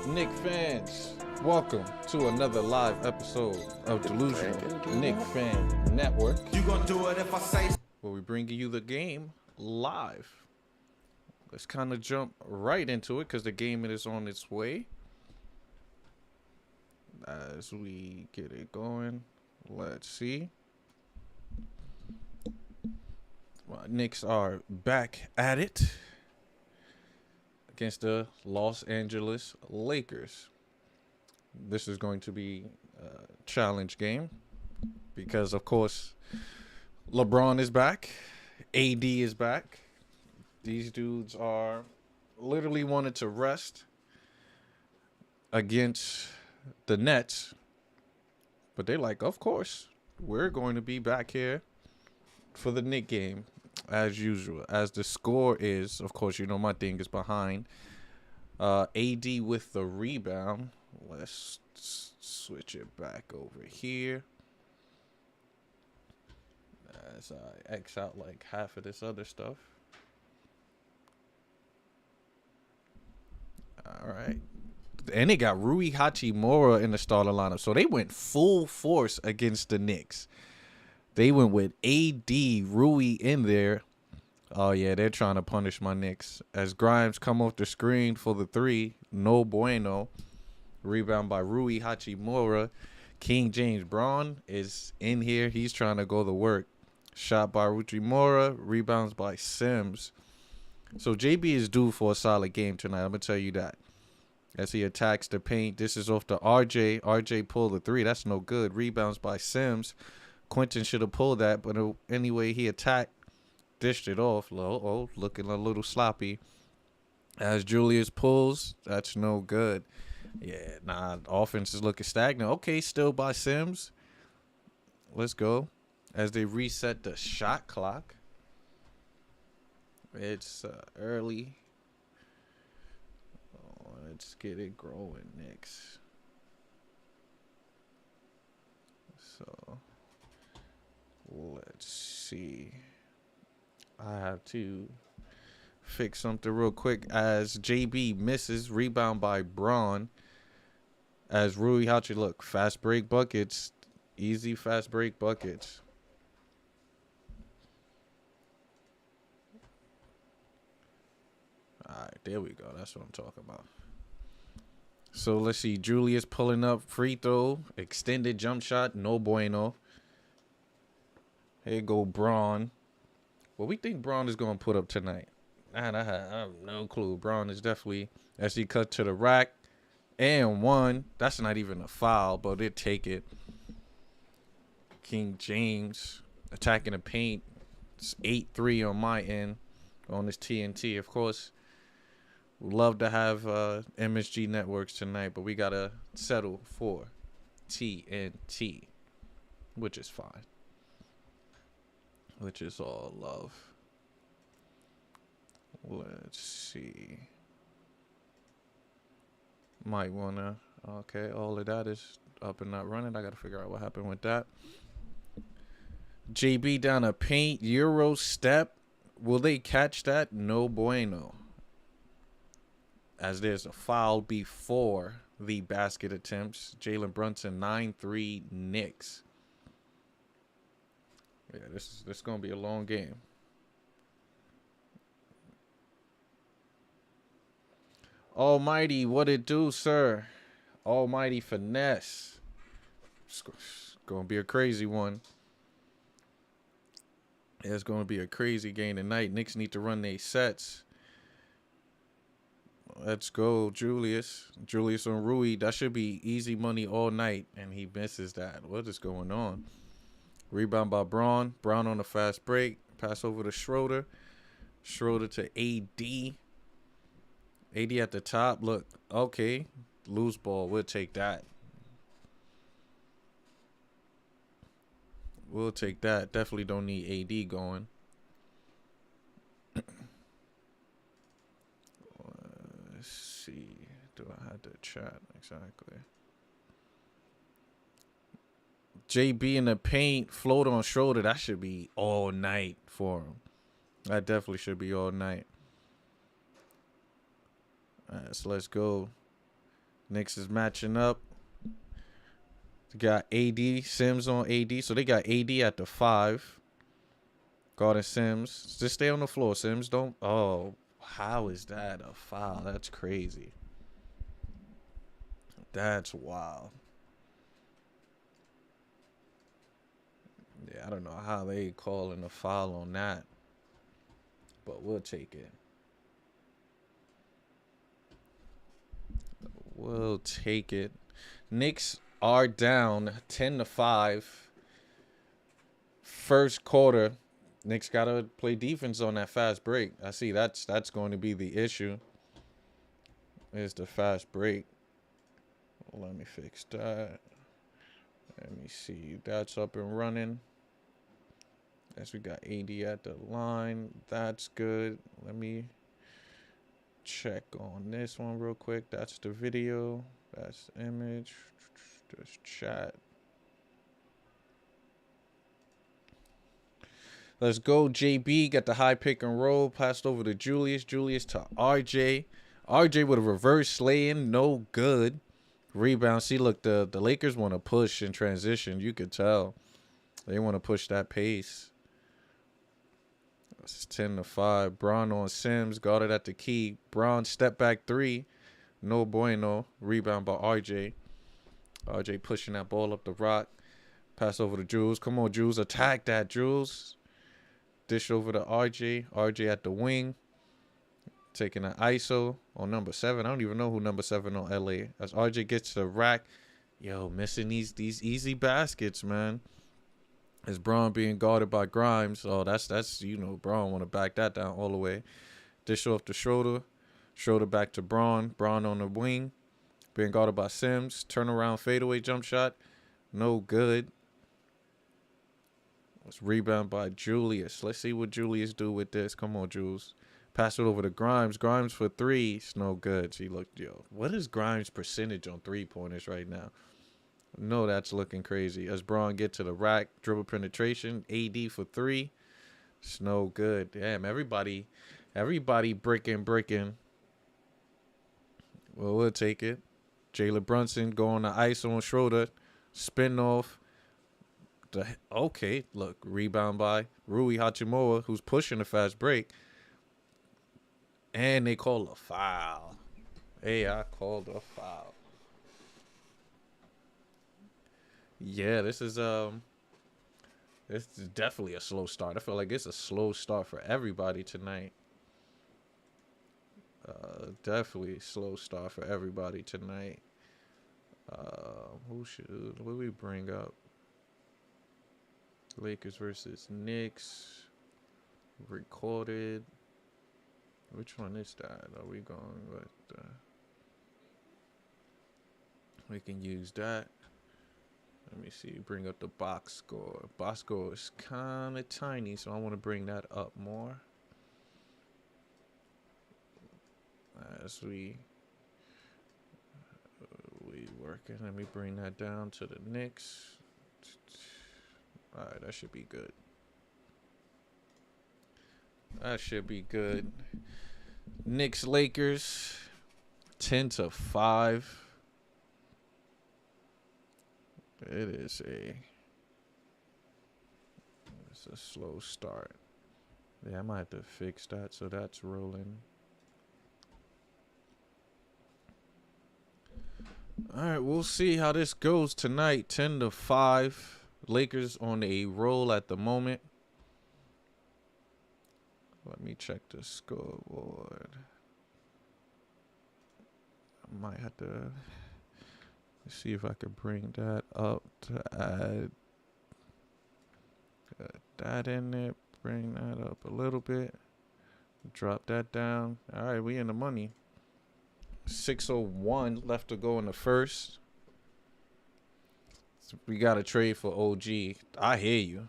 Knick fans, welcome to another live episode of Delusional Knick Fan Network. You gonna do it if I say so? Where we bring you the game live. Let's kind of jump right into it because the game is on its way. As we get it going, let's see. Knicks are back at it against the Los Angeles Lakers. This is going to be a challenge game because, of course, LeBron is back. AD is back. These dudes are literally wanted to rest against the Nets. But they're like, of course, we're going to be back here for the Knicks game as usual. As the score is, of course, you know my thing is behind. AD with the rebound. Let's switch it back over here. As I X out like half of this other stuff. All right. And they got Rui Hachimura in the starting lineup. So they went full force against the Knicks. They went with AD, Rui in there. Oh, yeah, they're trying to punish my Knicks. As Grimes come off the screen for the three, no bueno. Rebound by Rui Hachimura. King James Braun is in here. He's trying to go to work. Shot by Hachimura. Rebounds by Sims. So JB is due for a solid game tonight. I'm going to tell you that. As he attacks the paint. This is off the RJ. RJ pulled the three. That's no good. Rebounds by Sims. Quentin should have pulled that. But anyway, he attacked. Dished it off. Oh, looking a little sloppy. As Julius pulls. That's no good. Yeah, nah. Offense is looking stagnant. Okay, still by Sims. Let's go. As they reset the shot clock. It's early. Let's get it growing next. So, let's see. I have to fix something real quick as JB misses. Rebound by Braun. As Rui Hachi, look, fast break buckets. Easy fast break buckets. All right, there we go. That's what I'm talking about. So let's see. Julius pulling up. Free throw. Extended jump shot. No bueno. Here go Braun. What we think Braun is going to put up tonight? Man, I have no clue. Braun is definitely, as he cut to the rack. And one. That's not even a foul, but they take it. King James attacking the paint. It's 8-3 on my end on this TNT. Of course, we'd love to have MSG networks tonight, but we got to settle for TNT, which is fine. Which is all love. Let's see. Might want to. Okay, all of that is up and not running. I got to figure out what happened with that. JB down a paint. Euro step. Will they catch that? No bueno. As there's a foul before the basket attempts. Jalen Brunson, 9-3 Knicks. Yeah, this is going to be a long game. Almighty, what it do, sir? Almighty finesse. It's going to be a crazy one. Yeah, it's going to be a crazy game tonight. Knicks need to run their sets. Let's go, Julius. Julius on Rui. That should be easy money all night, and he misses that. What is going on? Rebound by Braun. Braun on the fast break. Pass over to Schroeder. Schroeder to AD. AD at the top. Look, okay. Loose ball. We'll take that. We'll take that. Definitely don't need AD going. Let's see. Do I have to chat? Exactly. JB in the paint, float on Schroeder. That should be all night for him. That definitely should be all night. All right, so let's go. Knicks is matching up. They got AD, Sims on AD. So they got AD at the 5. Guarding Sims. Just stay on the floor, Sims. Don't. Oh, how is that a foul? That's crazy. That's wild. Yeah, I don't know how they calling a foul on that, but we'll take it. We'll take it. Knicks are down 10-5. First quarter. Knicks gotta play defense on that fast break. I see that's going to be the issue. Is the fast break. Let me fix that. Let me see. That's up and running. As we got AD at the line. That's good. Let me check on this one real quick. That's the video. That's the image. Just chat. Let's go. JB got the high pick and roll. Passed over to Julius. Julius to RJ. RJ with a reverse lay-in. No good. Rebound. See, look, the Lakers want to push in transition. You could tell. They want to push that pace. It's 10-5. Braun on Sims. Got it at the key. Braun step back 3. No bueno. Rebound by RJ. RJ pushing that ball up the rock. Pass over to Jules. Come on, Jules. Attack that, Jules. Dish over to RJ. RJ at the wing. Taking an ISO on number 7. I don't even know who number 7 on LA. As RJ gets to the rack. Yo, missing these easy baskets, man. As Braun being guarded by Grimes. Oh, that's Braun want to back that down all the way. Dish off to Schroeder. Schroeder back to Braun. Braun on the wing. Being guarded by Sims. Turnaround fadeaway jump shot. No good. It's rebound by Julius. Let's see what Julius do with this. Come on, Jules. Pass it over to Grimes. Grimes for 3. It's no good. See, look, yo. What is Grimes' percentage on 3-pointers right now? No, that's looking crazy. As Braun get to the rack. Dribble penetration. AD for 3. It's no good. Damn, everybody bricking. Well, we'll take it. Jalen Brunson going to ice on Schroeder. Spin off. Okay, look, rebound by Rui Hachimura, who's pushing a fast break. And they call a foul. Hey, I called a foul. Yeah, this is definitely a slow start. I feel like it's a slow start for everybody tonight. Definitely a slow start for everybody tonight. What do we bring up? Lakers versus Knicks. Recorded. Which one is that? Are we going with? We can use that. Let me see. Bring up the box score. Box score is kind of tiny, so I want to bring that up more. As we working. Let me bring that down to the Knicks. All right, that should be good. That should be good. Knicks Lakers 10-5. It's a slow start. Yeah, I might have to fix that so that's rolling. All right, we'll see how this goes tonight. 10-5. Lakers on a roll at the moment. Let me check the scoreboard. I might have to see if I could bring that up to add that in there. Bring that up a little bit. Drop that down. All right, we in the money. 6:01 left to go in the first. So we got to trade for OG. I hear you.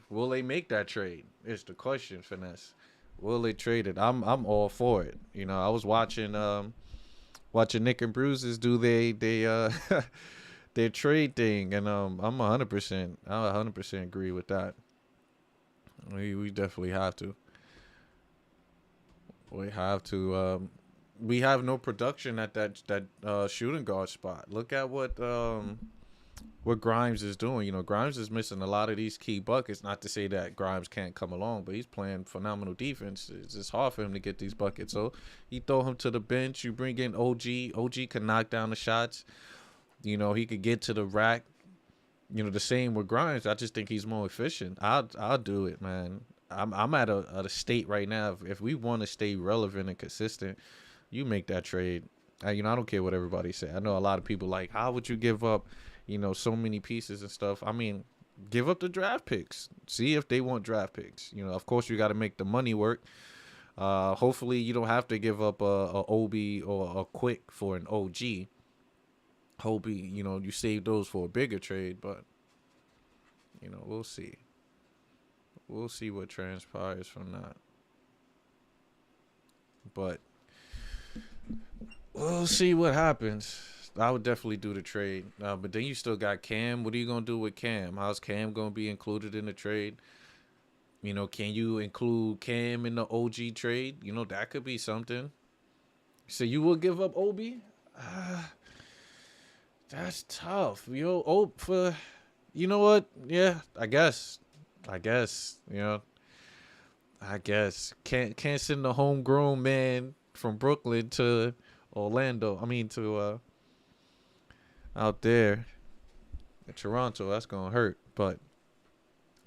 Will they make that trade? Is the question, Finesse. Will they trade it? I'm all for it. You know, I was watching Nick and Bruises do their trade thing, and I'm 100% agree with that. We definitely have to. We have to. We have no production at that shooting guard spot. Look at what Grimes is doing. You know, Grimes is missing a lot of these key buckets. Not to say that Grimes can't come along, but he's playing phenomenal defense. It's just hard for him to get these buckets. So you throw him to the bench. You bring in OG. OG can knock down the shots. You know, he could get to the rack. You know, the same with Grimes. I just think he's more efficient. I'll do it, man. I'm at a state right now. If we want to stay relevant and consistent, you make that trade. You know, I don't care what everybody say. I know a lot of people like, how would you give up, you know, so many pieces and stuff? I mean, give up the draft picks. See if they want draft picks. You know, of course, you got to make the money work. Hopefully, you don't have to give up a OB or a Quick for an OG. Hope you know, you save those for a bigger trade, but you know, we'll see. We'll see what transpires from that. But we'll see what happens. I would definitely do the trade. But then you still got Cam. What are you going to do with Cam? How's Cam going to be included in the trade? You know, can you include Cam in the OG trade? You know, that could be something. So you will give up Obi? That's tough. You know what? Yeah, I guess. You know, I guess can't send a homegrown man from Brooklyn to Orlando. I mean to out there in Toronto. That's gonna hurt, but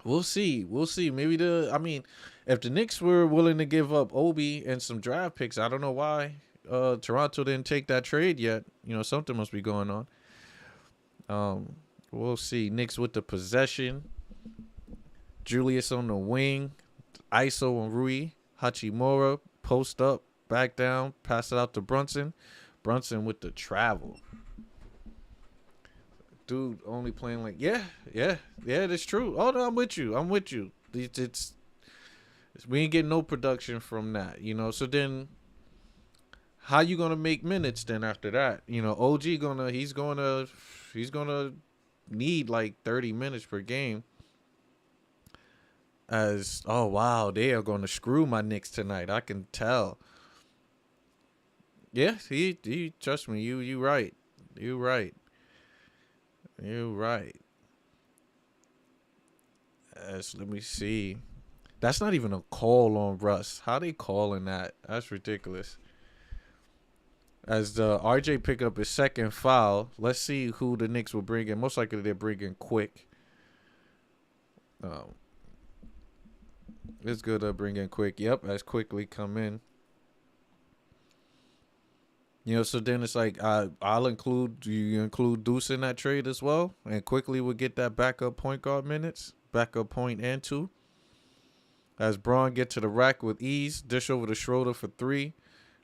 we'll see. We'll see. Maybe if the Knicks were willing to give up Obi and some draft picks, I don't know why Toronto didn't take that trade yet. You know, something must be going on. We'll see. Knicks with the possession. Julius on the wing. ISO on Rui. Hachimura. Post up. Back down. Pass it out to Brunson. Brunson with the travel. Dude only playing like, yeah, that's true. Oh, no, I'm with you. We ain't getting no production from that, you know. So then how you gonna make minutes then after that? You know, OG he's gonna need like 30 minutes per game. Oh wow, they are gonna screw my Knicks tonight. I can tell. Yeah, he trust me, you right. You right. Let me see. That's not even a call on Russ. How they calling that? That's ridiculous. As the RJ pick up his second foul, let's see who the Knicks will bring in. Most likely they're bringing Quick. It's good to bring in Quick. Yep, as Quickly come in. You know, so then it's like I'll include. Do you include Deuce in that trade as well? And Quickly will get that backup point guard minutes, backup point and two. As Braun get to the rack with ease, dish over to Schroeder for three.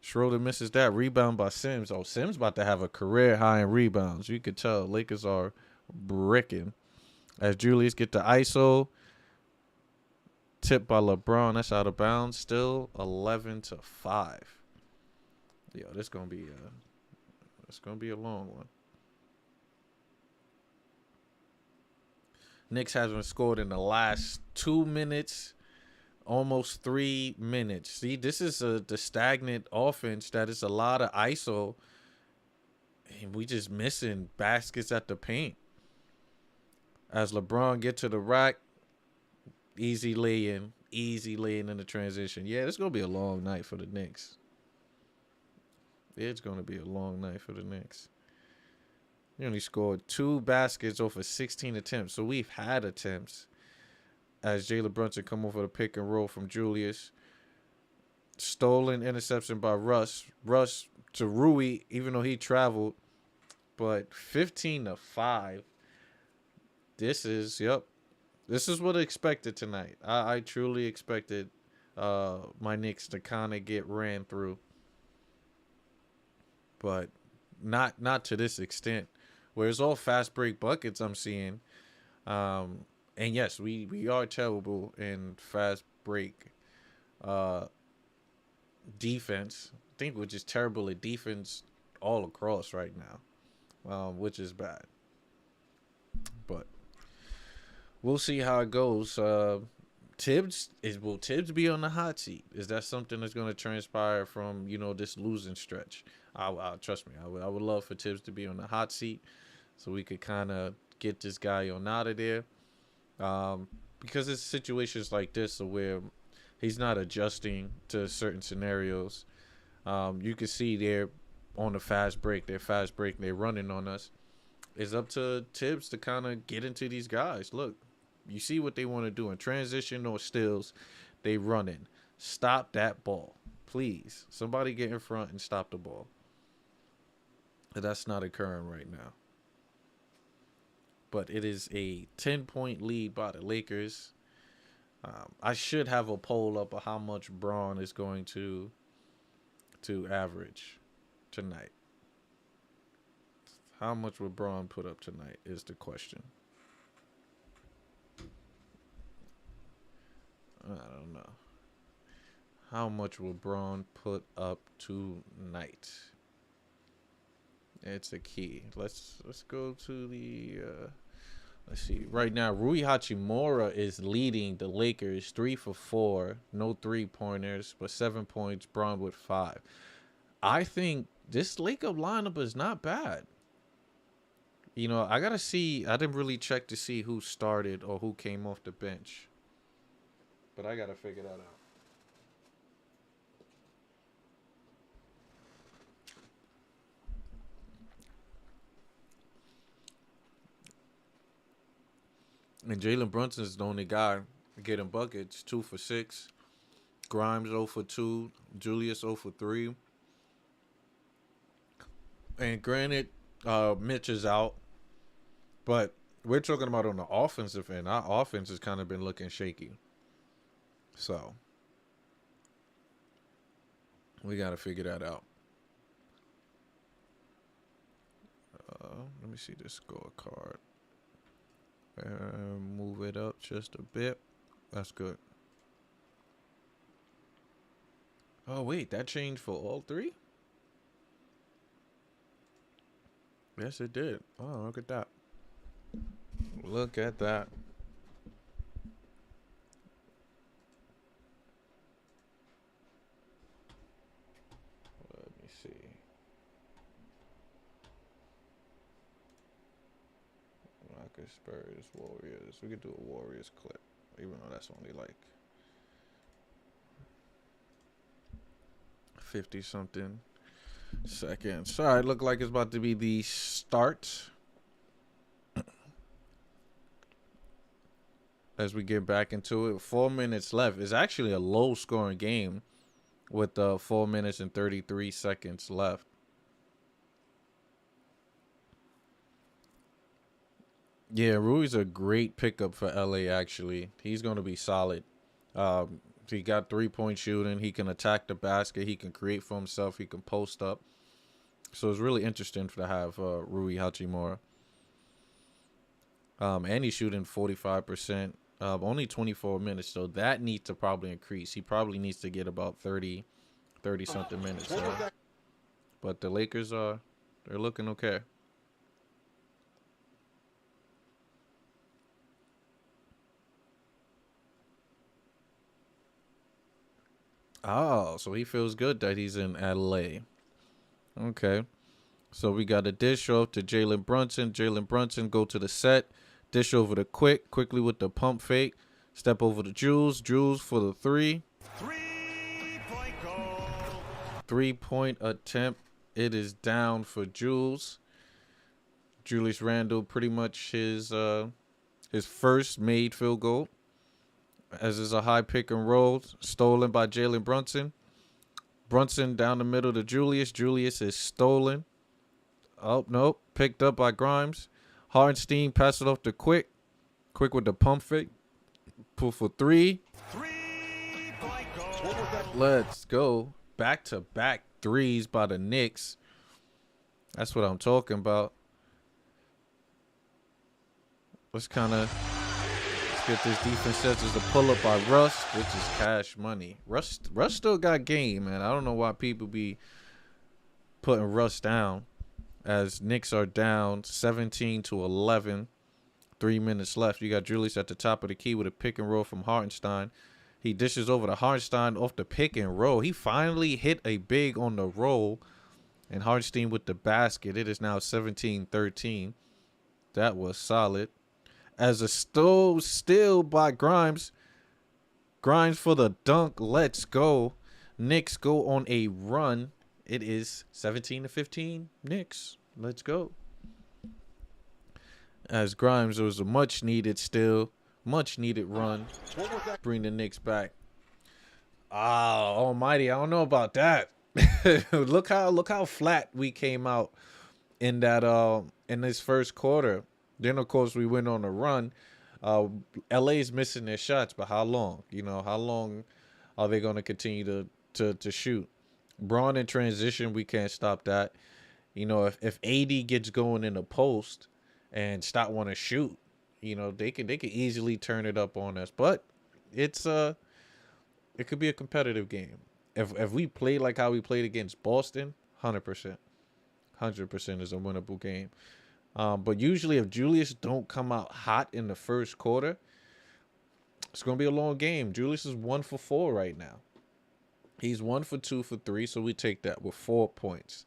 Schroeder misses that. Rebound by Sims. Oh, Sims about to have a career high in rebounds. You could tell Lakers are bricking. As Julius get to ISO. Tipped by LeBron. That's out of bounds. Still 11-5. Yo, this gonna be a long one. Knicks hasn't scored in the last 2 minutes. Almost 3 minutes. See, this is the stagnant offense that is a lot of ISO. And we just missing baskets at the paint. As LeBron get to the rack, easy laying in the transition. Yeah, it's going to be a long night for the Knicks. It's going to be a long night for the Knicks. He only scored 2 baskets off of 16 attempts. So we've had attempts. As Jalen Brunson come over the pick and roll from Julius. Stolen interception by Russ. Russ to Rui, even though he traveled. But 15-5. This is what I expected tonight. I truly expected my Knicks to kind of get ran through. But not to this extent. Where it's all fast break buckets I'm seeing. And yes, we are terrible in fast break defense. I think we're just terrible at defense all across right now, which is bad. But we'll see how it goes. will Tibbs be on the hot seat? Is that something that's going to transpire from this losing stretch? I trust me. I would love for Tibbs to be on the hot seat, so we could kind of get this guy on out of there. Because it's situations like this where he's not adjusting to certain scenarios. You can see they're on the fast break. They're running on us. It's up to Tibbs to kind of get into these guys. Look, you see what they want to do in transition or stills. They running. Stop that ball. Please. Somebody get in front and stop the ball. But that's not occurring right now. But it is a 10-point lead by the Lakers. I should have a poll up of how much Braun is going to average tonight. How much will Braun put up tonight is the question. I don't know. How much will Braun put up tonight? It's a key. Let's go to the let's see. Right now, Rui Hachimura is leading the Lakers 3 for 4, no 3-pointers, but 7 points. Braun with 5. I think this Laker lineup is not bad. I gotta see. I didn't really check to see who started or who came off the bench, but I gotta figure that out. And Jalen Brunson's the only guy getting buckets, 2 for 6. Grimes 0 for 2. Julius 0 for 3. And granted, Mitch is out, but we're talking about on the offensive end. Our offense has kind of been looking shaky. So we got to figure that out. Let me see this scorecard. Move it up just a bit. That's good. Oh, wait. That changed for all three? Yes, it did. Oh, look at that. Look at that. Let me see. Rockets, Spurs, Warriors. We could do a Warriors clip, even though that's only like 50-something seconds. All right, look like it's about to be the start. As we get back into it, 4 minutes left. It's actually a low-scoring game with 4 minutes and 33 seconds left. Yeah, Rui's a great pickup for LA, actually. He's going to be solid. He got 3-point shooting. He can attack the basket. He can create for himself. He can post up. So it's really interesting to have Rui Hachimura. And he's shooting 45%. Only 24 minutes, so that needs to probably increase. He probably needs to get about 30-something minutes. But the Lakers they're looking okay. Oh, so he feels good that he's in LA. Okay. So we got a dish off to Jalen Brunson. Jalen Brunson go to the set. Dish over to quickly with the pump fake. Step over to Jules. Jules for the 3. 3-point goal. 3-point attempt. It is down for Jules. Julius Randle, pretty much his first made field goal. As is a high pick and roll. Stolen by Jalen Brunson. Brunson down the middle to Julius. Julius is stolen. Oh, nope. Picked up by Grimes. Hardenstein pass it off to Quick. Quick with the pump fake. Pull for 3. 3-point goal. Let's go. Back-to-back threes by the Knicks. That's what I'm talking about. Let's get this defense sets as a pull up by Russ, which is cash money. Russ still got game, man. I don't know why people be putting Russ down. As Knicks are down 17-11. 3 minutes left. You got Julius at the top of the key with a pick and roll from Hartenstein. He dishes over to Hartenstein off the pick and roll. He finally hit a big on the roll. And Hartenstein with the basket. It is now 17-13. That was solid. As a steal by Grimes. Grimes for the dunk. Let's go. Knicks go on a run. It is 17-15. Knicks. Let's go. As Grimes, was a much needed steal. Much needed run. Bring the Knicks back. Ah, almighty. I don't know about that. look how flat we came out in that in this first quarter. Then of course we went on a run. LA's missing their shots, but how long? How long are they going to continue to shoot? Braun in transition, we can't stop that. If AD gets going in the post and stop want to shoot, they can easily turn it up on us. But it could be a competitive game. If we play like how we played against Boston, 100%. 100% is a winnable game. But usually if Julius don't come out hot in the first quarter, it's going to be a long game. Julius is 1 for 4 right now. He's 1 for 2 for 3, so we take that with 4 points.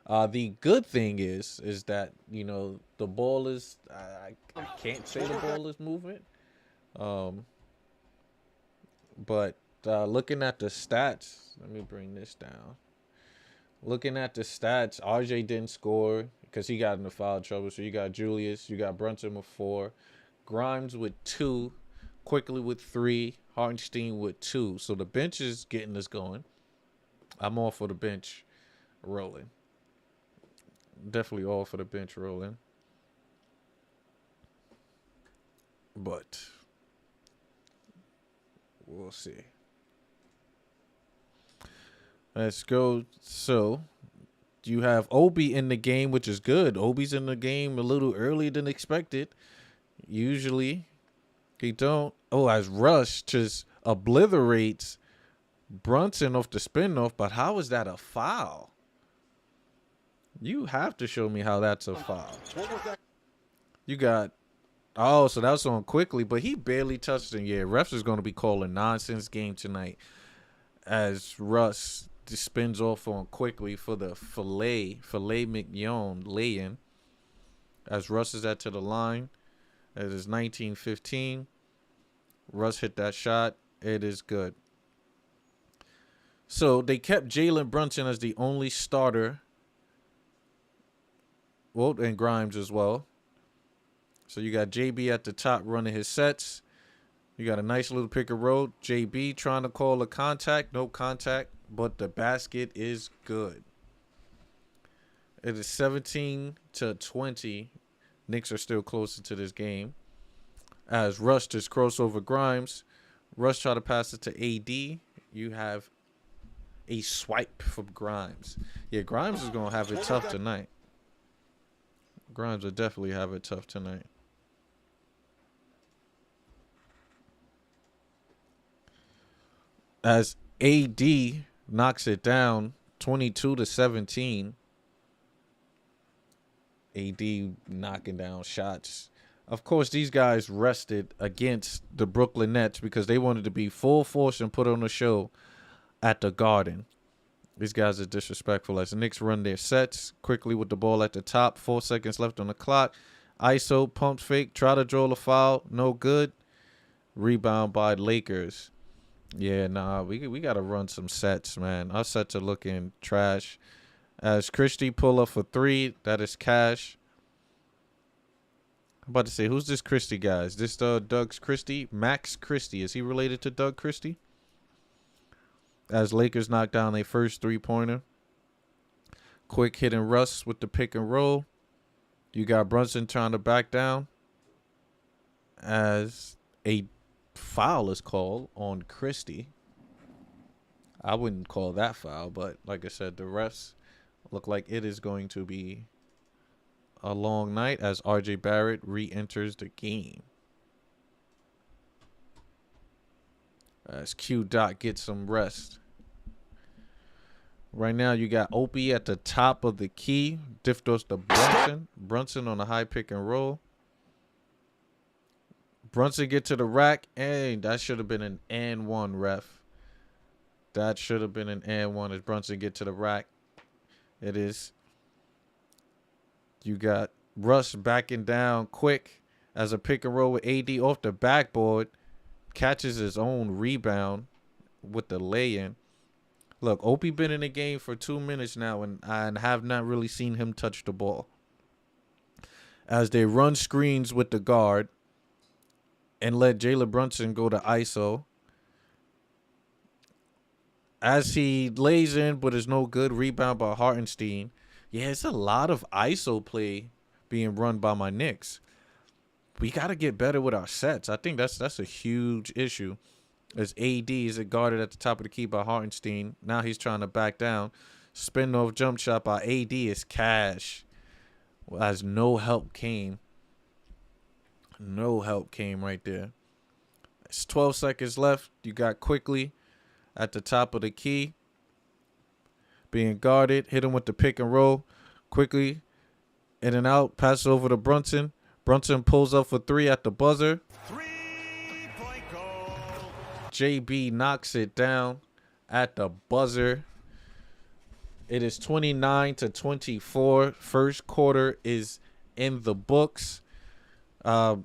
The good thing is that, the ball is, I can't say the ball is moving. But looking at the stats, let me bring this down. Looking at the stats, RJ didn't score because he got into foul trouble. So you got Julius, you got Brunson with 4, Grimes with 2, Quickly with 3, Hartenstein with 2. So the bench is getting us going. I'm all for the bench rolling. Definitely all for the bench rolling. But we'll see. Let's go. So you have Obi in the game, which is good. Obi's in the game a little earlier than expected. Usually he don't. Oh, as Rush just obliterates Brunson off the spin-off. But how is that a foul? You have to show me how that's a foul. You got... Oh, so that's on Quickly, but he barely touched him. Yeah, refs is going to be calling nonsense game tonight as Russ just spins off on Quickly for the filet mignon lay-in. As Russ is at to the line. It is 19-15. Russ hit that shot. It is good. So they kept Jalen Brunson as the only starter. Well, and Grimes as well. So you got JB at the top running his sets. You got a nice little pick and roll. JB trying to call a contact. No contact. But the basket is good. It is 17-20. Knicks are still closer to this game. As Rush just crossover Grimes. Rush try to pass it to AD. You have a swipe from Grimes. Yeah, Grimes is going to have it tough tonight. Grimes will definitely have it tough tonight. As AD knocks it down 22-17. AD knocking down shots. Of course, these guys rested against the Brooklyn Nets because they wanted to be full force and put on a show at the Garden. These guys are disrespectful as the Knicks run their sets quickly with the ball at the top. 4 seconds left on the clock. ISO, pump fake, try to draw the foul. No good. Rebound by Lakers. Yeah, nah, we got to run some sets, man. Our sets are looking trash. As Christie pull up for 3, that is cash. I'm about to say, who's this Christie guy? Is this Doug Christie? Max Christie. Is he related to Doug Christie? As Lakers knock down their first 3-pointer. Quick hitting Russ with the pick and roll. You got Brunson trying to back down. As a foul is called on Christie. I wouldn't call that foul, but like I said, the refs look like it is going to be a long night as RJ Barrett re-enters the game. As Q Dot gets some rest. Right now, you got Opie at the top of the key. Difftos to Brunson. Brunson on a high pick and roll. Brunson get to the rack, and that should have been an and one, ref. That should have been an and one as Brunson get to the rack. It is. You got Russ backing down quick as a pick and roll with AD off the backboard. Catches his own rebound with the lay-in. Look, Opie been in the game for 2 minutes now, and I have not really seen him touch the ball. As they run screens with the guard and let Jalen Brunson go to ISO. As he lays in, but is no good. Rebound by Hartenstein. Yeah, it's a lot of ISO play being run by my Knicks. We got to get better with our sets. I think that's a huge issue. As AD is guarded at the top of the key by Hartenstein. Now he's trying to back down. Spin off jump shot by AD is cash. As no help came. No help came right there. It's 12 seconds left. You got Quickly at the top of the key. Being guarded. Hit him with the pick and roll. Quickly in and out. Pass over to Brunson. Brunson pulls up for 3 at the buzzer. 3-point goal. JB knocks it down at the buzzer. It is 29-24. First quarter is in the books. I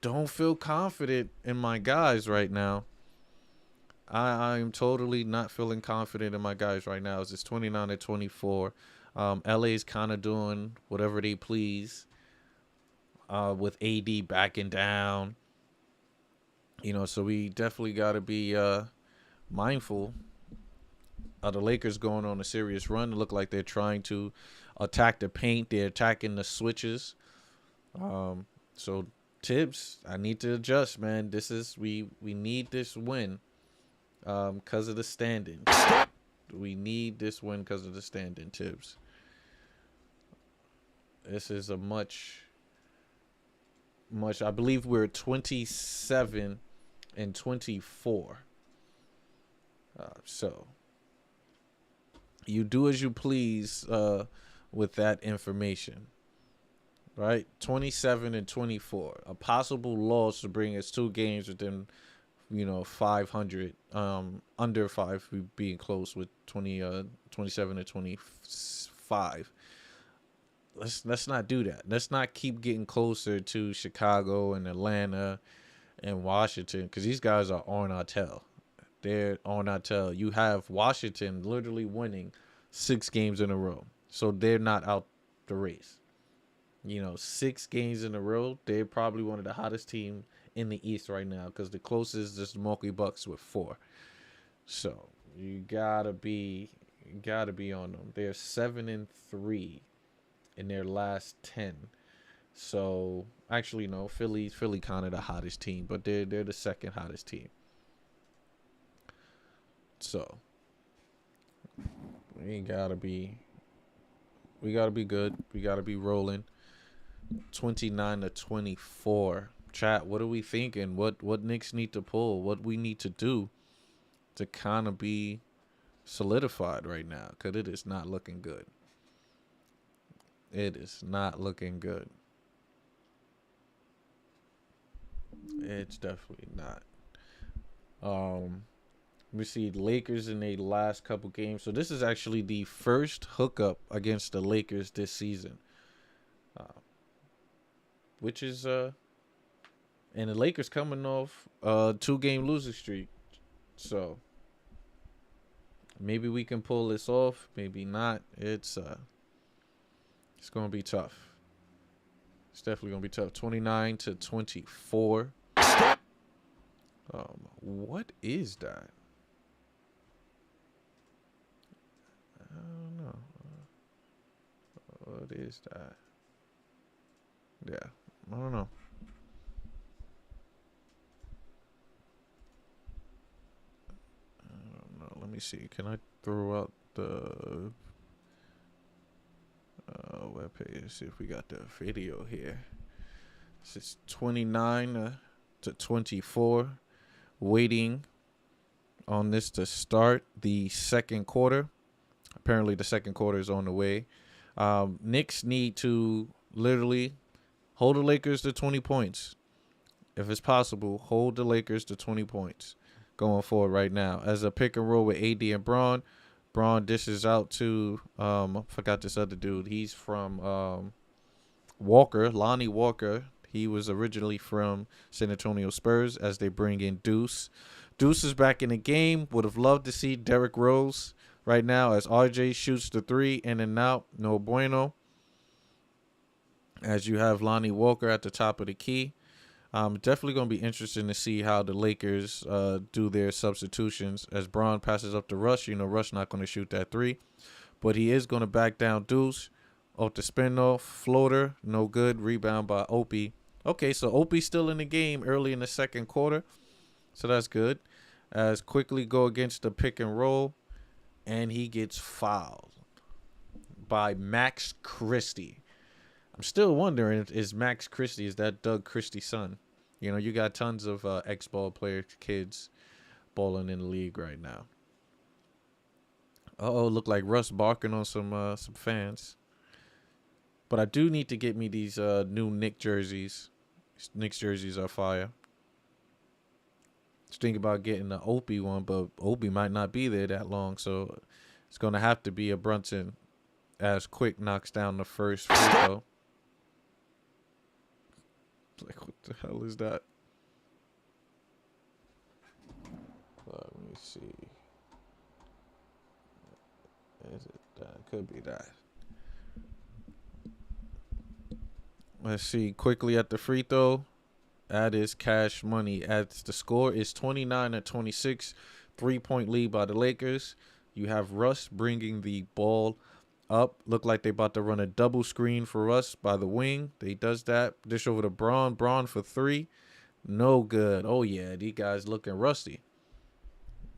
don't feel confident in my guys right now. I am totally not feeling confident in my guys right now. It's 29-24. LA's kind of doing whatever they please. With AD backing down. So we definitely got to be mindful of the Lakers going on a serious run. It look like they're trying to attack the paint. They're attacking the switches. So Tibbs, I need to adjust, man. We need this win because of the standing. We need this win because of the standing, Tibbs. This is a much, I believe we're 27-24. So you do as you please with that information. Right? 27-24. A possible loss to bring us 2 games within 500. Under 5 being close with 27-25. Let's not do that. Let's not keep getting closer to Chicago and Atlanta and Washington, because these guys are on our tail. They're on our tail. You have Washington literally winning 6 games in a row, so they're not out the race. 6 games in a row. They're probably one of the hottest teams in the East right now, because the closest is the Milwaukee Bucks with 4. So you gotta be on them. They're 7-3. In their last 10. So actually no, Philly kind of the hottest team, but they're the second hottest team. So we gotta be good. We gotta be rolling. 29-24. Chat, what are we thinking? What Knicks need to pull? What we need to do to kind of be solidified right now? Because it is not looking good. It is not looking good. It's definitely not. We see Lakers in their last couple games. So this is actually the first hookup against the Lakers this season. Which is and the Lakers coming off a 2-game losing streak. So maybe we can pull this off, maybe not. It's going to be tough. It's definitely going to be tough. 29-24. What is that? I don't know. What is that? Yeah, I don't know. Let me see. Can I throw out the webpage? See if we got the video here. This is 29-24. Waiting on this to start the second quarter. Apparently, the second quarter is on the way. Knicks need to literally hold the Lakers to 20 points. if it's possible, hold the Lakers to 20 points going forward right now. As a pick and roll with AD and Braun. Braun dishes out to I forgot this other dude. He's from Walker, Lonnie Walker. He was originally from San Antonio Spurs as they bring in Deuce. Deuce is back in the game. Would have loved to see Derrick Rose right now as RJ shoots the three in and out. No bueno. As you have Lonnie Walker at the top of the key. Definitely going to be interesting to see how the Lakers do their substitutions. As Braun passes up to Rush, Rush not going to shoot that three. But he is going to back down Deuce. Off the spin off, floater, no good. Rebound by Opie. Okay, so Opie's still in the game early in the second quarter. So that's good. As quickly go against the pick and roll. And he gets fouled by Max Christie. I'm still wondering, is Max Christie, is that Doug Christie's son? You got tons of ex-ball player kids balling in the league right now. Look like Russ barking on some fans. But I do need to get me these new Knicks jerseys. Knicks jerseys are fire. Just thinking about getting the Opie one, but Opie might not be there that long, so it's going to have to be a Brunson as Quick knocks down the first free throw. Like, what the hell is that? Let me see. Is it that? Could be that. Let's see. Quickly at the free throw. That is cash money. As the score is 29-26. 3-point lead by the Lakers. You have Russ bringing the ball up. Look like they about to run a double screen for Russ by the wing. They does that. Dish over to Braun. Braun for three. No good. Oh, yeah. These guys looking rusty.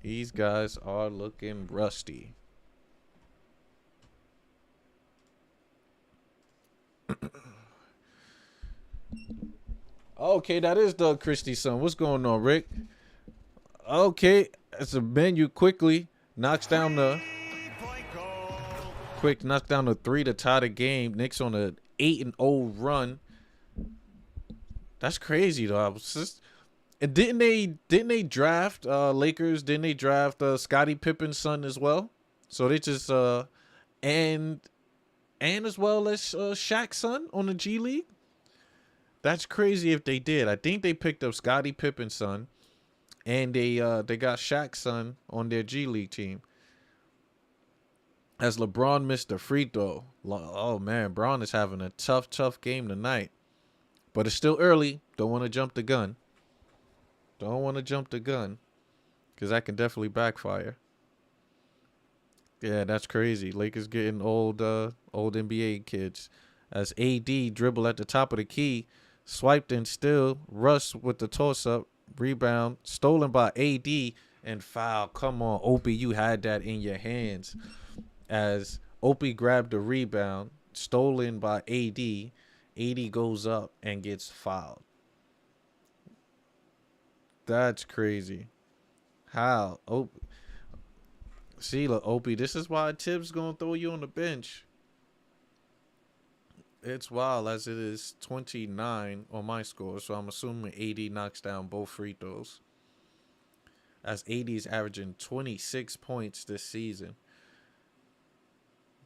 These guys are looking rusty. Okay, that is Doug Christie's son. What's going on, Rick? Okay, it's a menu quickly. Knocks down the three to tie the game. Knicks on a 8-0 run. That's crazy though. And didn't they draft Lakers? Didn't they draft Scottie Pippen's son as well? So they just and as well as Shaq's son on the G League. That's crazy if they did. I think they picked up Scottie Pippen's son, and they got Shaq's son on their G League team. As LeBron missed a free throw. Oh man, Bron is having a tough game tonight. But it's still early. Don't want to jump the gun. Because that can definitely backfire. Yeah, that's crazy. Lakers getting old NBA kids. As AD dribble at the top of the key. Swiped and still. Russ with the toss-up. Rebound. Stolen by AD. And foul. Come on, Opie. You had that in your hands. As Opie grabbed the rebound. Stolen by AD. AD goes up and gets fouled. That's crazy. How? See, look, Opie, this is why Tibbs going to throw you on the bench. It's wild as it is 29 on my score, so I'm assuming AD knocks down both free throws. As AD is averaging 26 points this season.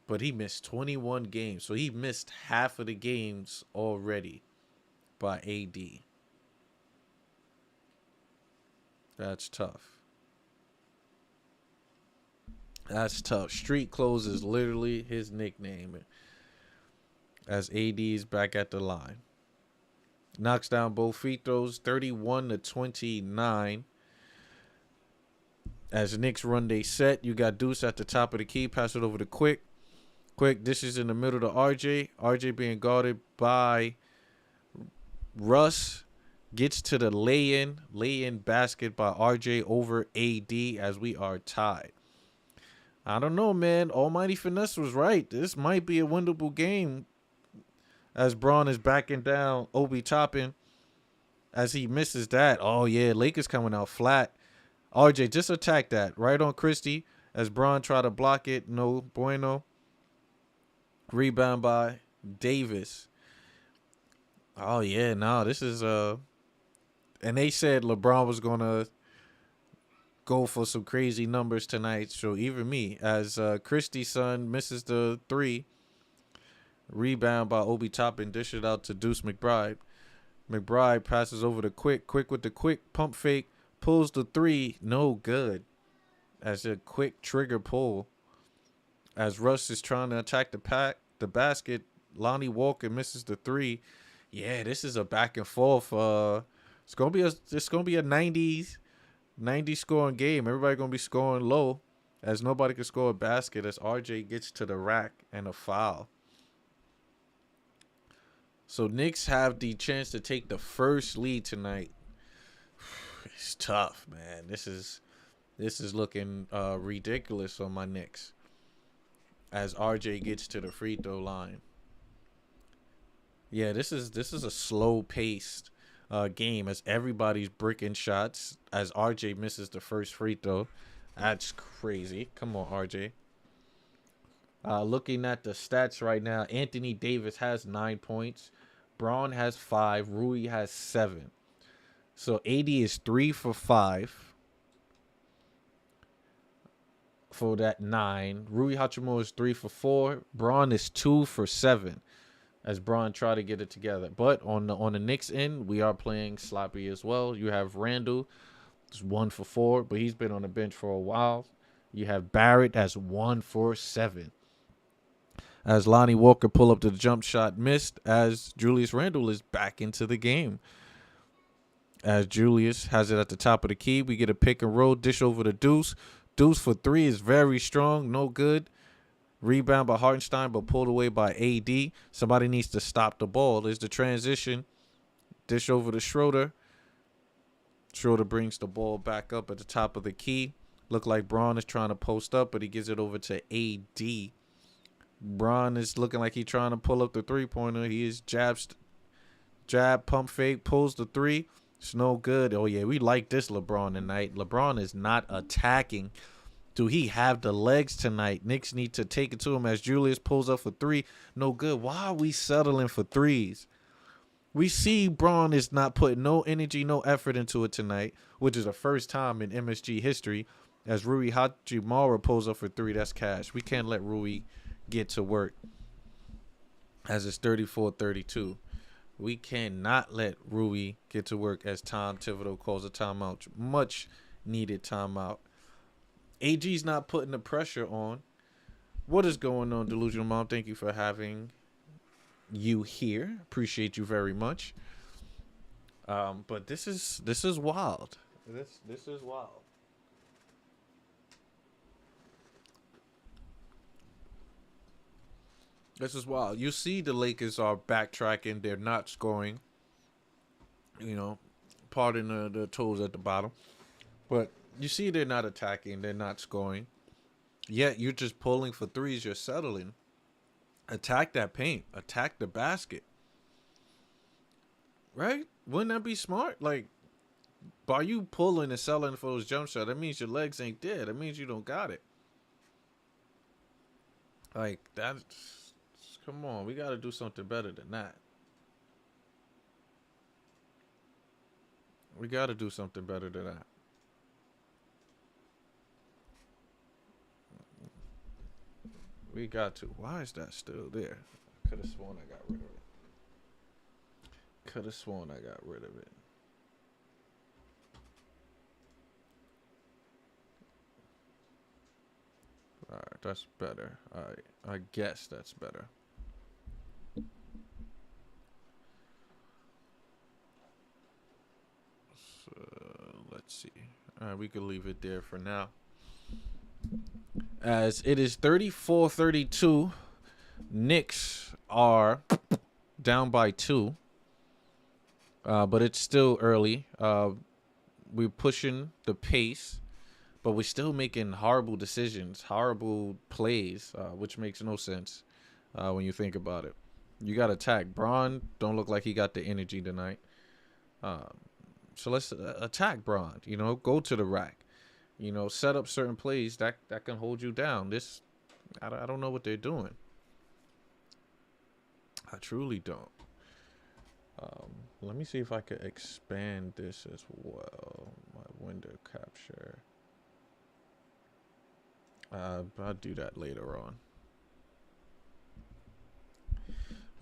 But he missed 21 games, so he missed half of the games already by AD. That's tough. That's tough. Street clothes is literally his nickname. As AD's back at the line. Knocks down both free throws, 31-29. As the Knicks run they set, you got Deuce at the top of the key. Pass it over to Quick. Quick dishes in the middle to RJ. RJ being guarded by Russ. Gets to the lay-in basket by RJ over AD as we are tied. I don't know, man. Almighty Finesse was right. This might be a winnable game. As Braun is backing down Obi Toppin. As he misses that. Oh, yeah. Lakers coming out flat. RJ, just attack that. Right on Christie. As Braun try to block it. No bueno. Rebound by Davis. Oh, yeah. No, this is And they said LeBron was gonna go for some crazy numbers tonight. So even me, as Christie's son misses the three, rebound by Obi Toppin, dish it out to Deuce McBride. McBride passes over to Quick. Quick with the quick pump fake, pulls the three, no good. As a quick trigger pull, as Russ is trying to attack the basket, Lonnie Walker misses the three. Yeah, this is a back and forth. It's gonna be a 90 scoring game. Everybody gonna be scoring low, as nobody can score a basket. As RJ gets to the rack and a foul. So Knicks have the chance to take the first lead tonight. It's tough, man. This is looking ridiculous on my Knicks. As RJ gets to the free throw line. Yeah, this is a slow paced game as everybody's bricking shots. As RJ misses the first free throw, that's crazy. Come on, RJ. Looking at the stats right now, Anthony Davis has 9 points, Braun has 5, Rui has 7. So AD is 3 for 5 for that 9. Rui Hachimura is 3 for 4. Braun is 2 for 7. As Braun try to get it together. But on the Knicks end, we are playing sloppy as well. You have Randall, who's 1 for 4, but he's been on the bench for a while. You have Barrett as 1 for 7. As Lonnie Walker pull up the jump shot missed, as Julius Randle is back into the game. As Julius has it at the top of the key, we get a pick and roll, dish over to Deuce. Deuce for 3 is very strong, no good. Rebound by Hartenstein, but pulled away by AD. Somebody needs to stop the ball. There's the transition. Dish over to Schroeder. Schroeder brings the ball back up at the top of the key. Look like Braun is trying to post up, but he gives it over to AD. Braun is looking like he's trying to pull up the three-pointer. He is jab, pump fake, pulls the three. It's no good. Oh, yeah, we like this LeBron tonight. LeBron is not attacking. Do he have the legs tonight? Knicks need to take it to him as Julius pulls up for 3. No good. Why are we settling for threes? We see Braun is not putting no energy, no effort into it tonight, which is the first time in MSG history. As Rui Hachimura pulls up for 3, that's cash. We can't let Rui get to work. As it's 34-32. We cannot let Rui get to work as Tom Thibodeau calls a timeout. Much needed timeout. AG's not putting the pressure on. What is going on, Delusional Mom? Thank you for having you here. Appreciate you very much. But this is wild. This is wild. This is wild. You see the Lakers are backtracking. They're not scoring. You know, pardon the toes at the bottom. But you see they're not attacking. They're not scoring. Yet you're just pulling for threes. You're settling. Attack that paint. Attack the basket. Right? Wouldn't that be smart? Like, by you pulling and selling for those jump shots, that means your legs ain't there. That means you don't got it. Like, that's... Come on. We got to do something better than that. We got to do something better than that. We got to. Why is that still there? Could have sworn I got rid of it. Could have sworn I got rid of it. All right, that's better. All right, I guess that's better. So, let's see. All right, we could leave it there for now. As it is 34-32, Knicks are down by 2. But it's still early. We're pushing the pace, but we're still making horrible decisions, horrible plays, which makes no sense when you think about it. You got to attack. Braun don't look like he got the energy tonight. So let's attack Braun. You know, go to the rack. You know, set up certain plays that can hold you down. I don't know what they're doing. I truly don't. Let me see if I could expand this as well. My window capture. I'll do that later on.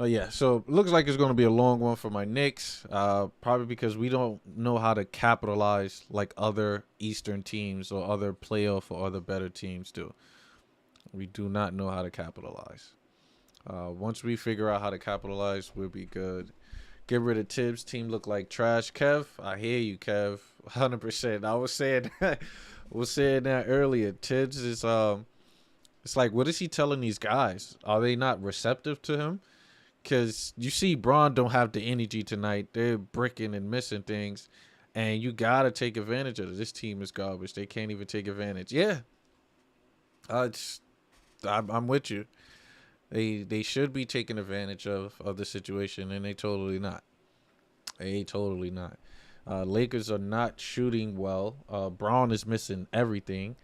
Oh yeah, so it looks like it's going to be a long one for my Knicks. Probably because we don't know how to capitalize like other Eastern teams or other playoff or other better teams do. We do not know how to capitalize. Once we figure out how to capitalize, we'll be good. Get rid of Tibbs. Team look like trash. Kev, I hear you, Kev. 100%. I was saying that. Was saying that earlier. Tibbs is It's like, what is he telling these guys? Are they not receptive to him? Because you see, Braun don't have the energy tonight. They're bricking and missing things, and you gotta take advantage of it. This team is garbage. They can't even take advantage. Yeah, I'm with you. They should be taking advantage of the situation, and they totally not. They totally not. Lakers are not shooting well. Braun is missing everything,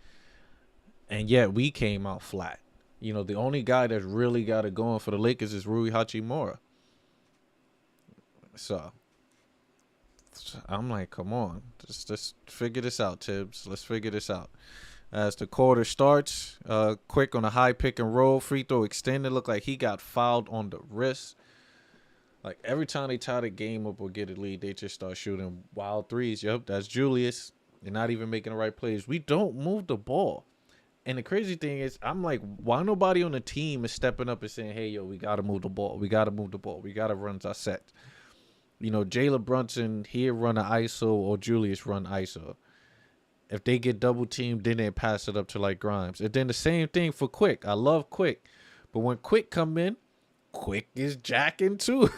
and yet we came out flat. You know, the only guy that's really got it going for the Lakers is Rui Hachimura. So I'm like, come on, just figure this out, Tibbs. Let's figure this out. As the quarter starts, quick on a high pick and roll, free throw extended. Looked like he got fouled on the wrist. Like every time they tie the game up or get a lead, they just start shooting wild threes. Yep, that's Julius. They're not even making the right plays. We don't move the ball. And the crazy thing is, I'm like, why nobody on the team is stepping up and saying, hey, yo, we got to move the ball. We got to move the ball. We got to run our set. You know, Jalen Brunson, he'll run an ISO or Julius run ISO. If they get double teamed, then they pass it up to like Grimes. And then the same thing for Quick. I love Quick. But when Quick come in, Quick is jacking too.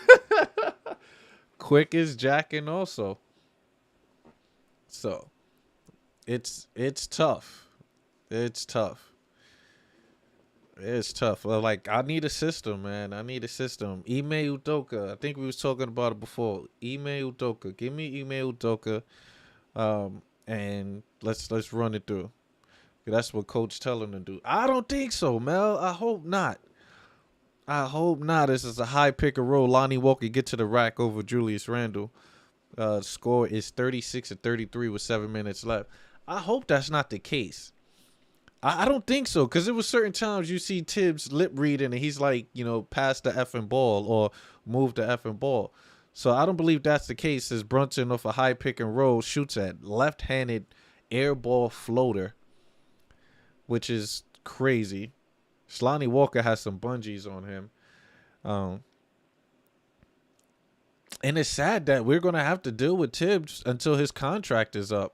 Quick is jacking also. So it's tough. It's tough. It's tough. Well, like, I need a system, man. I need a system. Ime Udoka. I think we was talking about it before. Ime Udoka. Give me Ime Udoka. And let's run it through. That's what coach telling them to do. I don't think so, Mel. I hope not. I hope not. This is a high pick and roll. Lonnie Walker get to the rack over Julius Randle. Score is 36-33 with 7 minutes left. I hope that's not the case. I don't think so, because there was certain times you see Tibbs lip reading and he's like, you know, pass the effing ball or move the effing ball. So I don't believe that's the case, as Brunson off a high pick and roll shoots at left-handed air ball floater, which is crazy. Lonnie Walker has some bungees on him. And it's sad that we're going to have to deal with Tibbs until his contract is up.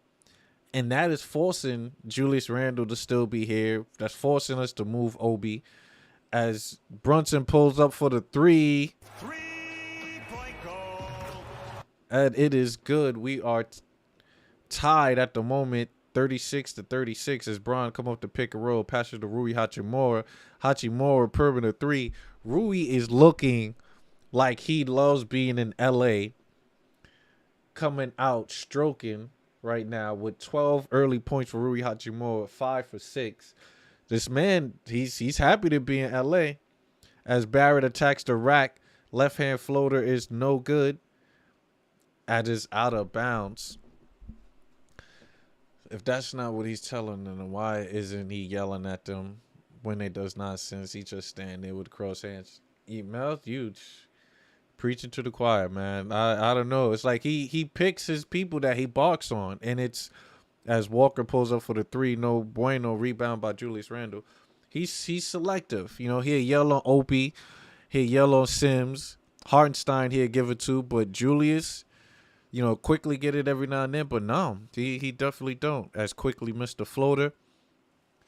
And that is forcing Julius Randle to still be here. That's forcing us to move Obi. As Brunson pulls up for the three. 3-point goal. And it is good. We are tied at the moment, 36-36, as Braun come up to pick and roll, passes to Rui Hachimura. Hachimura permanent three. Rui is looking like he loves being in LA. Coming out, stroking right now with 12 early points for Rui Hachimura, 5 for 6. This man, he's happy to be in LA. As Barrett attacks the rack, left hand floater is no good. That is out of bounds. If that's not what he's telling them, then why isn't he yelling at them when it does nonsense? He just stand there with crossed hands. Mel, you preaching to the choir, man. I don't know. It's like he picks his people that he barks on, and it's as Walker pulls up for the three, no bueno, rebound by Julius Randle. He's selective. You know, he'll yell on Opie, he'll yell on Sims. Hartenstein he'll give it to, but Julius, you know, quickly get it every now and then. But no, he definitely don't. As quickly missed the floater,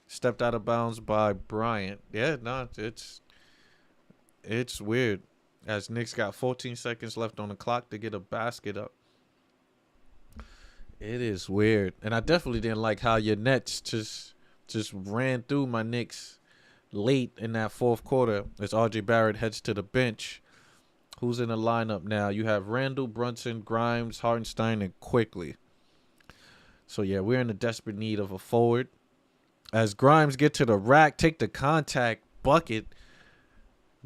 stepped out of bounds by Bryant. Yeah, no, it's weird. As Knicks got 14 seconds left on the clock to get a basket up. It is weird. And I definitely didn't like how your Nets just ran through my Knicks late in that fourth quarter as RJ Barrett heads to the bench. Who's in the lineup now? You have Randle, Brunson, Grimes, Hartenstein, and Quickly. So, yeah, we're in a desperate need of a forward. As Grimes get to the rack, take the contact bucket.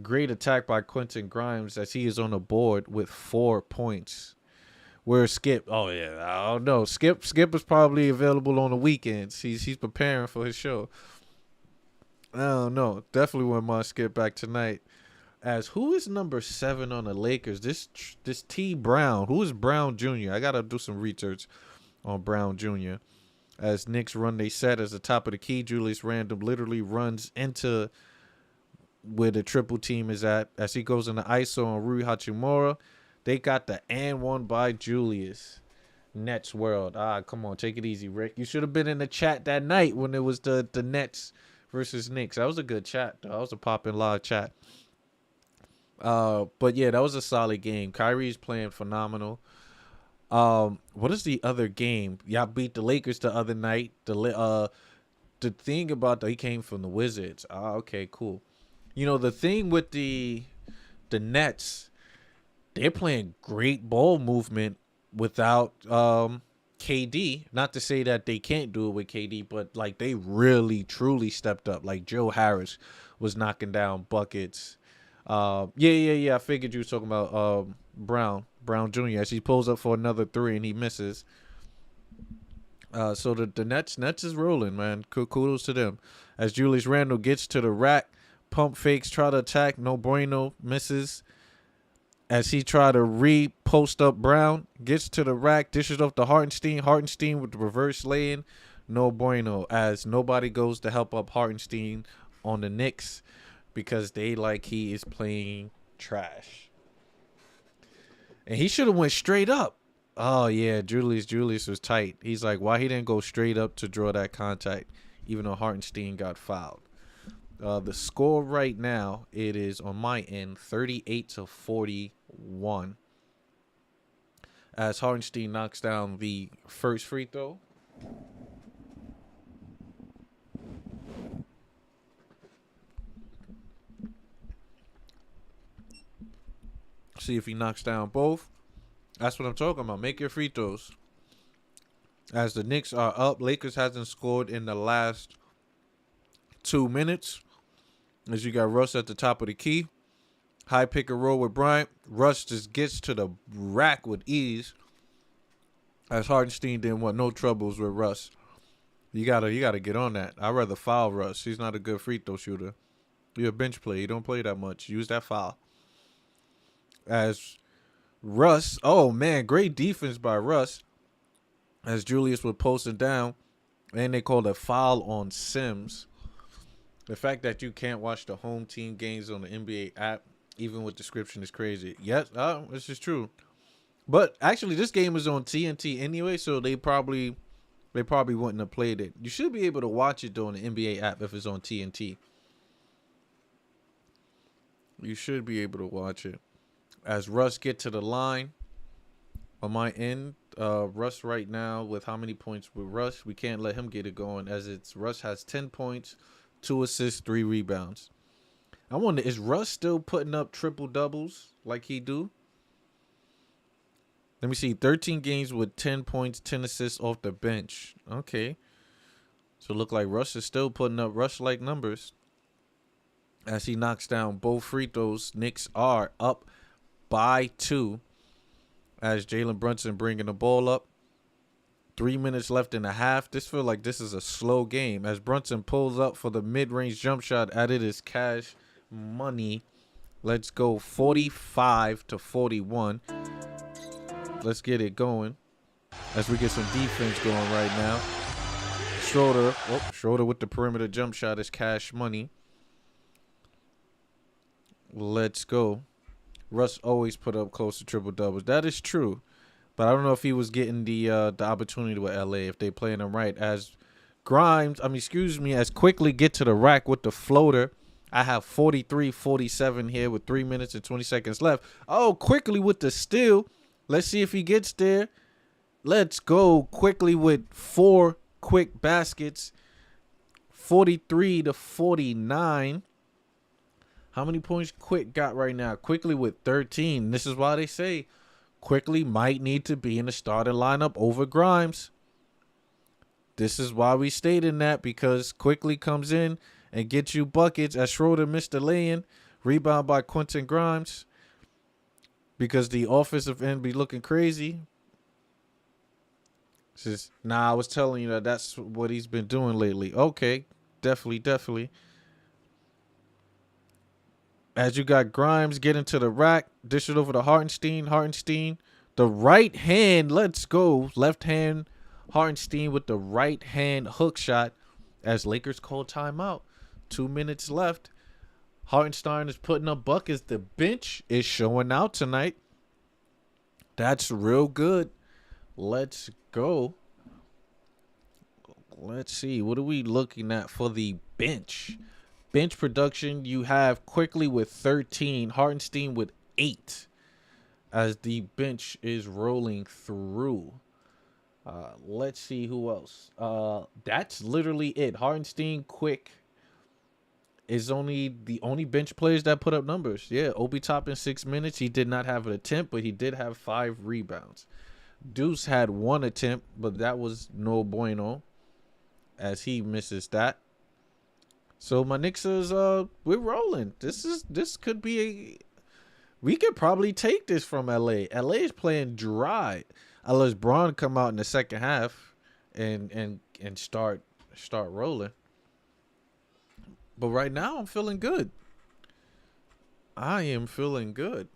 Great attack by Quentin Grimes as he is on the board with 4 points. Where's Skip? Oh yeah, I don't know. Skip is probably available on the weekends. He's preparing for his show. I don't know. Definitely wouldn't mind Skip back tonight. As who is number 7 on the Lakers? This T Brown. Who is Brown Jr.? I gotta do some research on Brown Jr. As Knicks run they set as the top of the key, Julius Randle literally runs into where the triple team is at. As he goes in the ISO on Rui Hachimura, they got the and one by Julius. Nets world. Come on, take it easy, Rick. You should have been in the chat that night when it was the Nets versus Knicks. That was a good chat, though. That was a popping live chat. But yeah, that was a solid game. Kyrie's playing phenomenal. What is the other game? Y'all beat the Lakers the other night. The thing about he came from the Wizards. Okay, cool. You know, the thing with the Nets, they're playing great ball movement without KD. Not to say that they can't do it with KD, but like they really truly stepped up. Like Joe Harris was knocking down buckets. Yeah. I figured you were talking about Brown Jr. as he pulls up for another 3 and he misses. So the Nets is rolling, man. Kudos to them. As Julius Randle gets to the rack, pump fakes, try to attack, no bueno, misses. As he try to post up Brown, gets to the rack, dishes off to Hartenstein. Hartenstein with the reverse lay-in, no bueno. As nobody goes to help up Hartenstein on the Knicks because he is playing trash. And he should have went straight up. Oh, yeah, Julius was tight. He's like, why he didn't go straight up to draw that contact, even though Hartenstein got fouled. The score right now, it is on my end, 38-41. As Hartenstein knocks down the first free throw. See if he knocks down both. That's what I'm talking about. Make your free throws. As the Knicks are up, Lakers hasn't scored in the last 2 minutes. As you got Russ at the top of the key. High pick and roll with Bryant. Russ just gets to the rack with ease. As Hardenstein didn't want no troubles with Russ. You gotta get on that. I'd rather foul Russ. He's not a good free throw shooter. You're a bench player. You don't play that much. Use that foul. As Russ, oh man, great defense by Russ. As Julius was posting down. And they called a foul on Sims. The fact that you can't watch the home team games on the NBA app, even with description, is crazy. Yes, this is true. But actually, this game is on TNT anyway, so they probably wouldn't have played it. You should be able to watch it though on the NBA app if it's on TNT. You should be able to watch it. As Russ get to the line, on my end, Russ right now with how many points with Russ? We can't let him get it going as Russ has 10 points. 2 assists, 3 rebounds. I wonder, is Russ still putting up triple doubles like he do? Let me see. 13 games with 10 points, 10 assists off the bench. Okay. So look like Russ is still putting up Russ-like numbers. As he knocks down both free throws, Knicks are up by 2. As Jalen Brunson bringing the ball up. 3 minutes left in the half. This feels like this is a slow game. As Brunson pulls up for the mid-range jump shot, at it is cash money. Let's go 45-41. Let's get it going. As we get some defense going right now. Schroeder with the perimeter jump shot is cash money. Let's go. Russ always put up close to triple doubles. That is true. But I don't know if he was getting the opportunity with LA if they playing him right. As as Quickly get to the rack with the floater. I have 43-47 here with 3 minutes and 20 seconds left. Oh, Quickly with the steal. Let's see if he gets there. Let's go Quickly with 4 quick baskets. 43-49. How many points Quick got right now? Quickly with 13. This is why they say Quickly might need to be in the starting lineup over Grimes. This is why we stayed in that, because Quickly comes in and gets you buckets as Schroeder missed the lay-in. Rebound by Quentin Grimes because the offensive end be looking crazy. Says, nah, I was telling you that that's what he's been doing lately. Okay, definitely. As you got Grimes getting to the rack, dish it over to Hartenstein. The right hand, let's go. Left hand, Hartenstein with the right hand hook shot as Lakers call timeout. 2 minutes left. Hartenstein is putting up buckets. The bench is showing out tonight. That's real good. Let's go. Let's see. What are we looking at for the bench? Bench production, you have Quickly with 13, Hartenstein with 8 as the bench is rolling through. Let's see who else. That's literally it. Hartenstein, Quick is only the only bench players that put up numbers. Yeah, Obi Toppin 6 minutes. He did not have an attempt, but he did have 5 rebounds. Deuce had 1 attempt, but that was no bueno as he misses that. So my Knicks is we're rolling. This could be we could probably take this from LA. LA is playing dry. Unless Braun come out in the second half and start rolling. But right now I'm feeling good. I am feeling good.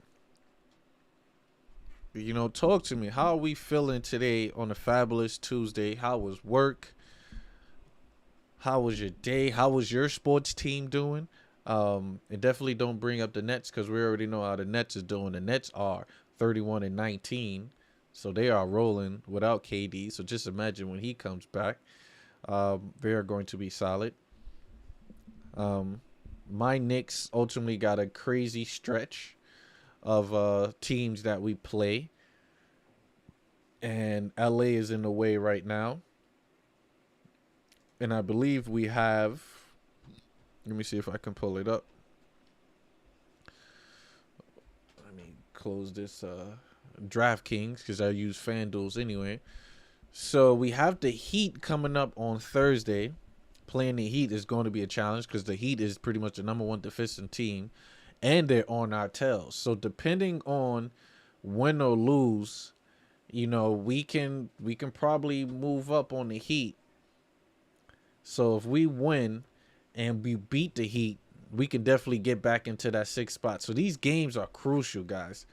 You know, talk to me. How are we feeling today on a fabulous Tuesday? How was work? How was your day? How was your sports team doing? And definitely don't bring up the Nets because we already know how the Nets is doing. The Nets are 31-19, so they are rolling without KD. So just imagine when he comes back, they are going to be solid. My Knicks ultimately got a crazy stretch of teams that we play, and LA is in the way right now. And I believe we have, let me see if I can pull it up. Let me close this DraftKings because I use FanDuels anyway. So we have the Heat coming up on Thursday. Playing the Heat is going to be a challenge because the Heat is pretty much the number 1 defensive team, and they're on our tails. So depending on win or lose, you know, we can probably move up on the Heat. So if we win and we beat the Heat, we can definitely get back into that 6th spot. So these games are crucial, guys.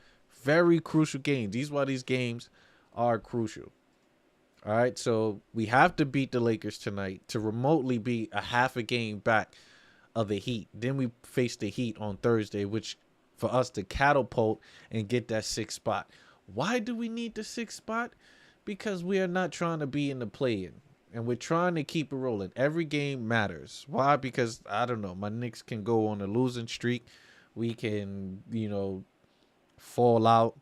Very crucial games. These why these games are crucial. All right, so we have to beat the Lakers tonight to remotely be a half a game back of the Heat. Then we face the Heat on Thursday, which for us to catapult and get that 6th spot. Why do we need the 6th spot? Because we are not trying to be in the play-in. And we're trying to keep it rolling. Every game matters. Why? Because, I don't know, my Knicks can go on a losing streak. We can, you know, fall out.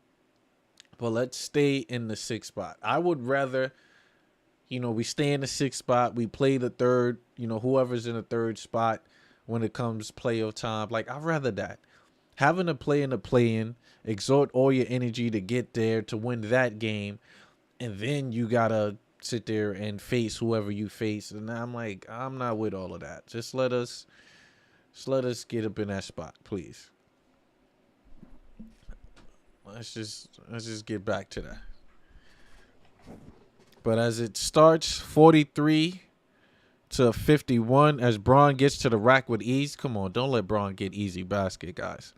But let's stay in the 6th spot. I would rather, you know, we stay in the 6th spot. We play the 3rd, you know, whoever's in the 3rd spot when it comes playoff time. Like, I'd rather that. Having to play in the play-in, exert all your energy to get there, to win that game. And then you got to sit there and face whoever you face, and I'm like, I'm not with all of that. Just let us get up in that spot, please. Let's just get back to that. But as it starts, 43-51, as Braun gets to the rack with ease. Come on, don't let Braun get easy basket, guys.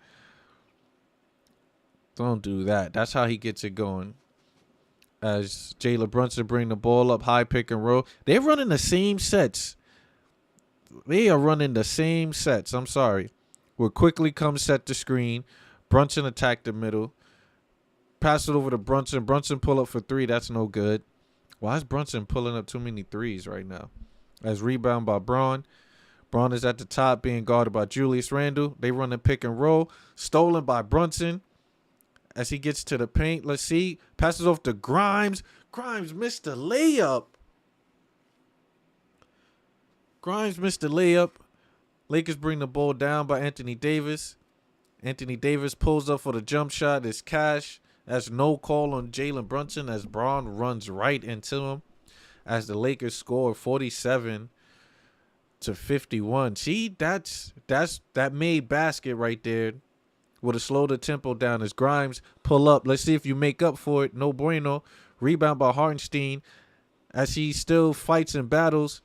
Don't do that. That's how he gets it going. As Jalen Brunson bring the ball up, high pick and roll. They're running the same sets. They are running the same sets. I'm sorry. Where Quickly comes set the screen. Brunson attack the middle. Pass it over to Brunson. Brunson pull up for 3. That's no good. Why is Brunson pulling up too many threes right now? As rebound by Braun. Braun is at the top being guarded by Julius Randle. They run the pick and roll. Stolen by Brunson. As he gets to the paint, let's see. Passes off to Grimes. Grimes missed the layup. Lakers bring the ball down by Anthony Davis. Anthony Davis pulls up for the jump shot. It's cash. That's no call on Jalen Brunson as Braun runs right into him. As the Lakers score 47-51. See, that's that made basket right there would have slowed the tempo down as Grimes pull up. Let's see if you make up for it. No bueno. Rebound by Hartenstein as he still fights and battles.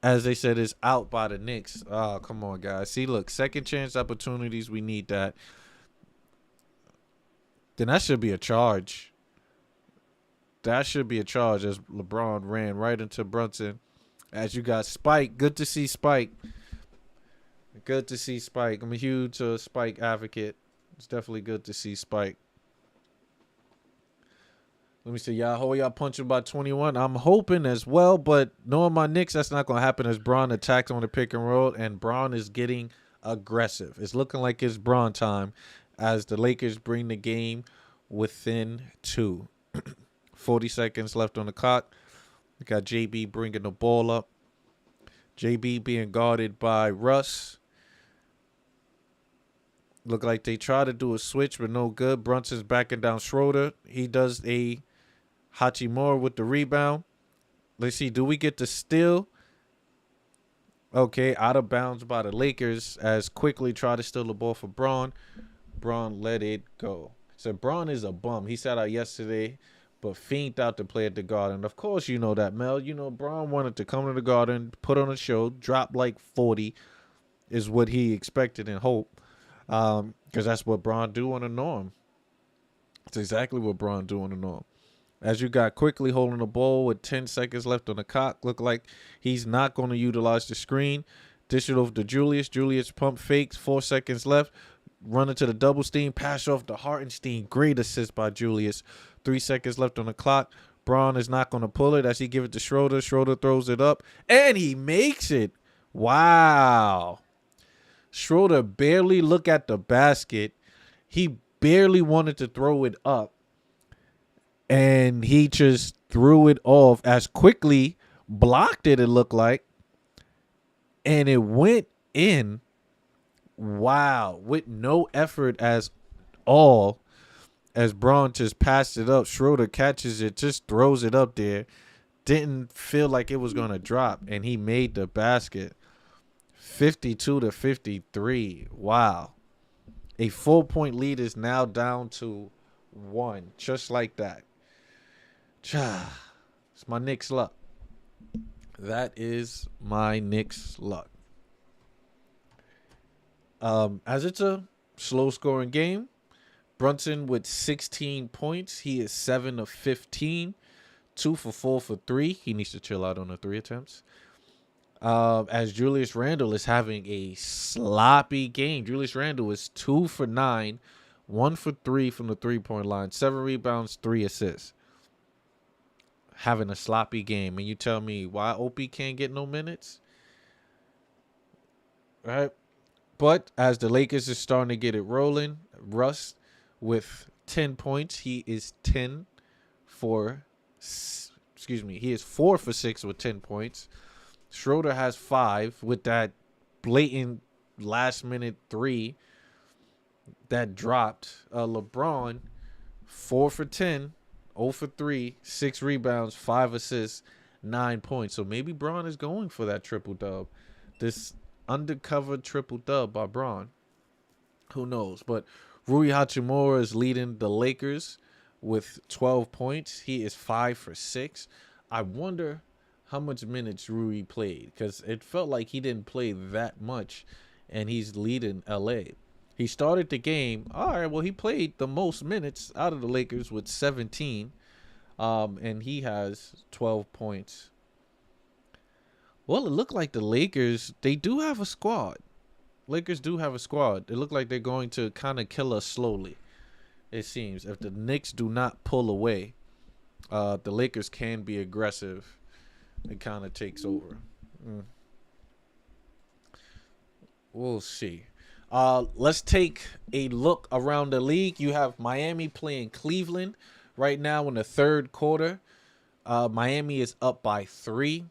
As they said, is out by the Knicks. Oh, come on, guys. See, look, second chance opportunities. We need that. Then that should be a charge. That should be a charge as LeBron ran right into Brunson. As you got Spike. Good to see Spike. Good to see Spike. I'm a huge Spike advocate. It's definitely good to see Spike. Let me see, y'all. How y'all punching by 21? I'm hoping as well, but knowing my Knicks, that's not going to happen as Braun attacks on the pick and roll, and Braun is getting aggressive. It's looking like it's Braun time as the Lakers bring the game within 2. 40 seconds left on the clock. We got JB bringing the ball up. JB being guarded by Russ. Look like they try to do a switch, but no good. Brunson's backing down Schroeder. He does a Hachimura with the rebound. Let's see. Do we get the steal? Okay, out of bounds by the Lakers as quickly try to steal the ball for Braun. Braun let it go. So Braun is a bum. He sat out yesterday, but fiended out to play at the Garden. Of course, you know that, Mel. You know Braun wanted to come to the Garden, put on a show, drop like 40 is what he expected and hoped. Because that's what Braun do on the norm. It's exactly what Braun do on the norm. As you got quickly holding the ball with 10 seconds left on the clock. Look like he's not going to utilize the screen. Dish it over to Julius. Julius pump fakes. 4 seconds left. Run into the double steam. Pass off to Hartenstein. Great assist by Julius. 3 seconds left on the clock. Braun is not going to pull it as he give it to Schroeder. Schroeder throws it up. And he makes it. Wow. Schroeder barely looked at the basket. He barely wanted to throw it up. And he just threw it off as quickly, blocked it looked like. And it went in. Wow. With no effort as all. As Braun just passed it up. Schroeder catches it, just throws it up there. Didn't feel like it was going to drop. And he made the basket. 52-53. Wow. A 4-point lead is now down to 1. Just like that. It's my Knicks luck. That is my Knicks luck. As it's a slow scoring game, Brunson with 16 points. He is 7 of 15. 2 for 4 for 3. He needs to chill out on the 3 attempts. As Julius Randle is having a sloppy game. Julius Randle is 2 for 9, 1 for 3 from the 3-point line, 7 rebounds, 3 assists. Having a sloppy game. And you tell me why Opie can't get no minutes? All right. But as the Lakers is starting to get it rolling, Russ with 10 points. He is 4 for 6 with 10 points. Schroeder has 5 with that blatant last-minute 3 that dropped. LeBron, 4 for 10, 0 for 3, 6 rebounds, 5 assists, 9 points. So maybe Braun is going for that triple-dub. This undercover triple-dub by Braun. Who knows? But Rui Hachimura is leading the Lakers with 12 points. He is 5 for 6. I wonder how much minutes Rui played, because it felt like he didn't play that much, and he's leading LA. He started the game. All right, well, he played the most minutes out of the Lakers with 17, and he has 12 points. Well, it looked like the Lakers, they do have a squad. Lakers do have a squad. It looked like they're going to kind of kill us slowly, it seems. If the Knicks do not pull away, the Lakers can be aggressive. It kind of takes over. We'll see. Let's take a look around the league. You have Miami playing Cleveland right now in the third quarter. Miami is up by 3.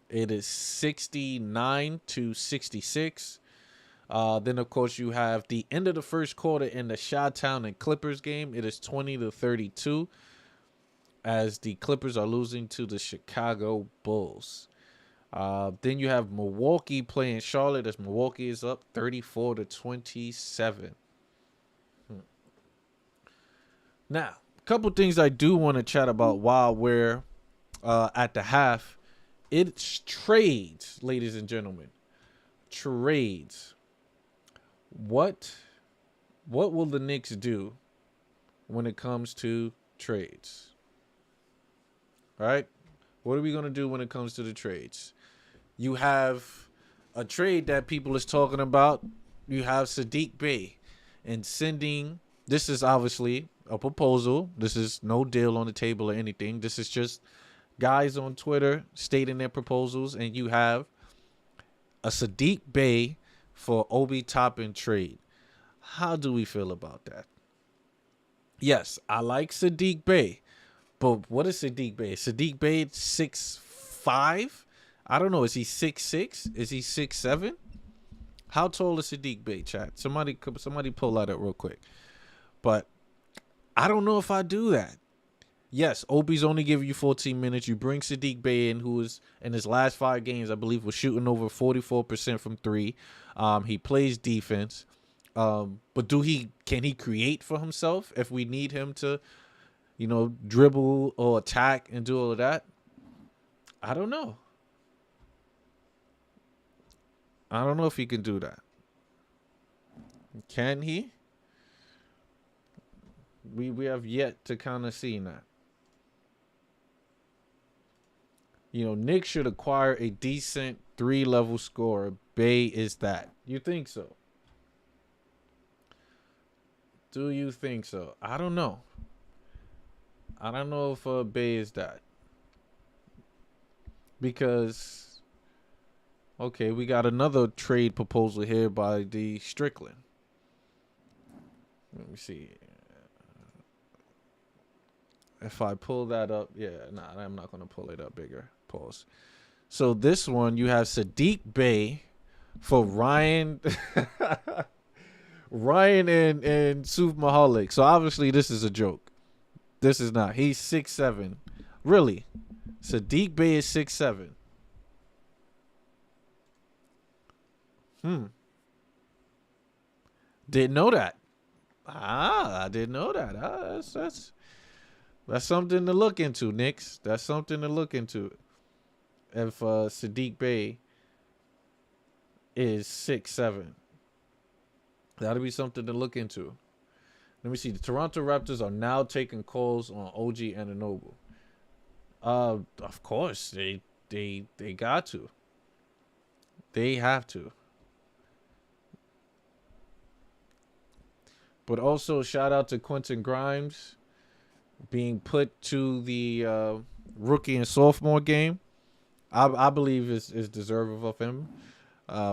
It is 69-66. Then, of course, you have the end of the first quarter in the Chi-Town and Clippers game. It is 20-32. As the Clippers are losing to the Chicago Bulls. Then you have Milwaukee playing Charlotte as Milwaukee is up 34-27. Now, a couple things I do want to chat about while we're at the half. It's trades, ladies and gentlemen. Trades. What will the Knicks do when it comes to trades? All right? What are we going to do when it comes to the trades? You have a trade that people is talking about. You have Sadiq Bey and sending. This is obviously a proposal. This is no deal on the table or anything. This is just guys on Twitter stating their proposals, and you have a Sadiq Bey for Obi Toppin trade. How do we feel about that? Yes, I like Sadiq Bey, but what is Sadiq Bey? Sadiq Bey 6'5"? I don't know. Is he 6'6"? Is he 6'7"? How tall is Sadiq Bey, chat? Somebody pull that up real quick. But I don't know if I do that. Yes, Obi's only giving you 14 minutes. You bring Sadiq Bey in, who is in his last 5 games, I believe, was shooting over 44% from 3. He plays defense. But can he create for himself if we need him to, dribble or attack and do all of that? I don't know. I don't know if he can do that. Can he? We have yet to kind of see that. Knicks should acquire a decent 3-level scorer. Bey is that. You think so? Do you think so? I don't know. I don't know if Bey is that. Because, okay, we got another trade proposal here by the Strickland. Let me see. If I pull that up, I'm not going to pull it up bigger. Pause. So this one, you have Sadiq Bey for Ryan and Suf Mahalik. So obviously this is a joke. This is not. He's 6'7". Really? Sadiq Bey is 6'7". Didn't know that. I didn't know that. That's something to look into, Knicks. That's something to look into. If Sadiq Bey is 6'7", that'll be something to look into. Let me see. The Toronto Raptors are now taking calls on OG Anunoby. Of course they got to. They have to. But also shout out to Quentin Grimes being put to the rookie and sophomore game. I believe is deserving of him,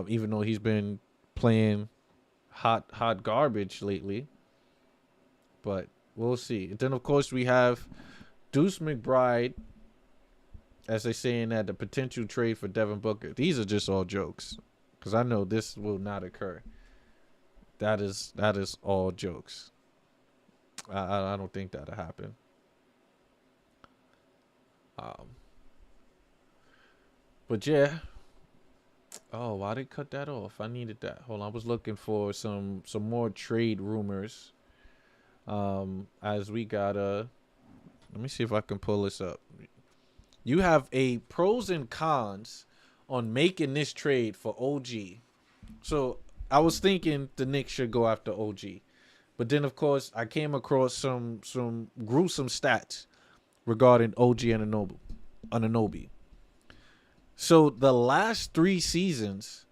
even though he's been playing hot garbage lately. But we'll see. And then of course we have Deuce McBride, as they say in that, the potential trade for Devin Booker. These are just all jokes, because I know this will not occur. That is all jokes. I don't think that'll happen. But yeah. Oh, why did they cut that off? I needed that. Hold on, I was looking for some more trade rumors. As we got let me see if I can pull this up. You have a pros and cons on making this trade for OG. So I was thinking the Knicks should go after OG. But then, of course, I came across some gruesome stats regarding OG Anunoby. So the last 3 seasons,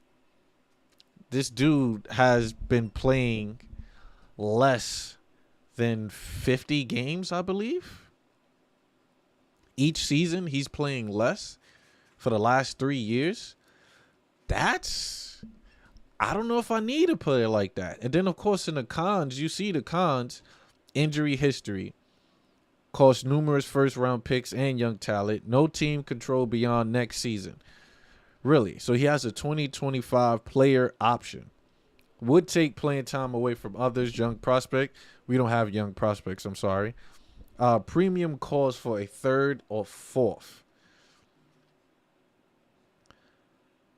this dude has been playing less than 50 games, I believe. Each season, he's playing less for the last 3 years. I don't know if I need a player like that. And then, of course, in the cons, you see the cons. Injury history. Cost numerous first-round picks and young talent. No team control beyond next season. Really. So he has a 2025 player option. Would take playing time away from others. Young prospect. We don't have young prospects. I'm sorry. Premium calls for a 3rd or 4th.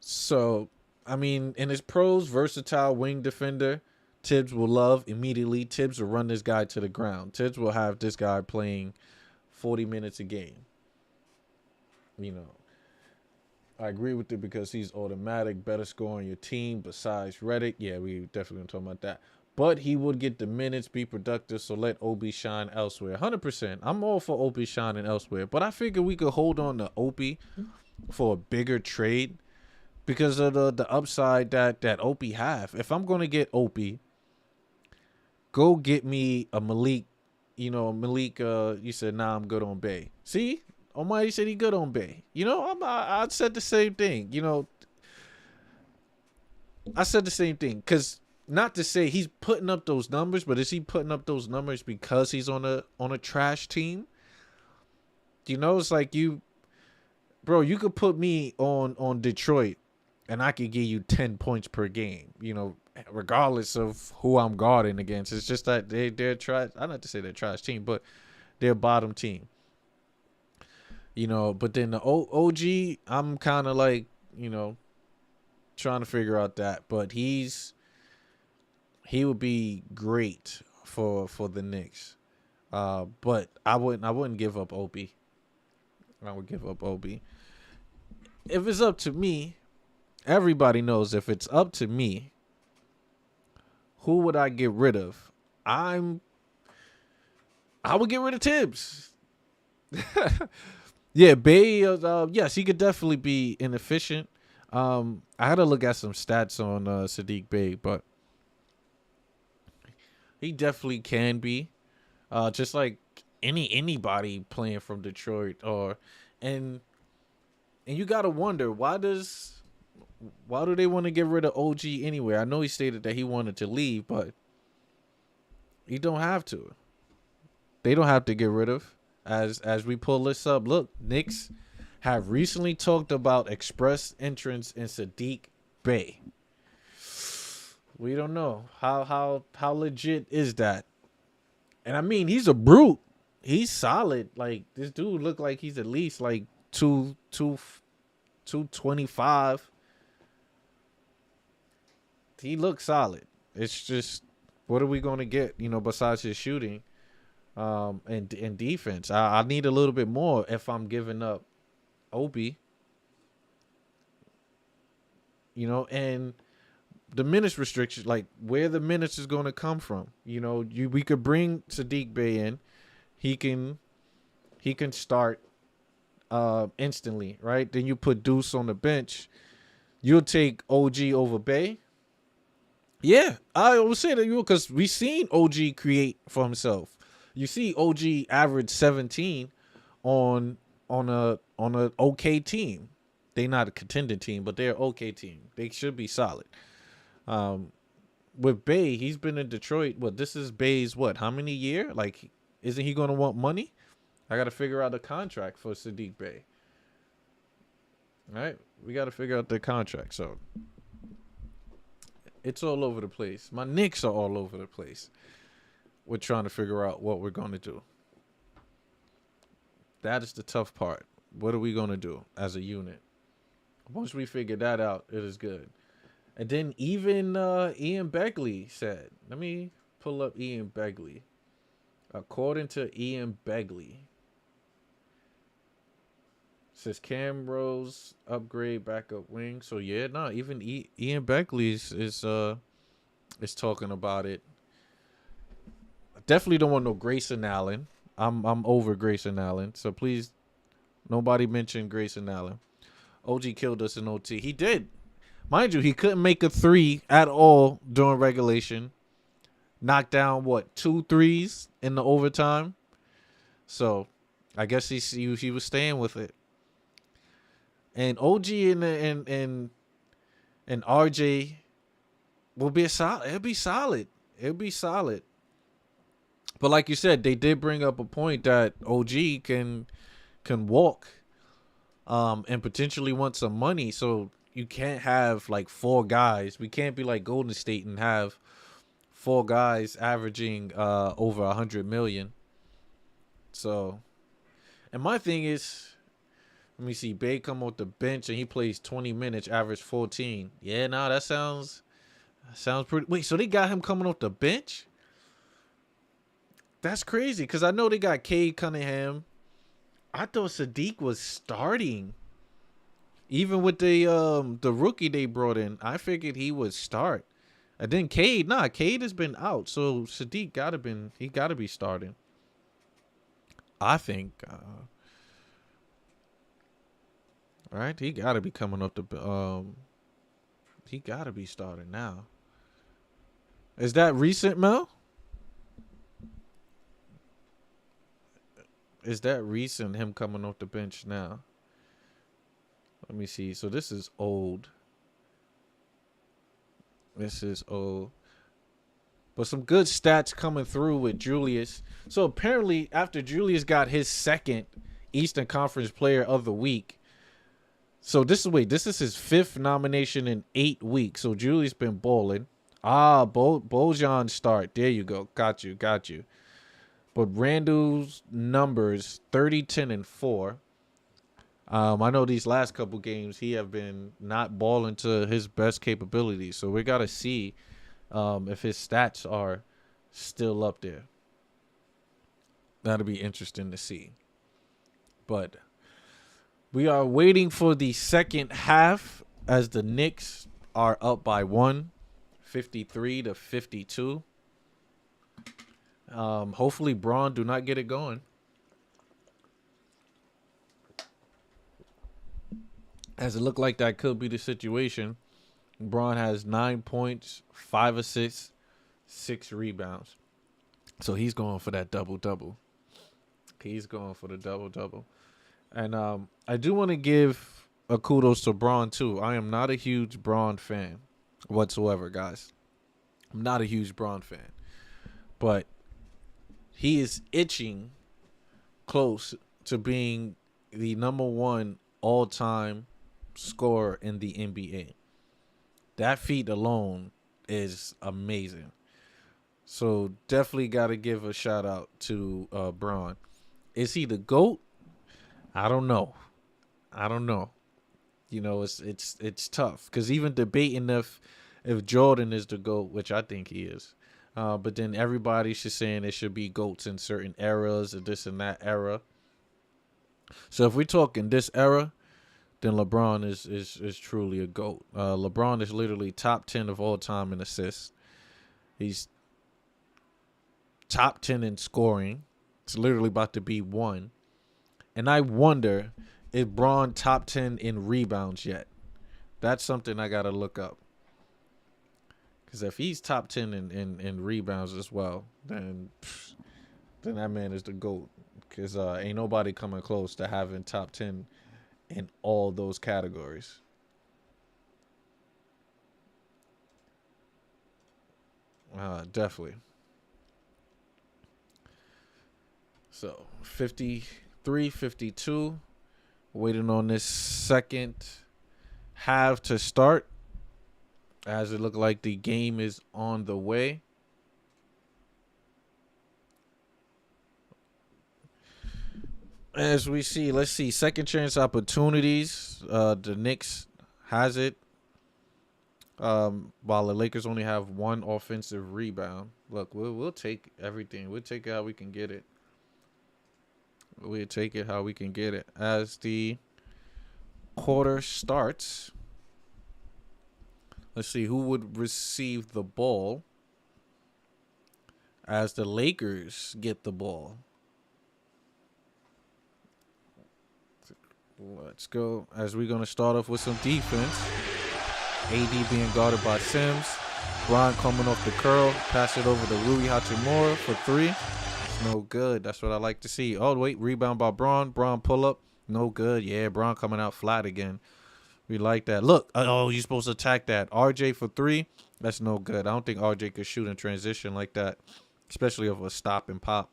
So, I mean, in his pros, versatile wing defender, Tibbs will love immediately. Tibbs will run this guy to the ground. Tibbs will have this guy playing 40 minutes a game. You know, I agree with it because he's automatic, better score on your team besides Reddick. Yeah, we definitely gonna talk about that. But he would get the minutes, be productive, so let Obi shine elsewhere. 100%. I'm all for Obi shining elsewhere. But I figure we could hold on to Obi for a bigger trade because of the upside that Opie have. If I'm gonna get Opie, go get me a Malik. You know, Malik. You said nah, I'm good on Bay. See, Almighty said he good on Bay. You know, I said the same thing. You know, I said the same thing because not to say he's putting up those numbers, but is he putting up those numbers because he's on a trash team? You know, it's like you, bro. You could put me on Detroit and I could give you 10 points per game, you know, regardless of who I'm guarding against. It's just that they're trash. I not to say they're trash team, but they're bottom team. You know, but then the OG, I'm kind of like, you know, trying to figure out that. But he would be great for the Knicks. But I wouldn't give up Opie. I would give up Opie. If it's up to me, everybody knows if it's up to me, who would I get rid of? I would get rid of Tibbs. Yeah, Bay. Yes, he could definitely be inefficient. I had to look at some stats on Sadiq Bey, but he definitely can be. Just like anybody playing from Detroit, and you gotta wonder why do they want to get rid of OG anyway? I know he stated that he wanted to leave, but he don't have to. They don't have to get rid of. As we pull this up, look, Knicks have recently talked about express entrance in Sadiq Bey. We don't know how legit is that. And I mean, he's a brute. He's solid. Like this dude look like he's at least like 225. He looks solid. It's just what are we gonna get? You know, besides his shooting, and defense. I need a little bit more if I'm giving up Obi. You know, and the minutes restriction, like where the minutes is going to come from. You know, we could bring Sadiq Bey in. He can start instantly, right? Then you put Deuce on the bench. You'll take OG over Bey. Yeah, I would say that because we seen OG create for himself. You see OG average 17 on a okay team. They not a contending team, but they're an okay team. They should be solid. With Bey, he's been in Detroit. What this is Bey's what? How many year? Like, isn't he going to want money? I got to figure out the contract for Sadiq Bey. All right, we got to figure out the contract. So it's all over the place. My Knicks are all over the place. We're trying to figure out what we're going to do. That is the tough part. What are we going to do as a unit? Once we figure that out, it is good. And then even Ian Begley said, let me pull up Ian Begley. According to Ian Begley, says Cam Rose upgrade backup wing. So yeah, no, even Ian Begley is talking about it. I definitely don't want no Grayson Allen. I'm over Grayson Allen. So please, nobody mention Grayson Allen. OG killed us in OT. He did. Mind you, he couldn't make a three at all during regulation. Knocked down, what, 2 threes in the overtime? So, I guess he was staying with it. And OG and RJ will be solid. It'll be solid. It'll be solid. But like you said, they did bring up a point that OG can walk and potentially want some money. So you can't have like 4 guys. We can't be like Golden State and have 4 guys averaging over 100 million. So, and my thing is, Let me see. Bay come off the bench and he plays 20 minutes, average 14. Yeah, nah, that sounds pretty. Wait, so they got him coming off the bench? That's crazy because I know they got Cade Cunningham. I thought Sadiq was starting. Even with the rookie they brought in, I figured he would start. And then Cade has been out, so Sadiq gotta be starting. I think, right? He gotta be coming up he gotta be starting now. Is that recent, Mel? Is that recent? Him coming off the bench now? Let me see. So this is old. But some good stats coming through with Julius. So apparently, after Julius got his second Eastern Conference Player of the Week, so this is his 5th nomination in 8 weeks. So Julius been balling. Bojan start. There you go. Got you. But Randall's numbers 30, 10, and 4. I know these last couple games he have been not balling to his best capabilities. So we gotta see if his stats are still up there. That'll be interesting to see. But we are waiting for the second half as the Knicks are up by 1, 53-52. Hopefully Braun do not get it going. As it looked like that could be the situation. Braun has 9 points, 5 assists, 6 rebounds. So he's going for that double-double. He's going for the double-double. And I do want to give a kudos to Braun, too. I am not a huge Braun fan whatsoever, guys. I'm not a huge Braun fan. But he is itching close to being the number 1 all-time scorer in the NBA. That feat alone is amazing. So definitely got to give a shout out to Braun. Is he the GOAT? I don't know. You know, it's tough because even debating if Jordan is the GOAT, which I think he is, but then everybody's just saying it should be GOATs in certain eras or this and that era. So if we're talking this era, then LeBron is truly a GOAT. LeBron is literally top 10 of all time in assists. He's top 10 in scoring. It's literally about to be 1. And I wonder if Braun top 10 in rebounds yet. That's something I got to look up. Because if he's top 10 in rebounds as well, then that man is the GOAT. Because ain't nobody coming close to having top 10 in all those categories. Definitely. So 53-52. Waiting on this second half to start. As it looked like the game is on the way. As we see, let's see, second chance opportunities. The Knicks has it. While the Lakers only have 1 offensive rebound. Look, we'll take everything. We'll take it how we can get it. As the quarter starts. Let's see who would receive the ball as the Lakers get the ball. Let's go. As we're going to start off with some defense. AD being guarded by Sims. Bron coming off the curl. Pass it over to Rui Hachimura for 3. It's no good. That's what I like to see. Oh, wait. Rebound by Bron. Bron pull up. No good. Yeah, Bron coming out flat again. We like that. Look. Oh, you're supposed to attack that. RJ for 3. That's no good. I don't think RJ could shoot in transition like that. Especially of a stop and pop.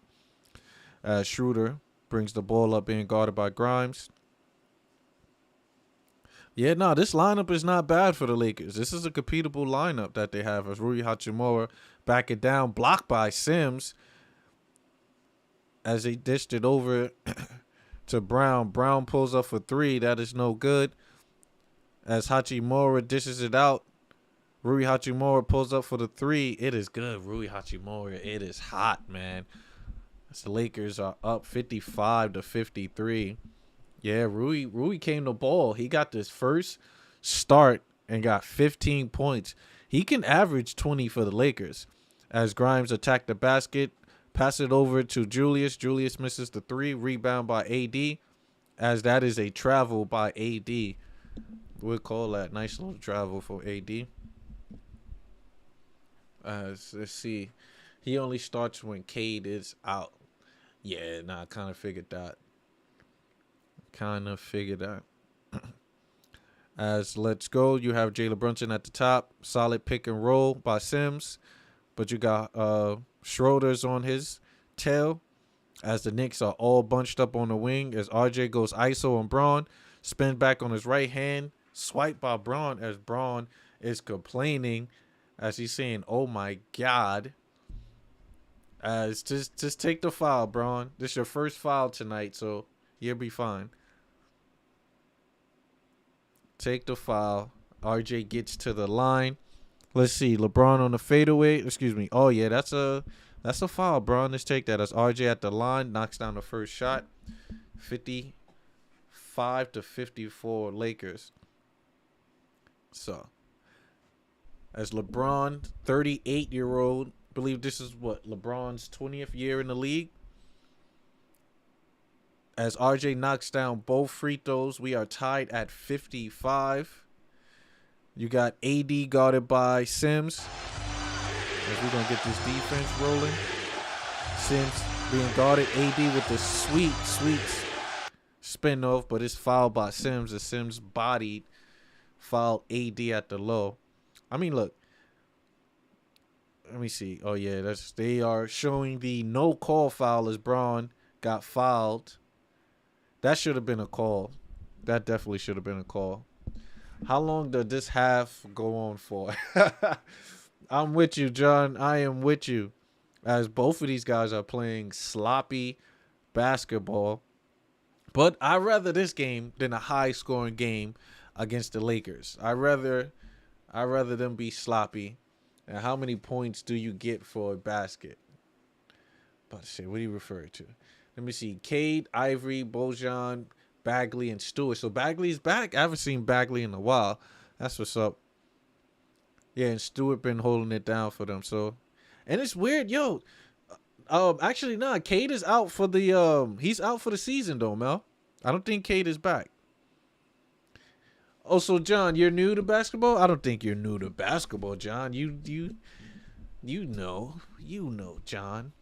Schroeder brings the ball up being guarded by Grimes. Yeah, no, this lineup is not bad for the Lakers. This is a competitive lineup that they have as Rui Hachimura back it down, blocked by Sims as they dished it over to Brown. Brown pulls up for three. That is no good. As Hachimura dishes it out, Rui Hachimura pulls up for the three. It is good. Rui Hachimura. It is hot, man. As the Lakers are up 55-53. Yeah, Rui came to ball. He got this first start and got 15 points. He can average 20 for the Lakers. As Grimes attacked the basket, pass it over to Julius. Julius misses the three. Rebound by AD. As that is a travel by AD. We'll call that nice little travel for AD. Let's see. He only starts when Cade is out. Yeah, I kind of figured that. As let's go, you have Jalen Brunson at the top. Solid pick and roll by Sims. But you got Schroeder's on his tail. As the Knicks are all bunched up on the wing. As RJ goes ISO on Braun. Spin back on his right hand. Swipe by Braun as Braun is complaining. As he's saying, oh my God. As just take the foul, Braun. This is your first foul tonight, so you'll be fine. Take the foul. RJ gets to the line. Let's see. LeBron on the fadeaway. Excuse me. Oh yeah, that's a foul, Braun. Let's take that. As RJ at the line knocks down the first shot. 55-54 Lakers. So, as LeBron, 38-year-old, believe this is what LeBron's 20th year in the league. As RJ knocks down both free throws, we are tied at 55. You got AD guarded by Sims. As we're going to get this defense rolling. Sims being guarded. AD with the sweet spin off, but it's fouled by Sims. The Sims bodied, fouled AD at the low. I mean, look. Let me see. Oh, yeah, they are showing the no call foul as Braun got fouled. That should have been a call. That definitely should have been a call. How long did this half go on for? I'm with you, John. I am with you. As both of these guys are playing sloppy basketball. But I'd rather this game than a high-scoring game against the Lakers. I'd rather them be sloppy. And how many points do you get for a basket? About to say, what do you refer to? Let me see. Cade, Ivory, Bojan, Bagley, and Stewart. So Bagley's back. I haven't seen Bagley in a while. That's what's up. Yeah, and Stewart been holding it down for them. So, and it's weird, yo. Actually, nah. Cade is out for the he's out for the season though, Mel. I don't think Cade is back. Oh, so John, you're new to basketball? I don't think you're new to basketball, John. You know, John.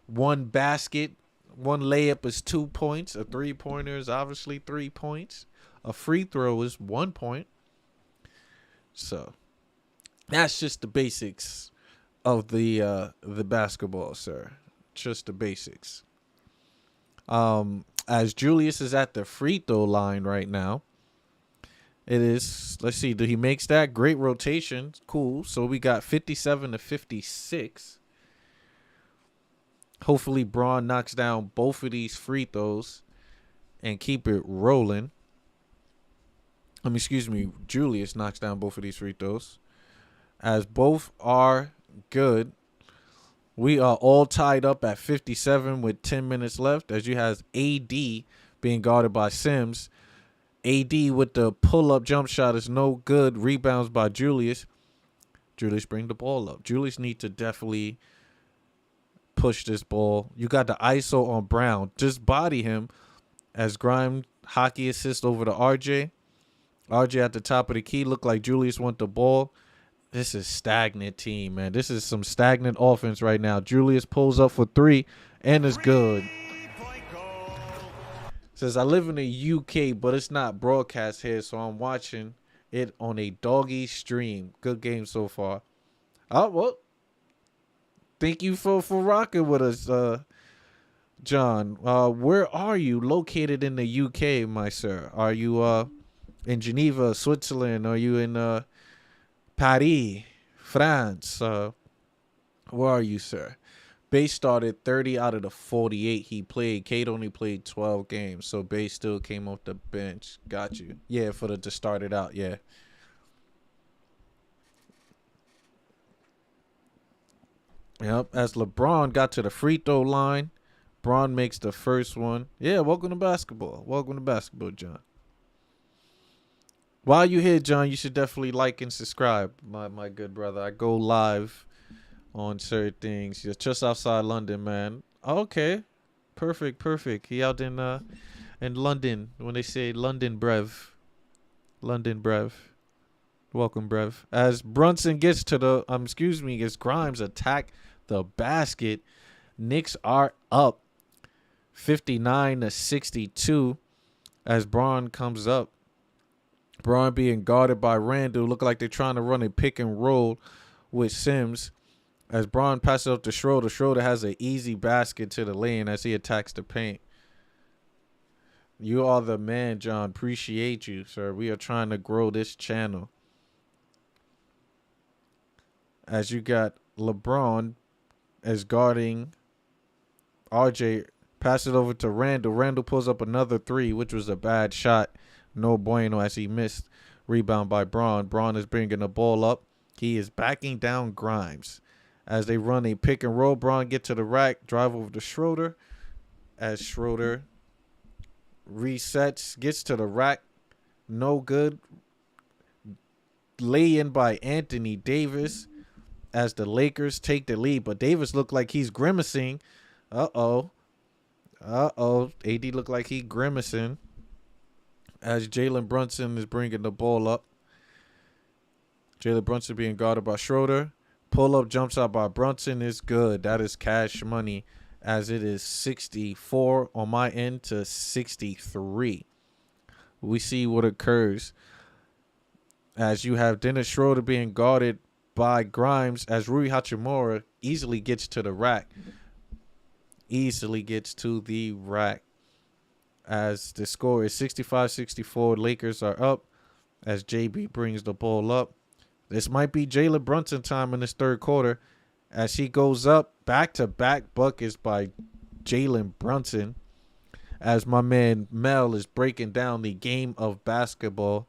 One basket, one layup is 2 points. A 3-pointer is obviously 3 points. A free throw is 1 point. So that's just the basics of the basketball, sir. Just the basics. As Julius is at the free throw line right now. It is, let's see, he makes that. Great rotation. Cool. So we got 57-56. Hopefully Braun knocks down both of these free throws and keep it rolling. Julius knocks down both of these free throws. As both are good. We are all tied up at 57 with 10 minutes left. As you have AD being guarded by Sims. AD with the pull-up jump shot is no good. Rebounds by Julius. Julius bring the ball up. Julius need to definitely push this ball. You got the ISO on Brown. Just body him as Grimes hockey assist over to RJ. RJ at the top of the key. Look like Julius want the ball. This is stagnant team, man. This is some stagnant offense right now. Julius pulls up for 3 and is good. Says, I live in the UK, but it's not broadcast here, so I'm watching it on a doggy stream. Good game so far. Oh, well, thank you for rocking with us, John. Where are you located in the UK, my sir? Are you in Geneva, Switzerland? Are you in Paris, France? Where are you, sir? Bay started 30 out of the 48 he played. Cade only played 12 games, so Bay still came off the bench. Got you. Yeah, to start it out. Yeah. Yep. As LeBron got to the free throw line, Bron makes the first one. Yeah, welcome to basketball. Welcome to basketball, John. While you here, John, you should definitely like and subscribe, my good brother. I go live on certain things. You're just outside London, man. Okay. Perfect. He out in London when they say London Brev. London Brev. Welcome, Brev. As Brunson gets to the as Grimes attack the basket, Knicks are up 59-62 as Braun comes up. Braun being guarded by Randall. Look like they're trying to run a pick and roll with Sims. As Braun passes up to Schroeder. Schroeder has an easy basket to the lane as he attacks the paint. You are the man, John. Appreciate you, sir. We are trying to grow this channel. As you got LeBron as guarding RJ. Pass it over to Randall. Randall pulls up another three, which was a bad shot. No bueno as he missed. Rebound by Braun. Braun is bringing the ball up. He is backing down Grimes. As they run a pick and roll, Braun get to the rack, drive over to Schroeder. As Schroeder resets, gets to the rack. No good. Lay in by Anthony Davis as the Lakers take the lead. But Davis looked like he's grimacing. Uh-oh. AD looked like he grimacing. As Jalen Brunson is bringing the ball up. Jalen Brunson being guarded by Schroeder. Pull-up jumps out by Brunson is good. That is cash money as it is 64 on my end to 63. We see what occurs as you have Dennis Schroeder being guarded by Grimes as Rui Hachimura easily gets to the rack. As the score is 65-64. Lakers are up as JB brings the ball up. This might be Jalen Brunson time in this third quarter as he goes up. Back-to-back buckets by Jalen Brunson as my man Mel is breaking down the game of basketball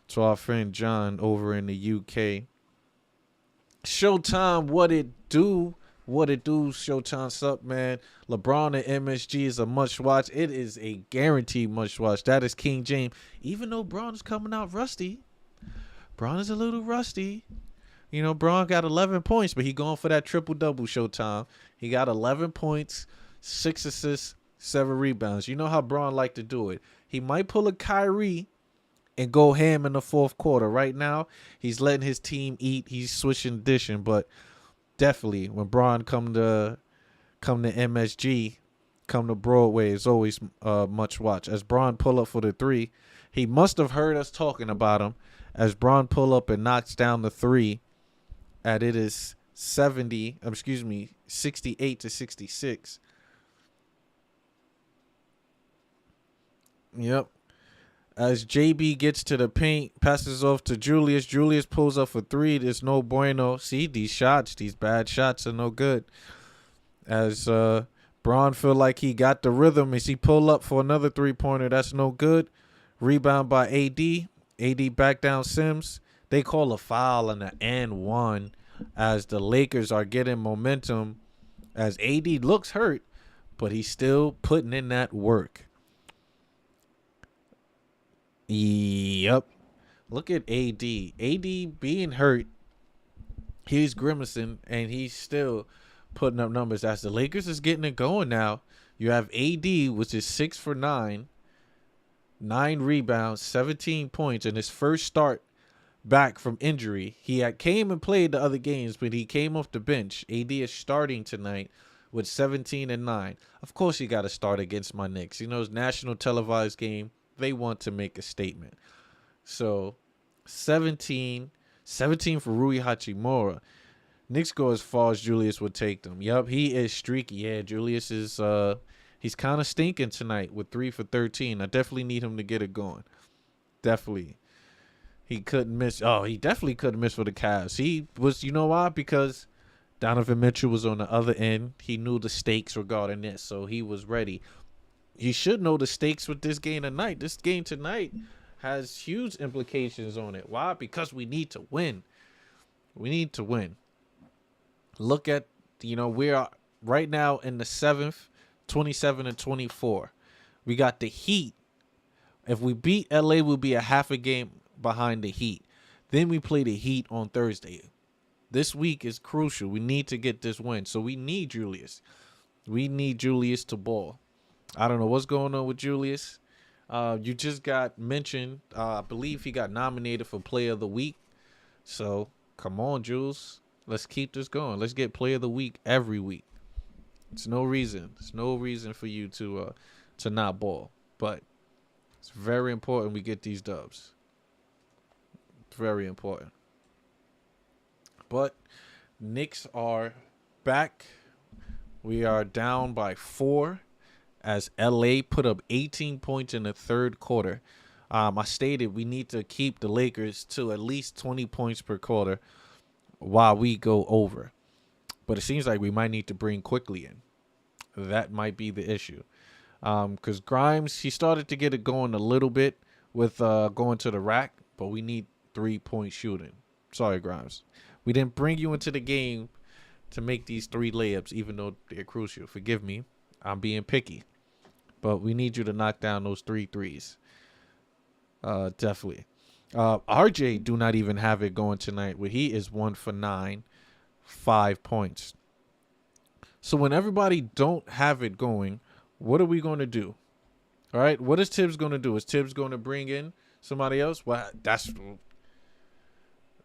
to our friend John over in the UK. Showtime, what it do? Showtime, sup, man? LeBron and MSG is a must watch. It is a guaranteed must watch. That is King James. Even though Braun is coming out rusty. Braun is a little rusty. You know, Braun got 11 points, but he going for that triple-double, Showtime. He got 11 points, 6 assists, 7 rebounds. You know how Braun like to do it. He might pull a Kyrie and go ham in the fourth quarter. Right now, he's letting his team eat. He's switching dishing, but definitely when Braun come to MSG, come to Broadway, it's always much watch. As Braun pull up for the three, he must have heard us talking about him. As Braun pull up and knocks down the three, and it is 68-66. Yep. As JB gets to the paint, passes off to Julius. Julius pulls up for three. There's no bueno. See, these bad shots are no good. As Braun feel like he got the rhythm as he pull up for another three-pointer. That's no good. Rebound by AD. AD back down Sims. They call a foul and an and one as the Lakers are getting momentum as AD looks hurt, but he's still putting in that work. Yep. Look at AD. AD being hurt. He's grimacing, and he's still putting up numbers as the Lakers is getting it going now. You have AD, which is 6 for 9. 9 rebounds, 17 points in his first start back from injury. He had came and played the other games, but he came off the bench. AD is starting tonight with 17 and 9. Of course, he got to start against my Knicks. You know, it's national televised game. They want to make a statement. So, 17 for Rui Hachimura. Knicks go as far as Julius would take them. Yup, he is streaky. Yeah, Julius is he's kind of stinking tonight with 3 for 13. I definitely need him to get it going. Definitely. He couldn't miss. Oh, he definitely couldn't miss for the Cavs. He was, you know why? Because Donovan Mitchell was on the other end. He knew the stakes regarding this, so he was ready. He should know the stakes with this game tonight. This game tonight has huge implications on it. Why? Because we need to win. We need to win. Look at, we are right now in the 7th, 27-24. We got the Heat. If we beat LA, we'll be a half a game behind the Heat. Then we play the Heat on Thursday. This week is crucial. We need to get this win. So we need Julius. We need Julius to ball. I don't know what's going on with Julius. You just got mentioned. I believe he got nominated for Player of the Week. So come on, Jules. Let's keep this going. Let's get Player of the Week every week. It's no reason. There's no reason for you to not ball. But it's very important we get these dubs. It's very important. But Knicks are back. We are down by 4 as LA put up 18 points in the third quarter. I stated we need to keep the Lakers to at least 20 points per quarter while we go over. But it seems like we might need to bring Quickly in. That might be the issue. Because Grimes, he started to get it going a little bit with going to the rack, but we need 3-point shooting. Sorry, Grimes. We didn't bring you into the game to make these 3 layups, even though they're crucial. Forgive me. I'm being picky. But we need you to knock down those 3 threes. Definitely. RJ do not even have it going tonight, where he is 1 for 9, 5 points. So when everybody don't have it going, what are we going to do? All right, what is Tibbs going to do? Is Tibbs going to bring in somebody else? Well, that's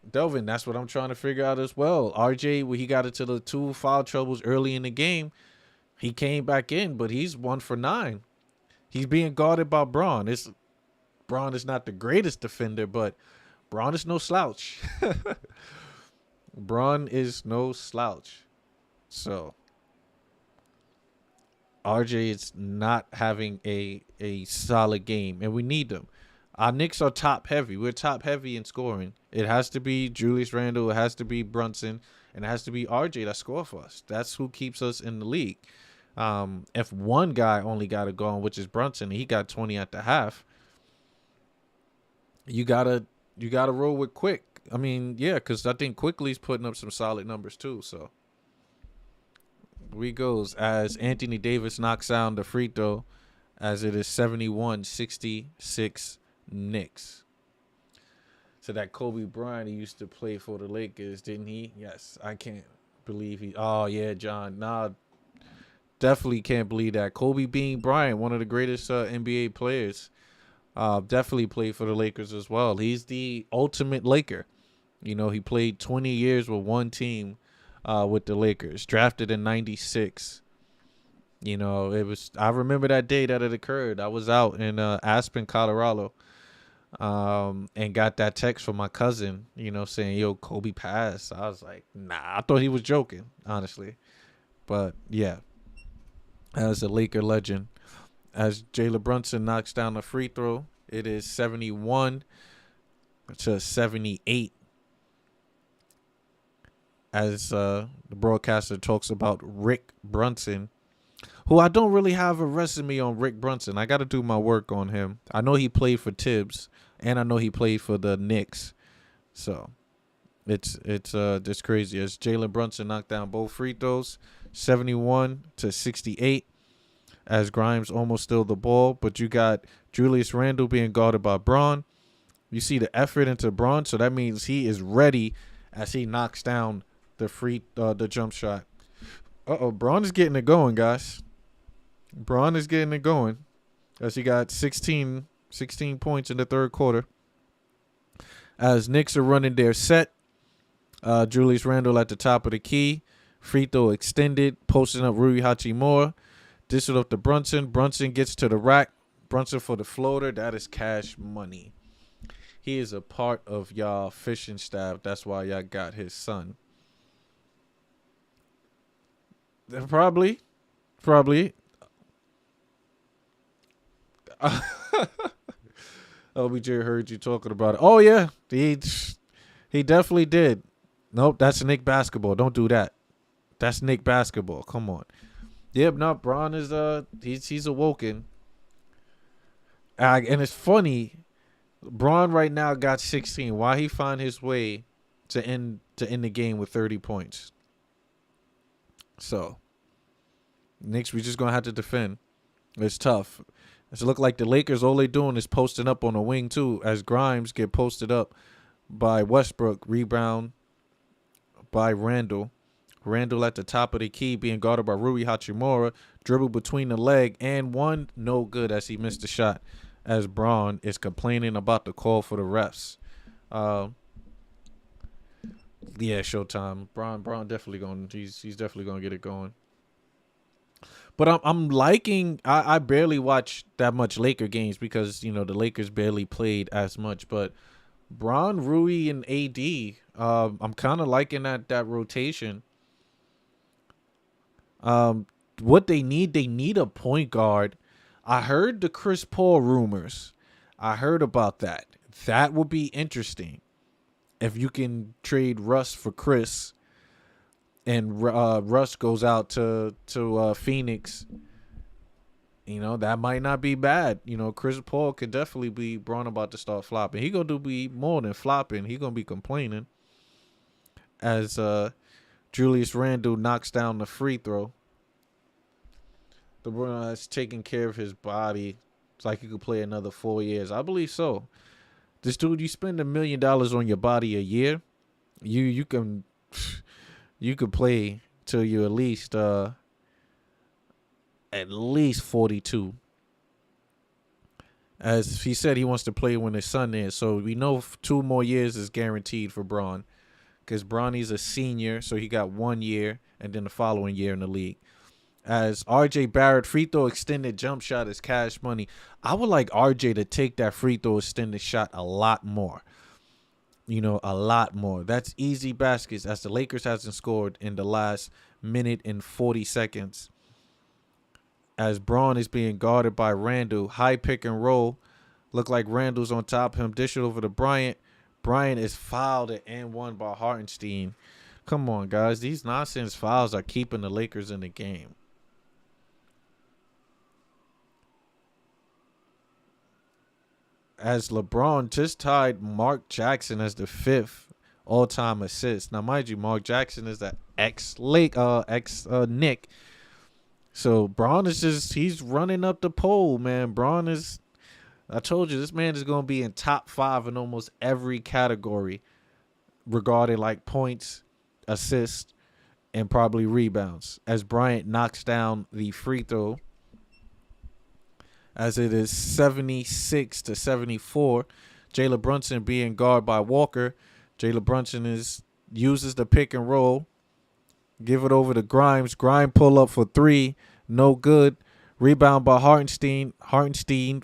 Delvin. That's what I'm trying to figure out as well. RJ, when he got into the 2 foul troubles early in the game, he came back in, but he's 1 for 9. He's being guarded by Braun. Braun is not the greatest defender, but Braun is no slouch. Braun is no slouch. So RJ is not having a solid game, and we need them. Our Knicks are top heavy. We're top heavy in scoring. It has to be Julius Randle. It has to be Brunson. And it has to be RJ that score for us. That's who keeps us in the league. If one guy only got it going, which is Brunson, and he got 20 at the half, you gotta roll with Quick. I mean, yeah, because I think Quickly's putting up some solid numbers too. So we goes as Anthony Davis knocks down the free throw, as it is 71-66 Knicks. So that Kobe Bryant, he used to play for the Lakers, didn't he? Yes, I can't believe he. Oh yeah, John. Nah, definitely can't believe that. Kobe Bean Bryant, one of the greatest NBA players. Definitely played for the Lakers as well. He's the ultimate Laker. He played 20 years with one team with the Lakers. Drafted in 96. I remember that day that it occurred. I was out in Aspen, Colorado, and got that text from my cousin, saying, yo, Kobe passed. I was like, nah, I thought he was joking, honestly. But, yeah, as a Laker legend. As Jalen Brunson knocks down the free throw, it is 71-78. As the broadcaster talks about Rick Brunson, who I don't really have a resume on Rick Brunson. I got to do my work on him. I know he played for Tibbs, and I know he played for the Knicks. So it's crazy. As Jalen Brunson knocked down both free throws, 71-68. As Grimes almost stole the ball, but you got Julius Randle being guarded by Braun. You see the effort into Braun, so that means he is ready as he knocks down the jump shot. Braun is getting it going, guys. Braun is getting it going as he got 16 points in the third quarter. As Knicks are running their set, Julius Randle at the top of the key. Free throw extended, posting up Rui Hachimura. Dish it up to Brunson. Brunson gets to the rack. Brunson for the floater. That is cash money. He is a part of y'all fishing staff. That's why y'all got his son. Probably. OBJ heard you talking about it. Oh, yeah. He definitely did. Nope, that's Nick basketball. Don't do that. That's Nick basketball. Come on. Yep, no, Bron is he's awoken. And it's funny, Bron right now got 16. Why he find his way to end the game with 30 points? So, Knicks, we just gonna have to defend. It's tough. It's look like the Lakers, all they doing is posting up on the wing too, as Grimes get posted up by Westbrook, rebound by Randall. Randall at the top of the key being guarded by Rui Hachimura, dribble between the leg and one, no good as he missed the shot, as Braun is complaining about the call for the refs. Yeah, Showtime. Braun definitely going. He's definitely going to get it going. But I'm liking. I barely watch that much Laker games because the Lakers barely played as much. But Braun, Rui, and AD, I'm kind of liking that rotation. What they need a point guard. I heard the Chris Paul rumors. I heard about that. That would be interesting if you can trade Russ for Chris, and Russ goes out to Phoenix. That might not be bad. Chris Paul could definitely be Braun about to start flopping. He gonna be more than flopping. He gonna be complaining as Julius Randle knocks down the free throw. LeBron is taking care of his body. It's like he could play another 4 years. I believe so. This dude, you spend $1 million on your body a year, you can play till you at least 42. As he said, he wants to play when his son is. So we know 2 more years is guaranteed for Braun, because Bronny's a senior, so he got 1 year and then the following year in the league. As RJ Barrett, free throw extended jump shot is cash money. I would like RJ to take that free throw extended shot a lot more. A lot more. That's easy baskets, as the Lakers hasn't scored in the last minute and 40 seconds. As Braun is being guarded by Randall. High pick and roll. Look like Randall's on top of him. Dish it over to Bryant. Bryant is fouled at N1 by Hartenstein. Come on, guys. These nonsense fouls are keeping the Lakers in the game. As LeBron just tied Mark Jackson as the 5th all-time assist. Now, mind you, Mark Jackson is the ex-Nick. So, Braun is he's running up the pole, man. Braun is, I told you, this man is going to be in top 5 in almost every category regarding like points, assists, and probably rebounds. As Bryant knocks down the free throw, as it is 76-74. Jalen Brunson being guarded by Walker. Jalen Brunson uses the pick and roll. Give it over to Grimes. Grimes pull up for 3. No good. Rebound by Hartenstein. Hartenstein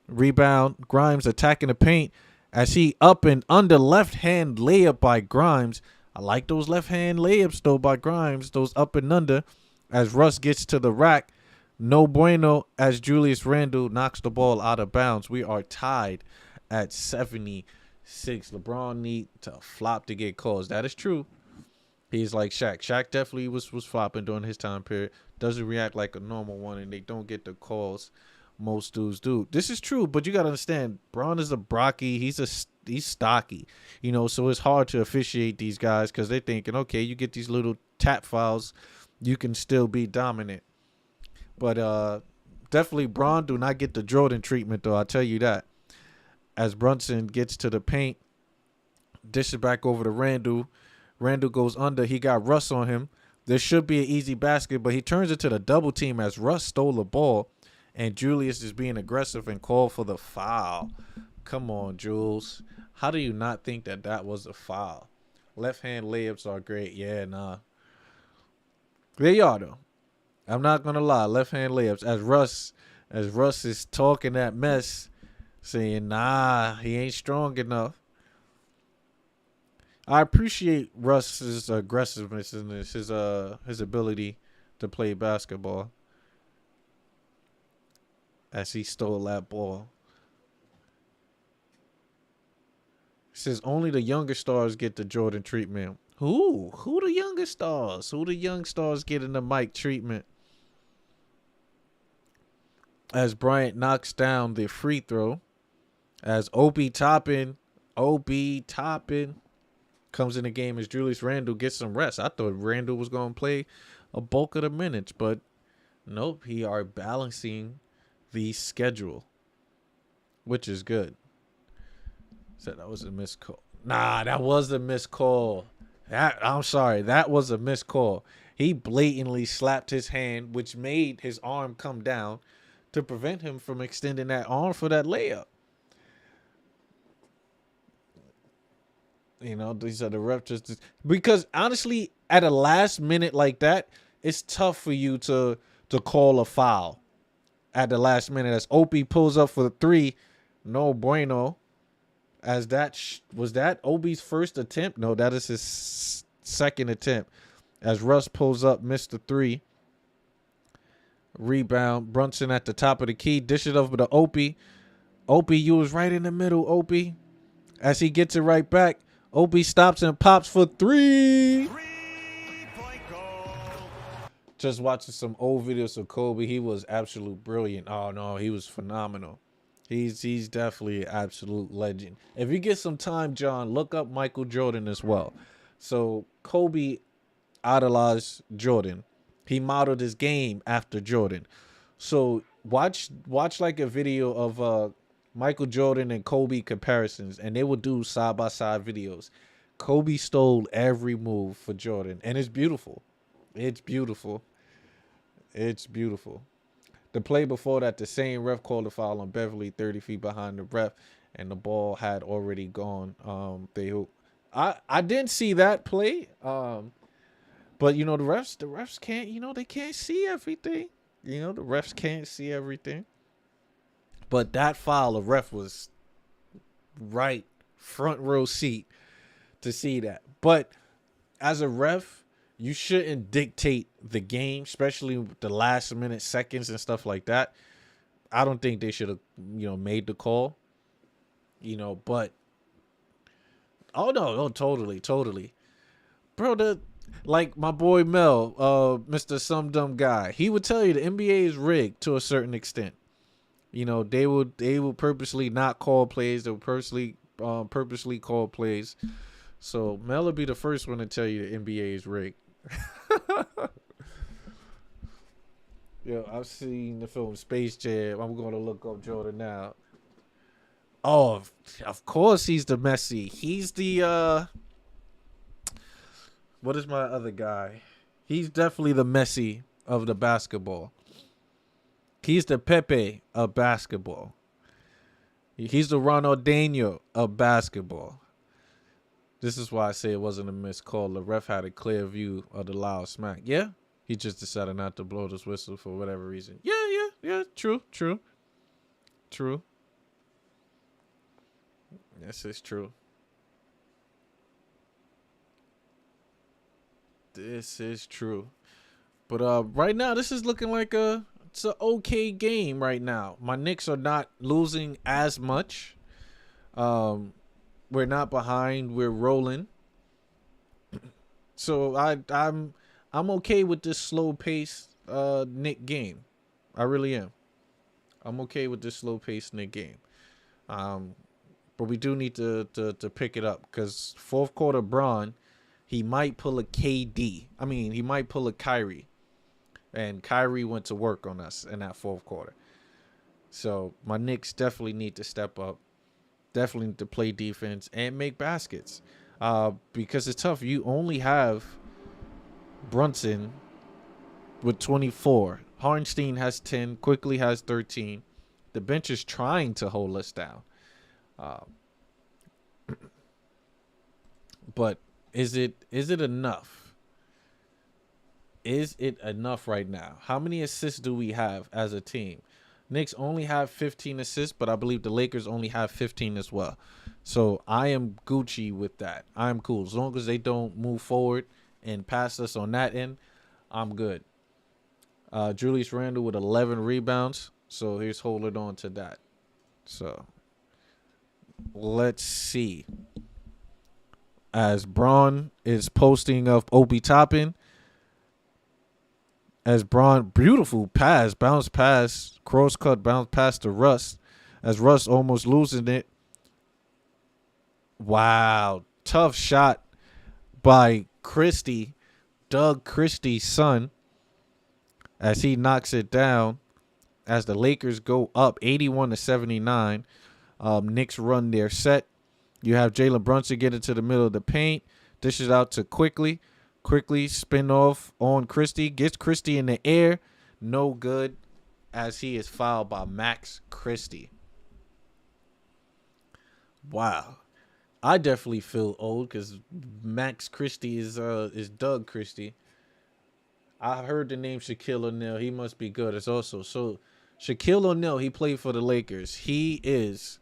rebound. Grimes attacking the paint as he up and under left hand layup by Grimes. I like those left hand layups though by Grimes. Those up and under as Russ gets to the rack. No bueno as Julius Randle knocks the ball out of bounds. We are tied at 76. LeBron need to flop to get calls. That is true. He's like Shaq. Shaq definitely was flopping during his time period. Doesn't react like a normal one, and they don't get the calls most dudes do. This is true, but you got to understand, Braun is a Brocky. He's stocky. So it's hard to officiate these guys because they're thinking, okay, you get these little tap fouls, you can still be dominant. But definitely Braun do not get the Jordan treatment, though. I'll tell you that. As Brunson gets to the paint, dishes back over to Randall. Randall goes under. He got Russ on him. There should be an easy basket, but he turns it to the double team as Russ stole the ball. And Julius is being aggressive and called for the foul. Come on, Jules. How do you not think that was a foul? Left hand layups are great. Yeah, nah. They are, though. I'm not gonna lie, left hand layups. As Russ is talking that mess, saying, nah, he ain't strong enough. I appreciate Russ's aggressiveness and his ability to play basketball. As he stole that ball. It says only the younger stars get the Jordan treatment. Who the youngest stars? Who the young stars getting the mic treatment? As Bryant knocks down the free throw. As Obi Toppin comes in the game as Julius Randle gets some rest. I thought Randle was going to play a bulk of the minutes, but nope, he are balancing the schedule, which is good. Said that was a missed call. Nah, that was a missed call. I'm sorry, that was a missed call. He blatantly slapped his hand, which made his arm come down to prevent him from extending that arm for that layup. You know, these are the refs just because honestly, at a last minute like that, it's tough for you to call a foul at the last minute. As Opie pulls up for the three, no bueno. As that was that Obi's first attempt? No, that is his second attempt. As Russ pulls up, missed the three. Rebound, Brunson at the top of the key, dish it over to Opie. Opie, you was right in the middle, Opie. As he gets it right back, Opie stops and pops for three. 3-point goal. Just watching some old videos of Kobe, he was absolute brilliant. Oh no, he was phenomenal. He's definitely an absolute legend. If you get some time, John, look up Michael Jordan as well. So Kobe idolized Jordan. He modeled his game after Jordan. So watch like a video of Michael Jordan and Kobe comparisons, and they will do side by side videos. Kobe stole every move for Jordan, and it's beautiful. It's beautiful. It's beautiful. The play before that, the same ref called a foul on Beverly 30 feet behind the ref, and the ball had already gone. I didn't see that play. But you know the refs can't, they can't see everything. The refs can't see everything. But that foul, the ref was right front row seat to see that. But as a ref, you shouldn't dictate the game, especially with the last minute seconds and stuff like that. I don't think they should have, made the call. But oh no, totally. Bro, like my boy Mel, Mr. Some Dumb Guy, he would tell you the NBA is rigged to a certain extent. They will purposely not call plays. They will purposely call plays. So Mel will be the first one to tell you the NBA is rigged. I've seen the film Space Jam. I'm going to look up Jordan now. Oh, of course he's the Messi. He's the what is my other guy? He's definitely the Messi of the basketball. He's the Pepe of basketball. He's the Ronaldinho of basketball. This is why I say it wasn't a missed call. The ref had a clear view of the loud smack. Yeah, he just decided not to blow this whistle for whatever reason. Yeah. True. This is true. This is true. But right now, this is looking like it's an okay game right now. My Knicks are not losing as much. We're not behind. We're rolling. So I'm okay with this slow pace Knick game. I really am. I'm okay with this slow pace Knick game. But we do need to pick it up because fourth quarter Braun, he might pull a KD. I mean, he might pull a Kyrie. And Kyrie went to work on us in that fourth quarter. So my Knicks definitely need to step up. Definitely need to play defense and make baskets. Because it's tough. You only have Brunson with 24. Hartenstein has 10. Quickly has 13. The bench is trying to hold us down. But is it enough? Is it enough right now? How many assists do we have as a team? Knicks only have 15 assists, but I believe the Lakers only have 15 as well. So I am Gucci with that. I'm cool. As long as they don't move forward and pass us on that end, I'm good. Julius Randle with 11 rebounds. So he's holding on to that. So let's see. as Braun is posting of Obi Toppin. As Braun, beautiful pass, bounce pass, cross cut, bounce pass to Russ. As Russ almost losing it. Wow. Tough shot by Christie, Doug Christie's son, as he knocks it down. As the Lakers go up 81-79. Knicks run their set. You have Jalen Brunson get into the middle of the paint. Dishes out to Quickly. Quickly spin off on Christie. Gets Christie in the air. No good, as he is fouled by Max Christie. Wow. I definitely feel old because Max Christie is Doug Christie. I heard the name Shaquille O'Neal. He must be good. It's also so Shaquille O'Neal. He played for the Lakers. He is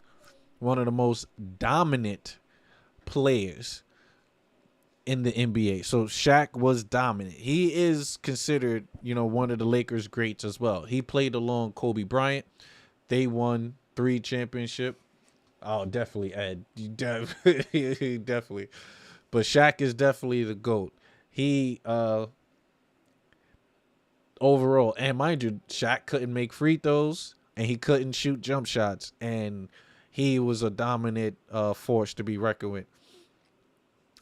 one of the most dominant players in the NBA. So Shaq was dominant. He is considered, one of the Lakers greats as well. He played along Kobe Bryant. They won 3 championships. Oh, definitely, Ed. Definitely. But Shaq is definitely the GOAT. He overall, and mind you, Shaq couldn't make free throws and he couldn't shoot jump shots, and he was a dominant force to be reckoned with.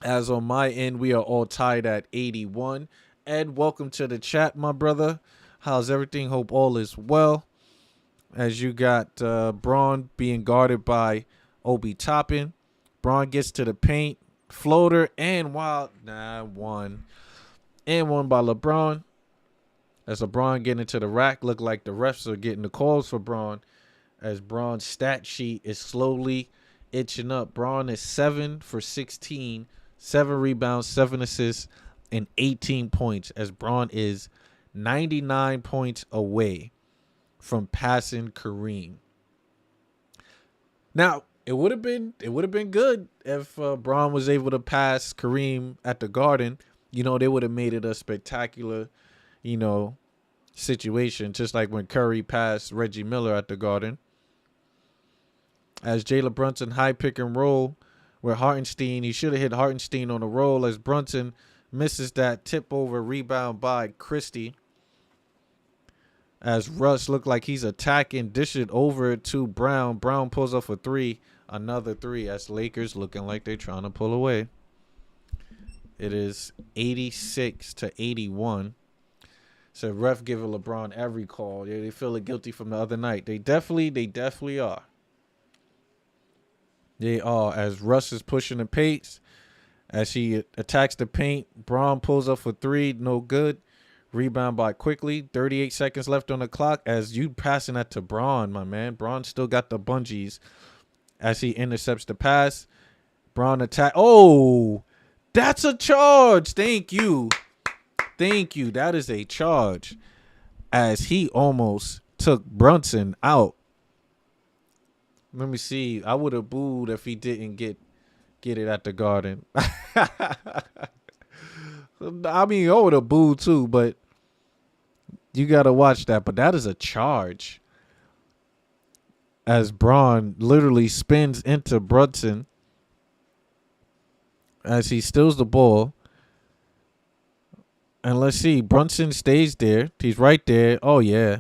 As on my end, we are all tied at 81. Ed, welcome to the chat, my brother. How's everything? Hope all is well. As you got Braun being guarded by Obi Toppin. Braun gets to the paint, floater, and one by LeBron. As LeBron getting into the rack, look like the refs are getting the calls for Braun. As Braun's stat sheet is slowly itching up. Braun is 7 for 16, 7 rebounds, 7 assists, and 18 points. As Braun is 99 points away from passing Kareem. Now, it would have been good if Braun was able to pass Kareem at the Garden. They would have made it a spectacular, situation, just like when Curry passed Reggie Miller at the Garden. As Jalen Brunson high pick and roll with Hartenstein, he should have hit Hartenstein on the roll as Brunson misses that tip over rebound by Christie. As Russ looked like he's attacking, dish it over to Brown. Brown pulls up a 3, another 3. As Lakers looking like they're trying to pull away. It is 86-81. So ref giving LeBron every call. Yeah, they feel guilty from the other night. They definitely are. They are. As Russ is pushing the pace, as he attacks the paint, Braun pulls up for 3, no good. Rebound by Quickly. 38 seconds left on the clock. As you passing that to Braun, my man. Braun still got the bungees. As he intercepts the pass, Braun attack. Oh, that's a charge. Thank you. That is a charge. As he almost took Brunson out. Let me see. I would have booed if he didn't get it at the Garden. I mean, I would have booed too, but you got to watch that. But that is a charge. As Braun literally spins into Brunson. As he steals the ball. And let's see. Brunson stays there. He's right there. Oh, yeah.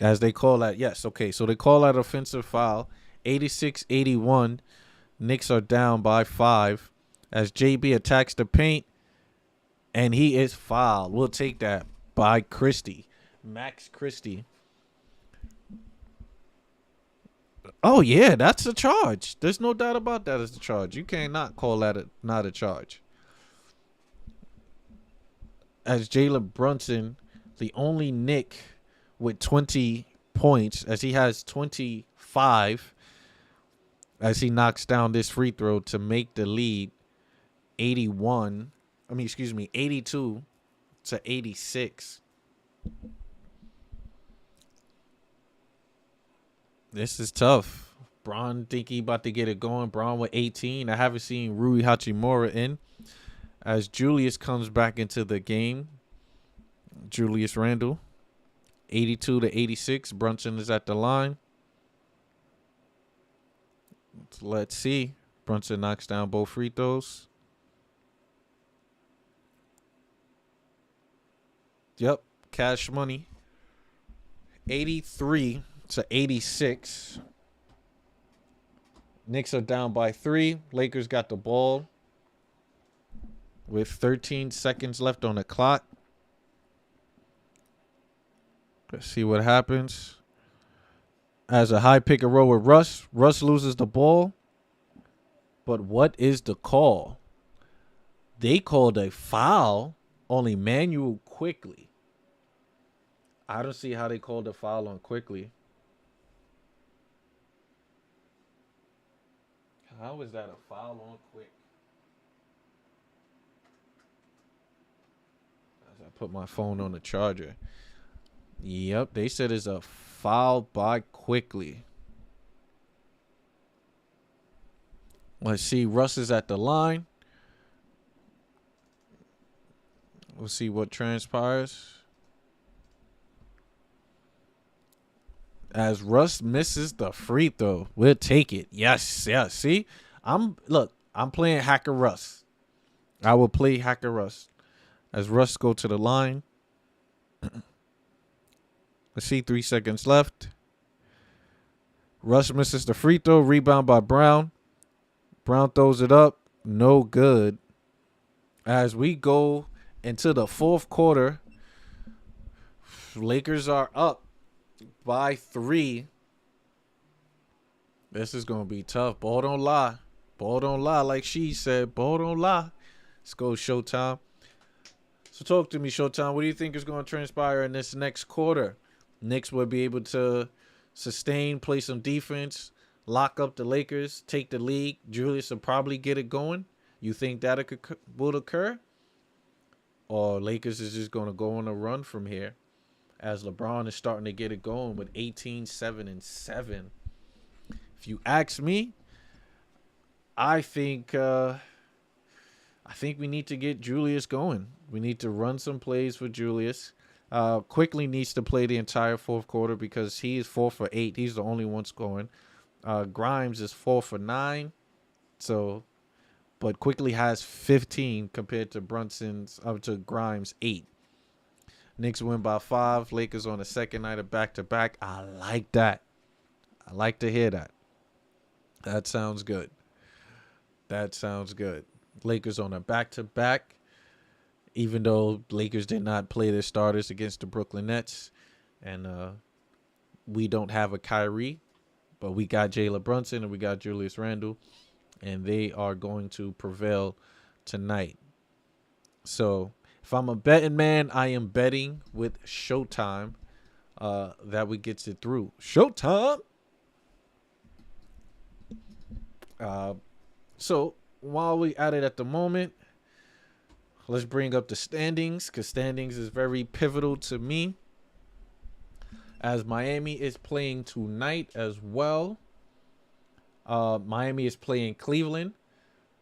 As they call that. Yes, okay. So they call that offensive foul. 86-81. Knicks are down by 5. As JB attacks the paint. And he is fouled. We'll take that by Christie. Max Christie. Oh, yeah, that's a charge. There's no doubt about that as a charge. You cannot call that not a charge. As Jalen Brunson, the only Knick with 20 points, as he has 25, as he knocks down this free throw to make the lead 82-86. This is tough. Braun think he about to get it going. Braun with 18. I haven't seen Rui Hachimura in. As Julius comes back into the game. Julius Randle. 82-86. Brunson is at the line. Let's see. Brunson knocks down both free throws. Yep, cash money. 83-86. Knicks are down by 3. Lakers got the ball with 13 seconds left on the clock. Let's see what happens. As a high pick and roll with Russ. Russ loses the ball. But what is the call? They called a foul on Emmanuel Quickly. I don't see how they called a foul on Quickly. How is that a foul on Quick? As I put my phone on the charger. Yep, they said it's a foul by Quickly. Let's see. Russ is at the line. We'll see what transpires. As Russ misses the free throw, we'll take it. Yes. See, I'm playing Hacker Russ. I will play Hacker Russ. As Russ go to the line. Let's see, 3 seconds left. Russ misses the free throw. Rebound by Brown. Brown throws it up. No good. As we go into the fourth quarter, Lakers are up by 3. This is going to be tough. Ball don't lie. Ball don't lie, like she said. Ball don't lie. Let's go, Showtime. So talk to me, Showtime. What do you think is going to transpire in this next quarter? Knicks will be able to sustain, play some defense, lock up the Lakers, take the lead. Julius will probably get it going. You think that will occur? Or Lakers is just going to go on a run from here as LeBron is starting to get it going with 18, 7, and 7. If you ask me, I think we need to get Julius going. We need to run some plays for Julius. Quickly needs to play the entire fourth quarter because he is 4 for 8. He's the only one scoring. Grimes is 4 for 9. But Quickly has 15 compared to to Grimes 8. Knicks win by 5. Lakers on the second night of back-to-back. I like that. I like to hear that. That sounds good. Lakers on a back-to-back. Even though Lakers did not play their starters against the Brooklyn Nets. And we don't have a Kyrie. But we got Jalen Brunson and we got Julius Randle. And they are going to prevail tonight. So if I'm a betting man, I am betting with Showtime that we gets it through. Showtime. So while we at it at the moment, let's bring up the standings because standings is very pivotal to me. As Miami is playing tonight as well. Miami is playing Cleveland.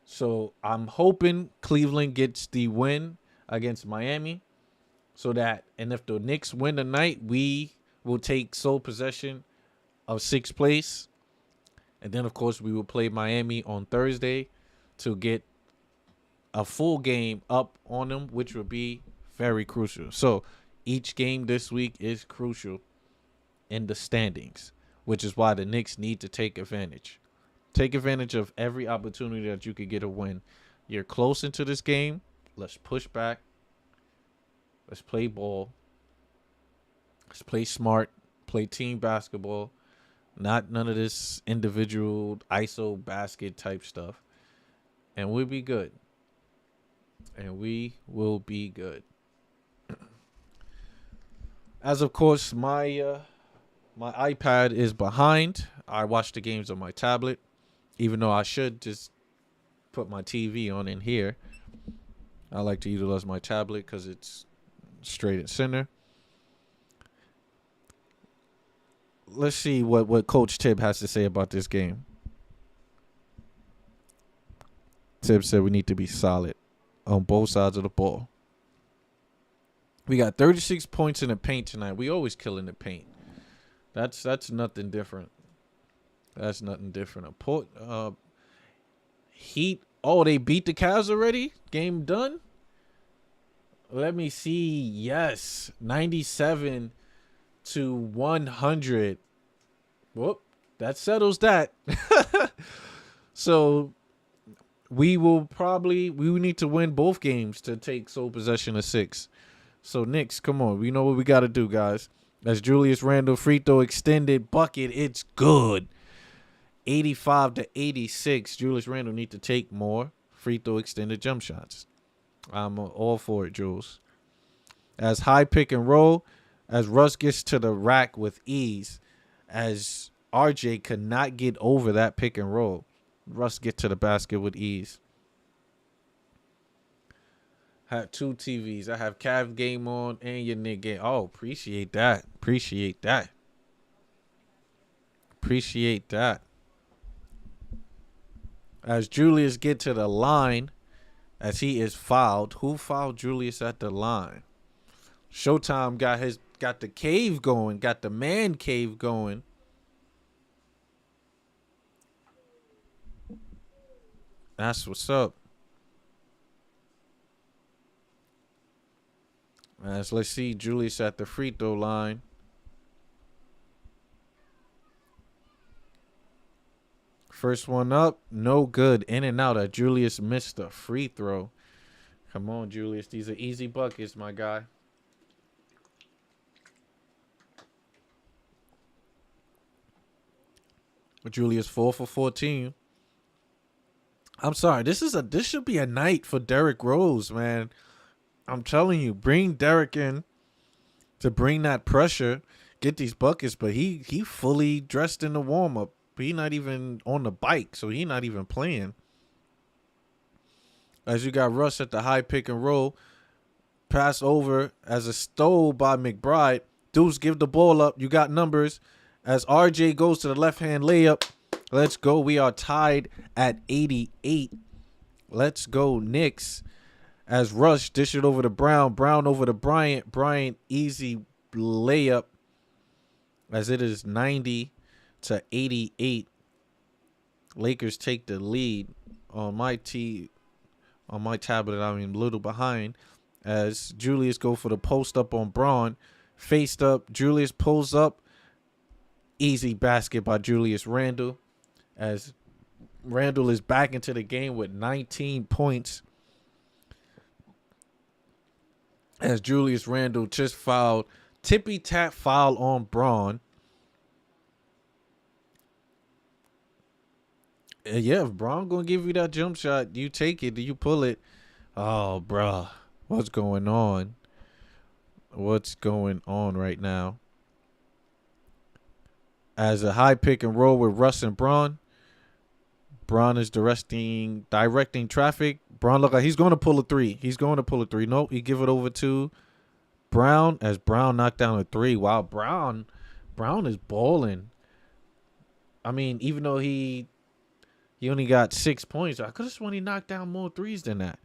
So I'm hoping Cleveland gets the win against Miami. And if the Knicks win tonight, we will take sole possession of 6th place. And then, of course, we will play Miami on Thursday to get a full game up on them, which will be very crucial. So each game this week is crucial in the standings, which is why the Knicks need to take advantage. Take advantage of every opportunity that you could get a win. You're close into this game. Let's push back. Let's play ball. Let's play smart. Play team basketball. Not none of this individual ISO basket type stuff. And we'll be good. And we will be good. As of course, my iPad is behind. I watch the games on my tablet. Even though I should just put my TV on in here. I like to utilize my tablet because it's straight and center. Let's see what Coach Tibb has to say about this game. Tibb said we need to be solid on both sides of the ball. We got 36 points in the paint tonight. We always kill in the paint. That's nothing different. That's nothing different. Heat. Oh, they beat the Cavs already? Game done? Let me see. Yes. 97-100. Whoop. That settles that. So we need to win both games to take sole possession of 6. So Knicks, come on. We know what we got to do, guys. That's Julius Randle free throw extended bucket. It's good. 85-86. Julius Randle need to take more free throw extended jump shots. I'm all for it, Jules. As high pick and roll, as Russ gets to the rack with ease, as RJ could not get over that pick and roll. Russ get to the basket with ease. Have 2 TVs. I have Cavs game on and your Knicks game. Oh, appreciate that. Appreciate that. Appreciate that. As Julius get to the line, as he is fouled. Who fouled Julius at the line? Showtime got the cave going, got the man cave going. That's what's up. As let's see Julius at the free throw line. First one up, no good. In and out. Julius missed the free throw. Come on, Julius. These are easy buckets, my guy. Julius 4 for 14. I'm sorry. This should be a night for Derrick Rose, man. I'm telling you, bring Derrick in to bring that pressure, get these buckets, but he fully dressed in the warm up. He not even on the bike, so he not even playing. As you got Russ at the high pick and roll, pass over as a stole by McBride. Deuce give the ball up. You got numbers. As RJ goes to the left hand layup. Let's go. We are tied at 88. Let's go Knicks. As Rush dish it over to Brown. Brown over to Bryant. Bryant easy layup. As it is 90-88. Lakers take the lead. On my tablet, I'm a little behind. As Julius go for the post up on Braun. Faced up. Julius pulls up. Easy basket by Julius Randle. As Randle is back into the game with 19 points. As Julius Randle just fouled. Tippy tap foul on Braun. Yeah, if Braun gonna give you that jump shot, you take it. Do you pull it? Oh, bruh. What's going on? What's going on right now? As a high pick and roll with Russ and Braun. Braun is directing traffic. Braun look like he's going to pull a 3. Nope, he give it over to Brown as Brown knocked down a 3. Wow, Brown is balling. I mean, even though he only got 6 points, I could have sworn he knocked down more threes than that.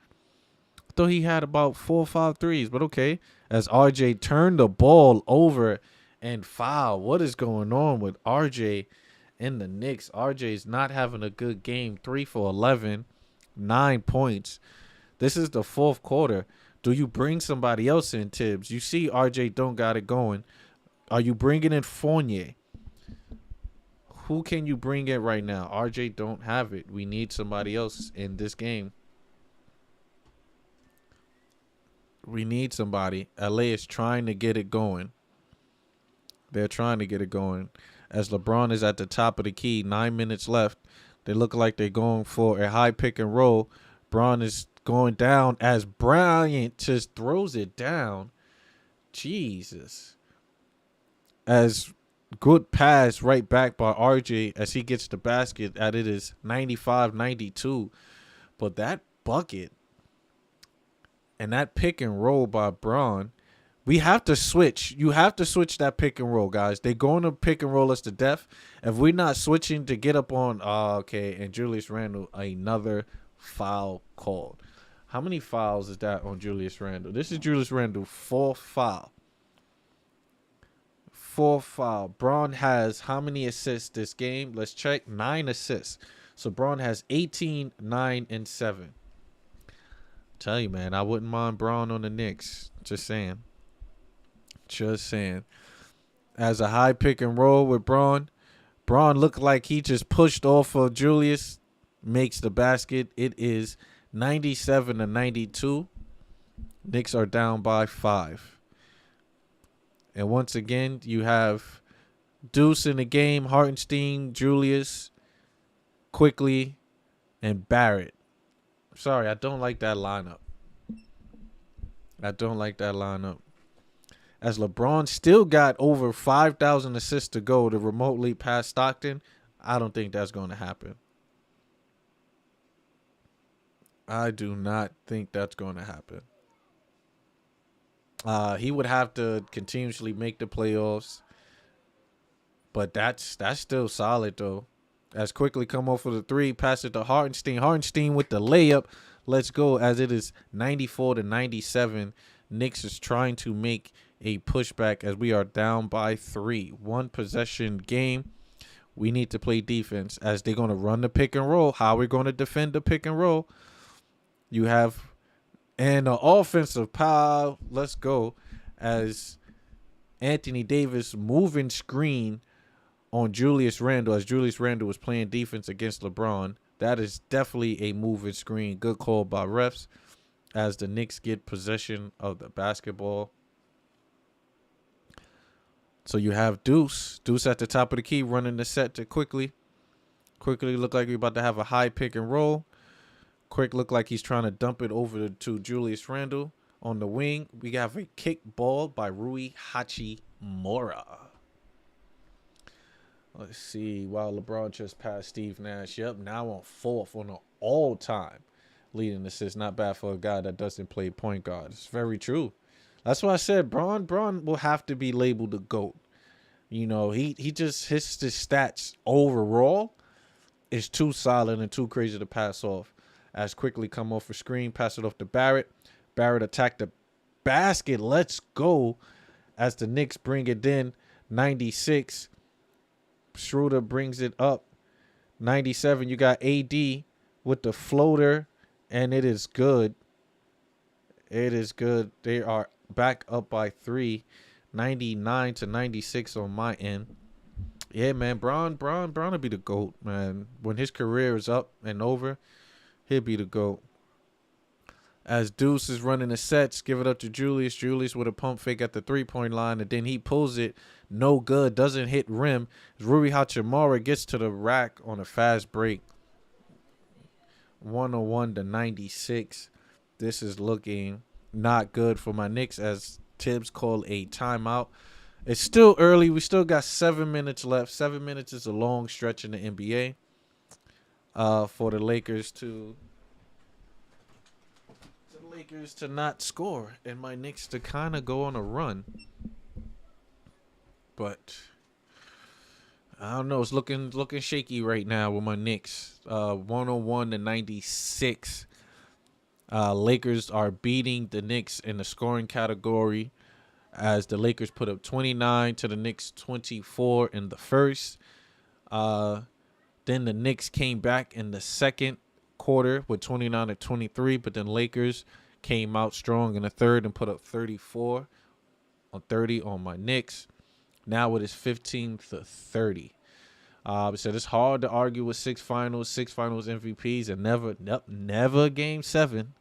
I thought he had about 4 or 5 threes, but okay. As RJ turned the ball over and foul. What is going on with RJ in the Knicks? RJ is not having a good game. 3 for 11, 9 points. This is the fourth quarter. Do you bring somebody else in, Tibbs? You see RJ don't got it going. Are you bringing in Fournier? Who can you bring in right now? RJ don't have it. We need somebody else in this game. We need somebody. LA is trying to get it going. They're trying to get it going. As LeBron is at the top of the key, 9 minutes left. They look like they're going for a high pick and roll. Braun is going down as Bryant just throws it down. Jesus. As good pass right back by RJ as he gets the basket at it is 95-92. But that bucket and that pick and roll by Braun, we have to switch. You have to switch that pick and roll, guys. They're going to pick and roll us to death. If we're not switching to get up on, okay, and Julius Randle, another foul called. How many fouls is that on Julius Randle? This is Julius Randle, 4th foul. fourth foul. Braun has how many assists this game? Let's check. 9 assists. So Braun has 18, 9, and 7. Tell you, man, I wouldn't mind Braun on the Knicks. Just saying. Just saying. As a high pick and roll with Braun. Braun looked like he just pushed off of Julius. Makes the basket. It is 97-92. Knicks are down by 5. And once again, you have Deuce in the game, Hartenstein, Julius, Quickly, and Barrett. Sorry, I don't like that lineup. As LeBron still got over 5,000 assists to go to remotely pass Stockton, I don't think that's going to happen. I do not think that's going to happen. He would have to continuously make the playoffs. But that's still solid, though. As Quickly come off for the 3, pass it to Hartenstein. Hartenstein with the layup. Let's go, as it is 94-97. Knicks is trying to make a pushback as we are down by 3. 1 possession game. We need to play defense as they're going to run the pick and roll. How are we going to defend the pick and roll? You have an offensive power. Let's go. As Anthony Davis moving screen on Julius Randle as Julius Randle was playing defense against LeBron. That is definitely a moving screen. Good call by refs as the Knicks get possession of the basketball. So you have Deuce. Deuce at the top of the key running the set to Quickly. Quickly look like we're about to have a high pick and roll. Quick look like he's trying to dump it over to Julius Randle on the wing. We have a kick ball by Rui Hachimura. Let's see. Wow, LeBron just passed Steve Nash. Yep, now on 4th on an all-time leading assist. Not bad for a guy that doesn't play point guard. It's very true. That's why I said Braun will have to be labeled the GOAT. You know, he just his stats overall is too solid and too crazy to pass off. As Quickly come off a screen, pass it off to Barrett. Barrett attacked the basket. Let's go. As the Knicks bring it in, 96. Schroeder brings it up. 97. You got AD with the floater, and it is good. It is good. They are back up by 3. 99-96 on my end. Yeah, man. Braun will be the GOAT, man. When his career is up and over, he'll be the GOAT. As Deuce is running the sets, give it up to Julius. Julius with a pump fake at the 3-point line, and then he pulls it. No good. Doesn't hit rim. Rui Hachimura gets to the rack on a fast break. 101-96. This is looking not good for my Knicks as Tibbs called a timeout. It's still early. We still got 7 minutes left. 7 minutes is a long stretch in the NBA. For the Lakers to not score and my Knicks to kind of go on a run. But I don't know. It's looking shaky right now with my Knicks. 101-96. Lakers are beating the Knicks in the scoring category as the Lakers put up 29 to the Knicks 24 in the first. Then the Knicks came back in the second quarter with 29-23, but then Lakers came out strong in the third and put up 34 on 30 on my Knicks. Now it is 15-30. So it's hard to argue with 6 finals MVPs, and never game 7.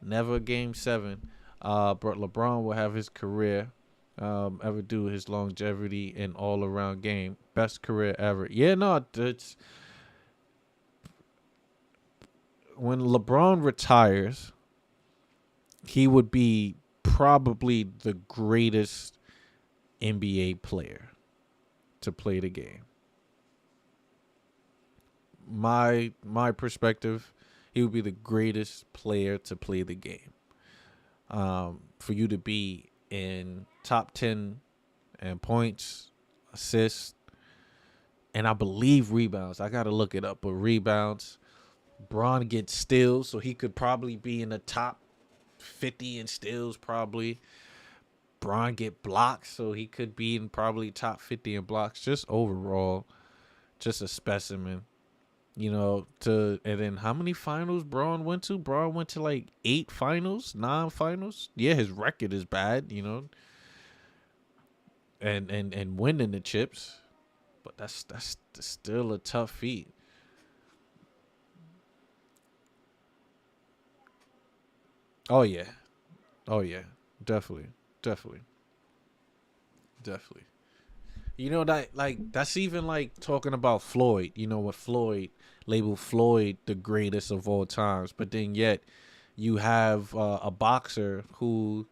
Never game 7. But LeBron will have his career ever do his longevity in all-around game. Best career ever. Yeah, no, it's when LeBron retires, he would be probably the greatest NBA player to play the game. My perspective, he would be the greatest player to play the game. For you to be in top 10 and points, assists, and I believe rebounds. I got to look it up, but rebounds. Bron gets steals, so he could probably be in the top 50 in steals probably. Bron get blocks, so he could be in probably top 50 in blocks. Just overall, just a specimen. And then how many finals Braun went to? Braun went to like 8 finals, 9 finals. Yeah, his record is bad, and winning the chips, but that's still a tough feat. Oh yeah, oh yeah, definitely, definitely, definitely. That that's even like talking about Floyd. With Floyd labeled Floyd the greatest of all times, but then yet you have a boxer who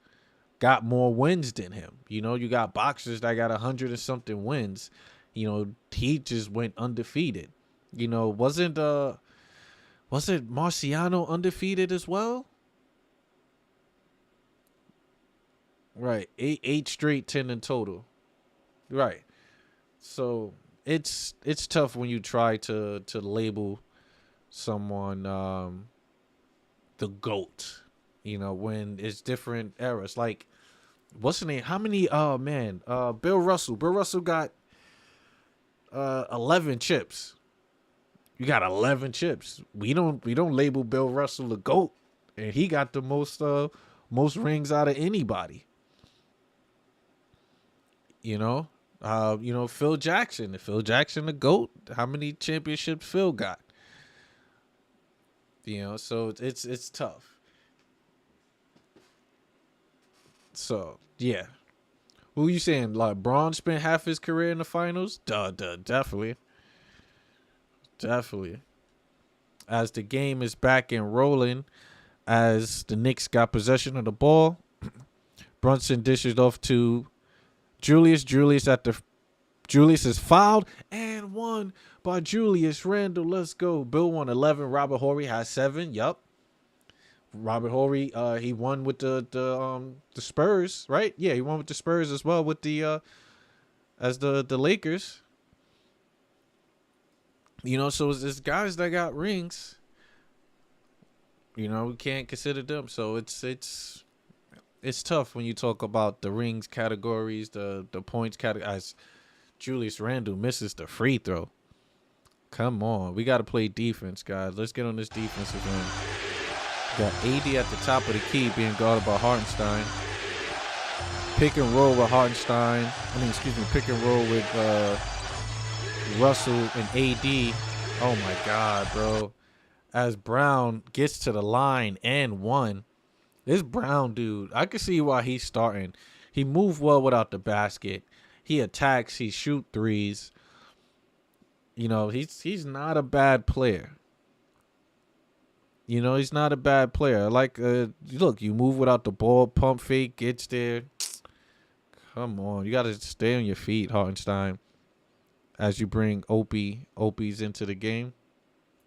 got more wins than him. You got boxers that got 100 and something wins. He just went undefeated. Wasn't Marciano undefeated as well? Right, eight straight 10 in total. Right. So it's tough when you try to label someone the GOAT. When it's different eras. Like what's the name? How many? Oh man, Bill Russell. Bill Russell got 11 chips. You got 11 chips. We don't label Bill Russell the GOAT, and he got the most rings out of anybody. You know, Phil Jackson. Phil Jackson the GOAT. How many championships Phil got? So it's tough. So yeah, who you saying? Like Braun spent half his career in the finals? Definitely, definitely. As the game is back and rolling, as the Knicks got possession of the ball, Brunson dishes off to Julius. Julius is fouled and won by Julius Randle. Let's go. Bill won 11. Robert Horry has 7. Yup. Robert Horry, he won with the Spurs, right? Yeah, he won with the Spurs as well with the as the Lakers. So it's guys that got rings. We can't consider them. So it's tough when you talk about the rings categories, the points category. As Julius Randle misses the free throw. Come on, we got to play defense, guys. Let's get on this defensive end. Got AD at the top of the key being guarded by Hartenstein. Pick and roll with Hartenstein. Pick and roll with Russell and AD. Oh my God, bro. As Brown gets to the line and one. This Brown dude, I can see why he's starting. He moved well without the basket. He attacks. He shoot threes. He's not a bad player. He's not a bad player. Like, look, you move without the ball, pump fake, gets there. Come on, you got to stay on your feet, Hartenstein. As you bring Opie's into the game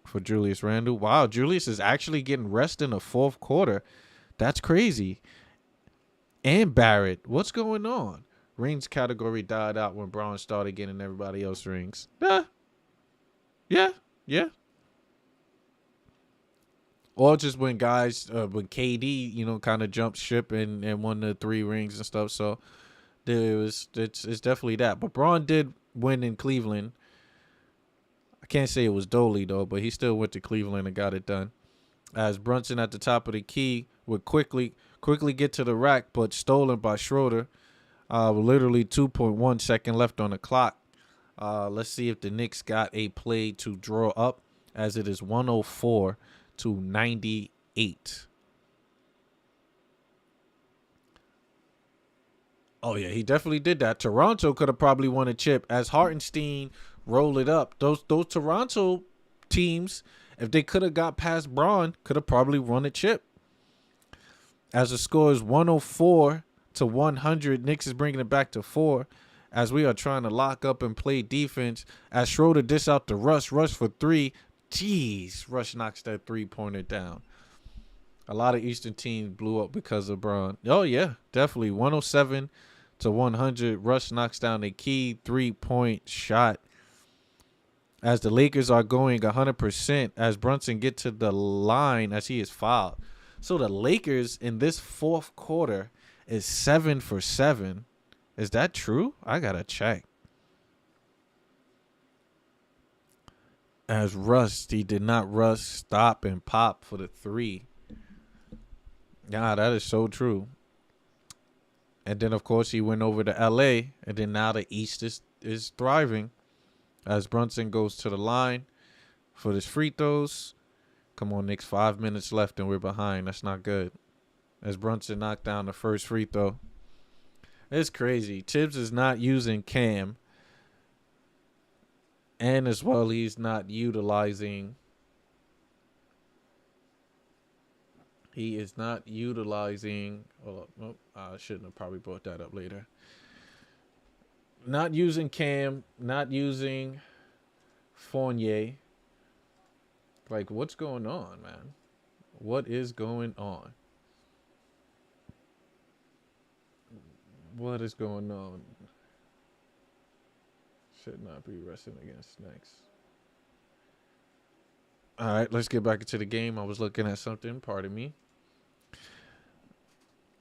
for Julius Randle. Wow, Julius is actually getting rest in the fourth quarter. That's crazy. And Barrett, what's going on? Rings category died out when Braun started getting everybody else rings. Yeah. Or just when guys, when KD, kind of jumped ship and won the 3 rings and stuff. So it's definitely that. But Braun did win in Cleveland. I can't say it was Dolly though, but he still went to Cleveland and got it done. As Brunson at the top of the key would quickly get to the rack, but stolen by Schroeder. Literally 2.1 second left on the clock. Let's see if the Knicks got a play to draw up, as it is 104 to 98. Oh yeah, he definitely did that. Toronto could have probably won a chip as Hartenstein rolled it up. Those Toronto teams, if they could have got past Braun, could have probably won a chip. As the score is 104 to 100, Knicks is bringing it back to 4. As we are trying to lock up and play defense. As Schroeder dish out to Rush for 3. Jeez, Rush knocks that 3-pointer down. A lot of Eastern teams blew up because of Braun. Oh yeah, definitely 107 to 100. Rush knocks down the key 3-point shot. As the Lakers are going 100%, as Brunson gets to the line as he is fouled. So the Lakers in this fourth quarter, is 7 for 7. Is that true? I gotta check. As Russ, he did not rush, stop, and pop for the 3. Yeah, that is so true. And then, of course, he went over to L.A., and then now the East is thriving as Brunson goes to the line for his free throws. Come on, Knicks, 5 minutes left, and we're behind. That's not good. As Brunson knocked down the first free throw. It's crazy. Tibbs is not using Cam. And as well, he's not utilizing. He is not utilizing. Hold up. Nope. I shouldn't have probably brought that up later. Not using Cam. Not using Fournier. Like, what's going on, man? What is going on? What is going on? Should not be wrestling against Knicks. All right, let's get back into the game. I was looking at something. Pardon me.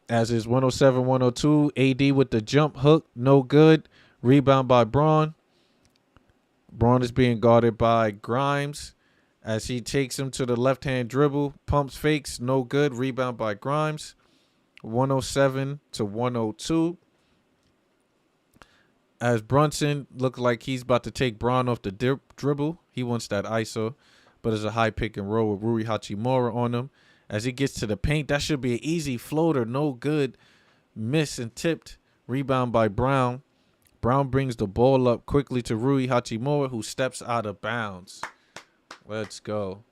As is 107-102. AD with the jump hook. No good. Rebound by Braun. Braun is being guarded by Grimes. As he takes him to the left-hand dribble. Pumps fakes. No good. Rebound by Grimes. 107-102. As Brunson looked like he's about to take Braun off the dribble. He wants that ISO. But it's a high pick and roll with Rui Hachimura on him. As he gets to the paint, that should be an easy floater. No good. Miss and tipped. Rebound by Brown. Brown brings the ball up quickly to Rui Hachimura, who steps out of bounds. Let's go.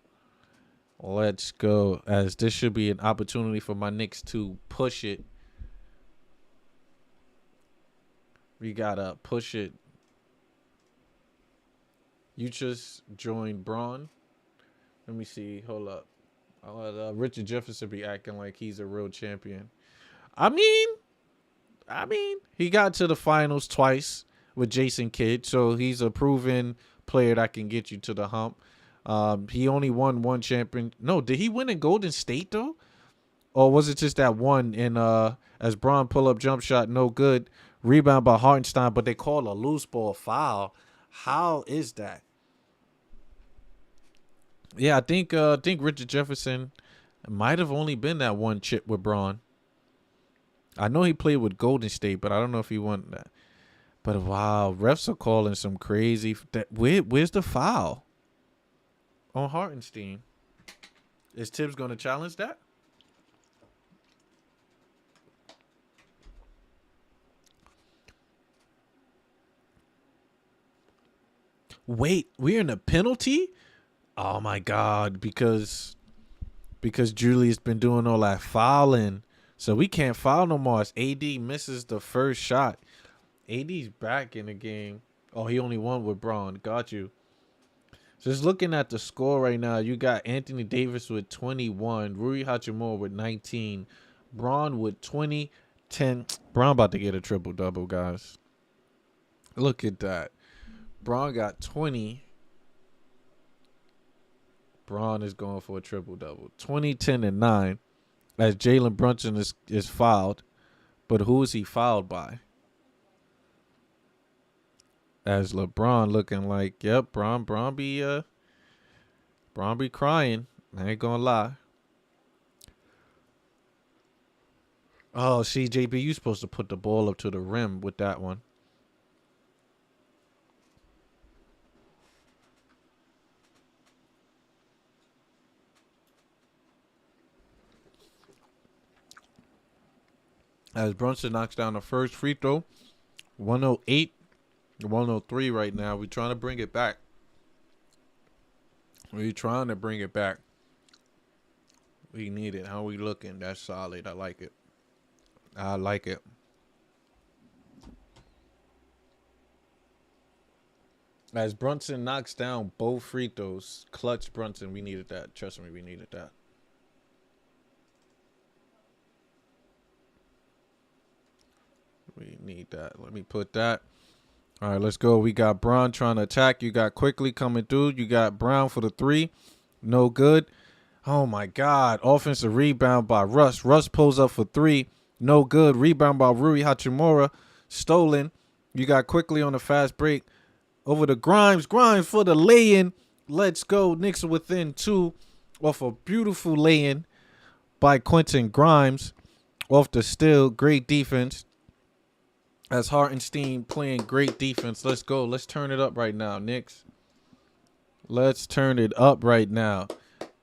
Let's go. As this should be an opportunity for my Knicks to push it. We got to push it. You just joined Braun. Let me see. Hold up. I'll let Richard Jefferson be acting like he's a real champion. I mean, he got to the finals twice with Jason Kidd, so he's a proven player that can get you to the hump. He only won one champion. No, did he win in Golden State though? Or was it just that one in as Braun pull up jump shot, no good. Rebound by Hartenstein, but they call a loose ball foul. How is that? Yeah, I think Richard Jefferson might have only been that one chip with Braun. I know he played with Golden State, but I don't know if he won that. But wow, refs are calling some crazy. Where's the foul on Hartenstein? Is Tibbs going to challenge that? Wait, we're in a penalty? Oh my God, because Julius been doing all that fouling. So we can't foul no more. As AD misses the first shot. AD's back in the game. Oh, he only won with Braun. Got you. Just looking at the score right now, you got Anthony Davis with 21, Rui Hachimura with 19, Braun with 20, 10. Braun about to get a triple-double, guys. Look at that. Braun got 20. Braun is going for a triple-double. 20, 10, and 9. As Jalen Brunson is fouled. But who is he fouled by? As LeBron looking like, yep, Braun be crying. I ain't gonna lie. Oh, CJB, you supposed to put the ball up to the rim with that one. As Brunson knocks down the first free throw, 108, 103 right now. We're trying to bring it back. We need it. How we looking? That's solid. I like it. As Brunson knocks down both free throws, clutch Brunson. We needed that. Trust me, we needed that. We need that. Let me put that. All right, let's go. We got Braun trying to attack. You got Quickly coming through. You got Brown for the 3. No good. Oh, my God. Offensive rebound by Russ. Russ pulls up for 3. No good. Rebound by Rui Hachimura. Stolen. You got quickly on the fast break. Over to Grimes. Grimes for the lay-in. Let's go. Knicks are within 2 off a beautiful lay-in by Quentin Grimes. Off the steal. Great defense. As Hartenstein playing great defense. Let's go. Let's turn it up right now, Knicks. Let's turn it up right now.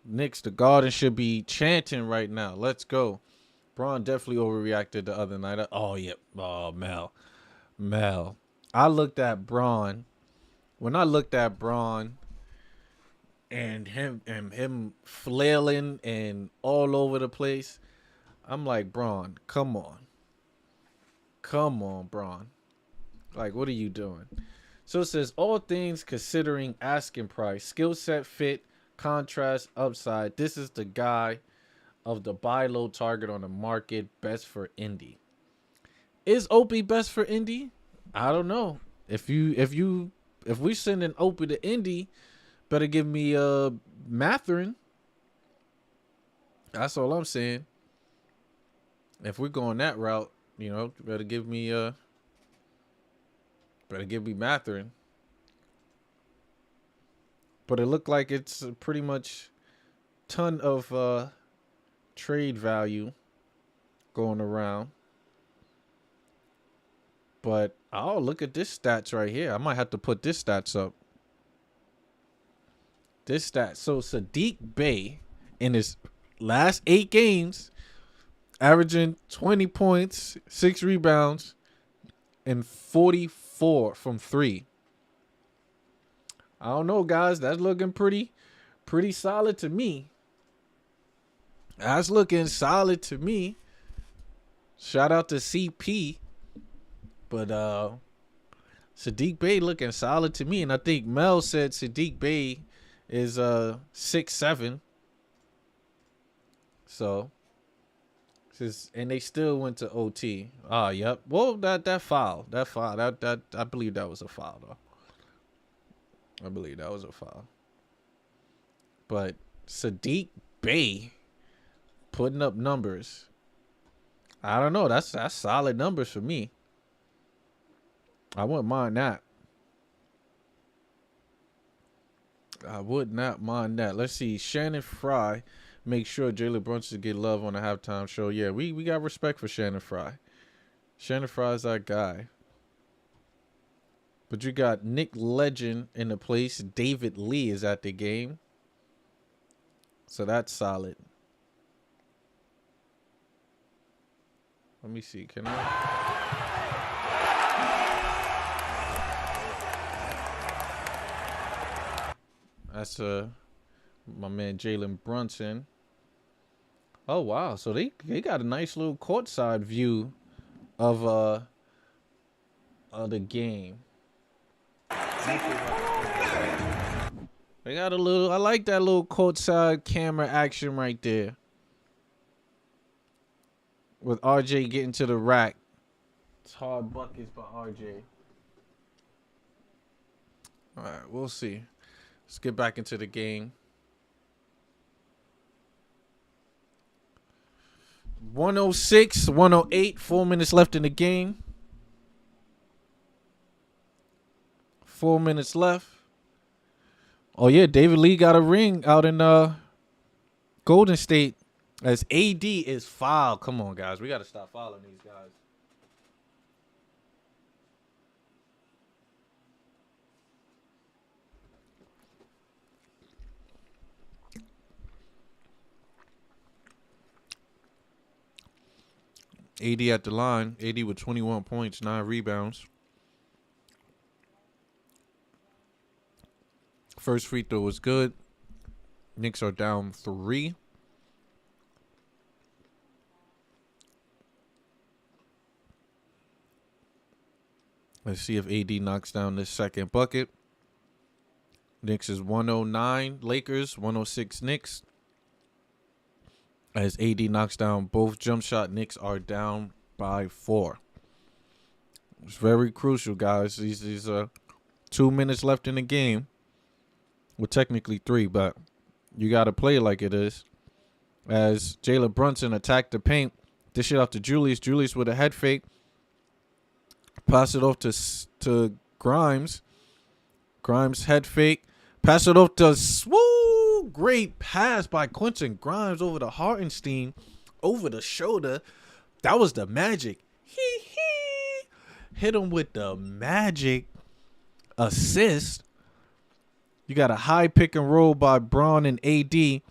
Knicks, the Garden should be chanting right now. Let's go. Braun definitely overreacted the other night. Oh, yeah. Oh, Mel. I looked at Braun. When I looked at Braun and him flailing and all over the place, I'm like, Braun, come on. Come on, Braun. Like, what are you doing? So it says, all things considering asking price, skill set, fit, contrast, upside. This is the guy of the buy low target on the market, best for Indy. Is Opie best for Indy? I don't know. If we sending Opie to Indy, better give me Matherin. That's all I'm saying. If we're going that route, better give me Matherin. But it looked like it's pretty much ton of trade value going around. But look at this stats right here. I might have to put this stats up. This stat. So Sadiq Bey in his last 8 games, averaging 20 points, 6 rebounds, and 44 from 3. I don't know, guys. That's looking pretty solid to me. That's looking solid to me. Shout out to CP. But Sadiq Bey looking solid to me. And I think Mel said Sadiq Bey is 6'7". So, and they still went to OT. Yep. Well, that foul. That I believe that was a foul, though. I believe that was a foul. But Sadiq Bey putting up numbers. I don't know. That's solid numbers for me. I wouldn't mind that. I would not mind that. Let's see. Shannon Fry. Make sure Jalen Brunson get love on the halftime show. Yeah, we got respect for Shannon Fry. Shannon Fry's our guy. But you got Nick Legend in the place. David Lee is at the game. So that's solid. Let me see. Can I? That's my man Jalen Brunson. Oh wow! So they got a nice little courtside view of the game. They got a little. I like that little courtside camera action right there. With RJ getting to the rack. It's hard buckets by RJ. All right, we'll see. Let's get back into the game. 106, 108, 4 minutes left in the game. 4 minutes left. Oh, yeah, David Lee got a ring out in Golden State as AD is fouled. Come on, guys. We got to stop fouling these guys. AD at the line. AD with 21 points, 9 rebounds. First free throw was good. Knicks are down 3. Let's see if AD knocks down this second bucket. Knicks is 109 Lakers, 106 Knicks. As AD knocks down both jump shot, Knicks are down by 4. It's very crucial, guys. These 2 minutes left in the game. Well, technically 3, but you got to play like it is. As Jalen Brunson attacked the paint, Dish it off to Julius. Julius with a head fake. Pass it off to Grimes. Grimes head fake. Pass it off to Swoo. Great pass by Quentin Grimes over to Hartenstein. Over the shoulder. That was the magic. Hit him with the magic assist. You got a high pick and roll by Braun and AD.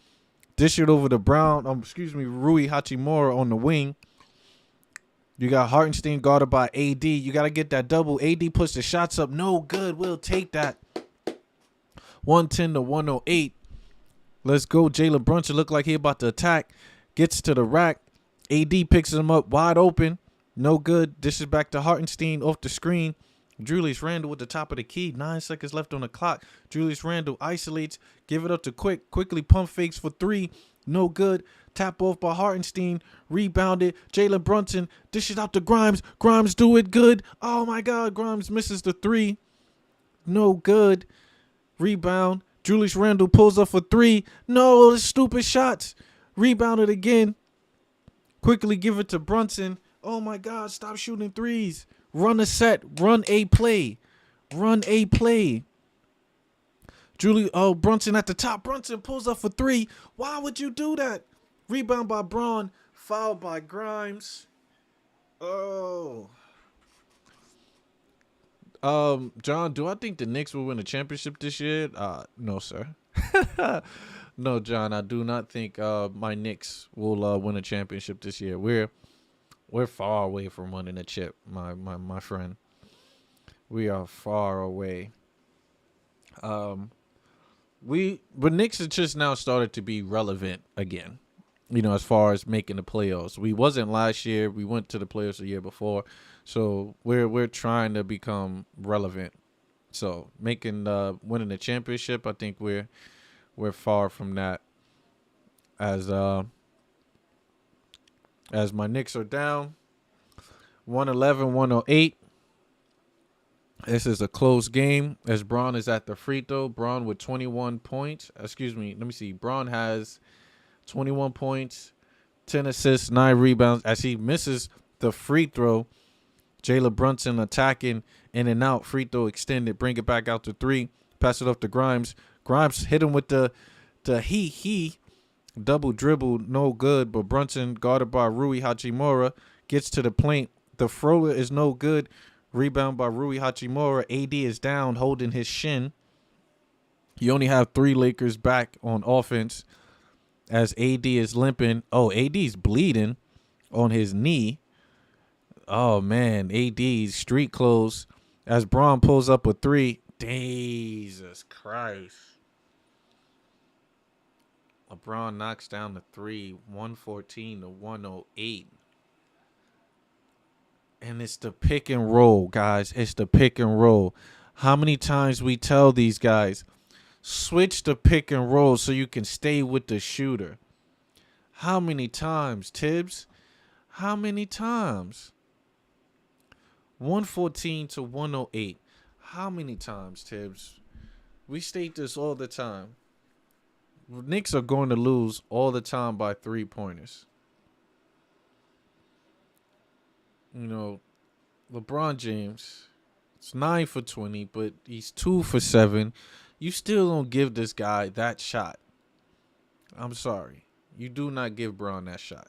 Dish it over to Rui Hachimura on the wing. You got Hartenstein guarded by AD. You got to get that double. AD puts the shots up. No good. We'll take that. 110 to 108. Let's go. Jalen Brunson look like he about to attack. Gets to the rack. AD picks him up wide open. No good. Dishes back to Hartenstein off the screen. Julius Randle at the top of the key. 9 seconds left on the clock. Julius Randle isolates. Give it up to Quick. Quickly pump fakes for 3. No good. Tap off by Hartenstein. Rebounded. Jalen Brunson dishes out to Grimes. Grimes do it good. Oh my God. Grimes misses the 3. No good. Rebound. Julius Randle pulls up for 3. No, stupid shots. Rebounded again. Quickly give it to Brunson. Oh my God. Stop shooting threes. Run a set. Run a play. Run a play. Brunson at the top. Brunson pulls up for 3. Why would you do that? Rebound by Braun. Foul by Grimes. Oh. John, do I think the Knicks will win a championship this year? No, sir. No, John, I do not think my Knicks will win a championship this year. We're far away from winning a chip, my friend. We are far away. But Knicks have just now started to be relevant again. You know, as far as making the playoffs. We wasn't last year. We went to the playoffs the year before. So we're trying to become relevant. So winning the championship, I think we're far from that. As my Knicks are down 111-108. This is a close game as Braun is at the free throw. Braun with 21 points. Excuse me. Let me see. Braun has 21 points, 10 assists, 9 rebounds. As he misses the free throw, Jalen Brunson attacking in and out. Free throw extended. Bring it back out to 3. Pass it off to Grimes. Grimes hit him with the double dribble. No good. But Brunson guarded by Rui Hachimura gets to the paint. The thrower is no good. Rebound by Rui Hachimura. AD is down holding his shin. You only have 3 Lakers back on offense as AD is limping. Oh, AD's bleeding on his knee. Oh, man. AD's street clothes as Braun pulls up a 3. Jesus Christ. LeBron knocks down the 3, 114 to 108. And it's the pick and roll, guys. It's the pick and roll. How many times we tell these guys, switch the pick and roll so you can stay with the shooter. How many times, Tibbs? How many times? 114 to 108. How many times, Tibbs? We state this all the time. Knicks are going to lose all the time by 3-pointers. You know, LeBron James, it's 9 for 20, but he's 2 for 7. You still don't give this guy that shot. I'm sorry. You do not give Braun that shot.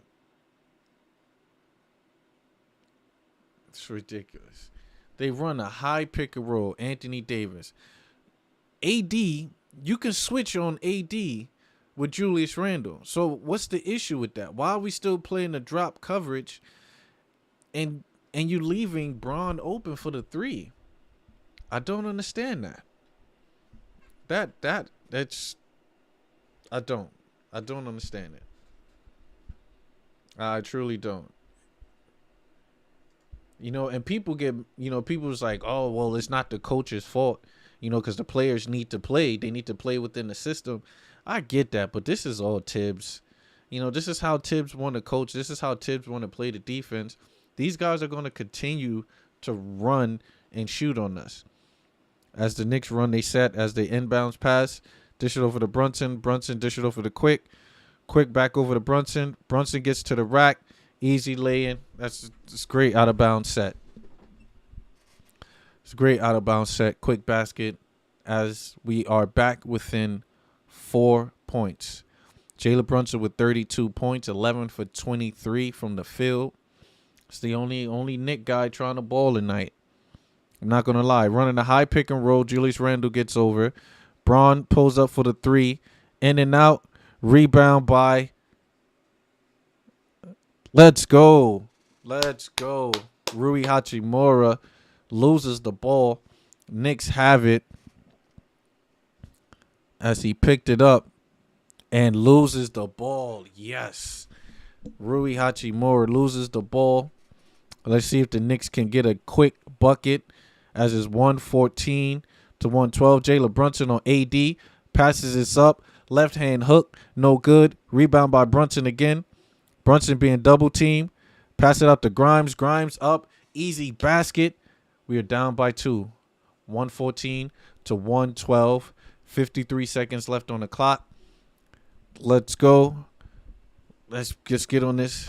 It's ridiculous. They run a high pick and roll. Anthony Davis. AD, you can switch on AD with Julius Randle. So what's the issue with that? Why are we still playing the drop coverage and you leaving Braun open for the 3? I don't understand that. That's I don't understand it. I truly don't. You know, and people's like, oh, well, it's not the coach's fault, you know, because the players need to play. They need to play within the system. I get that, but this is all Tibbs. You know, this is how Tibbs want to coach. This is how Tibbs want to play the defense. These guys are going to continue to run and shoot on us. As the Knicks run, they set as they inbounds pass. Dish it over to Brunson. Brunson dish it over to Quick. Quick back over to Brunson. Brunson gets to the rack. Easy lay-in. It's great out of bounds set. It's a great out of bounds set. Quick basket as we are back within 4 points. Jalen Brunson with 32 points, 11 for 23 from the field. It's the only Nick guy trying to ball tonight. I'm not going to lie. Running a high pick and roll. Julius Randle gets over. Braun pulls up for the three. In and out. Rebound by. Let's go. Let's go. Rui Hachimura loses the ball. Knicks have it as he picked it up and loses the ball. Yes. Rui Hachimura loses the ball. Let's see if the Knicks can get a quick bucket as it's 114 to 112. Jalen Brunson on AD. Passes this up. Left hand hook. No good. Rebound by Brunson again. Brunson being double teamed. Pass it out to Grimes. Grimes up. Easy basket. We are down by 2. 114 to 112. 53 seconds left on the clock. Let's go. Let's just get on this.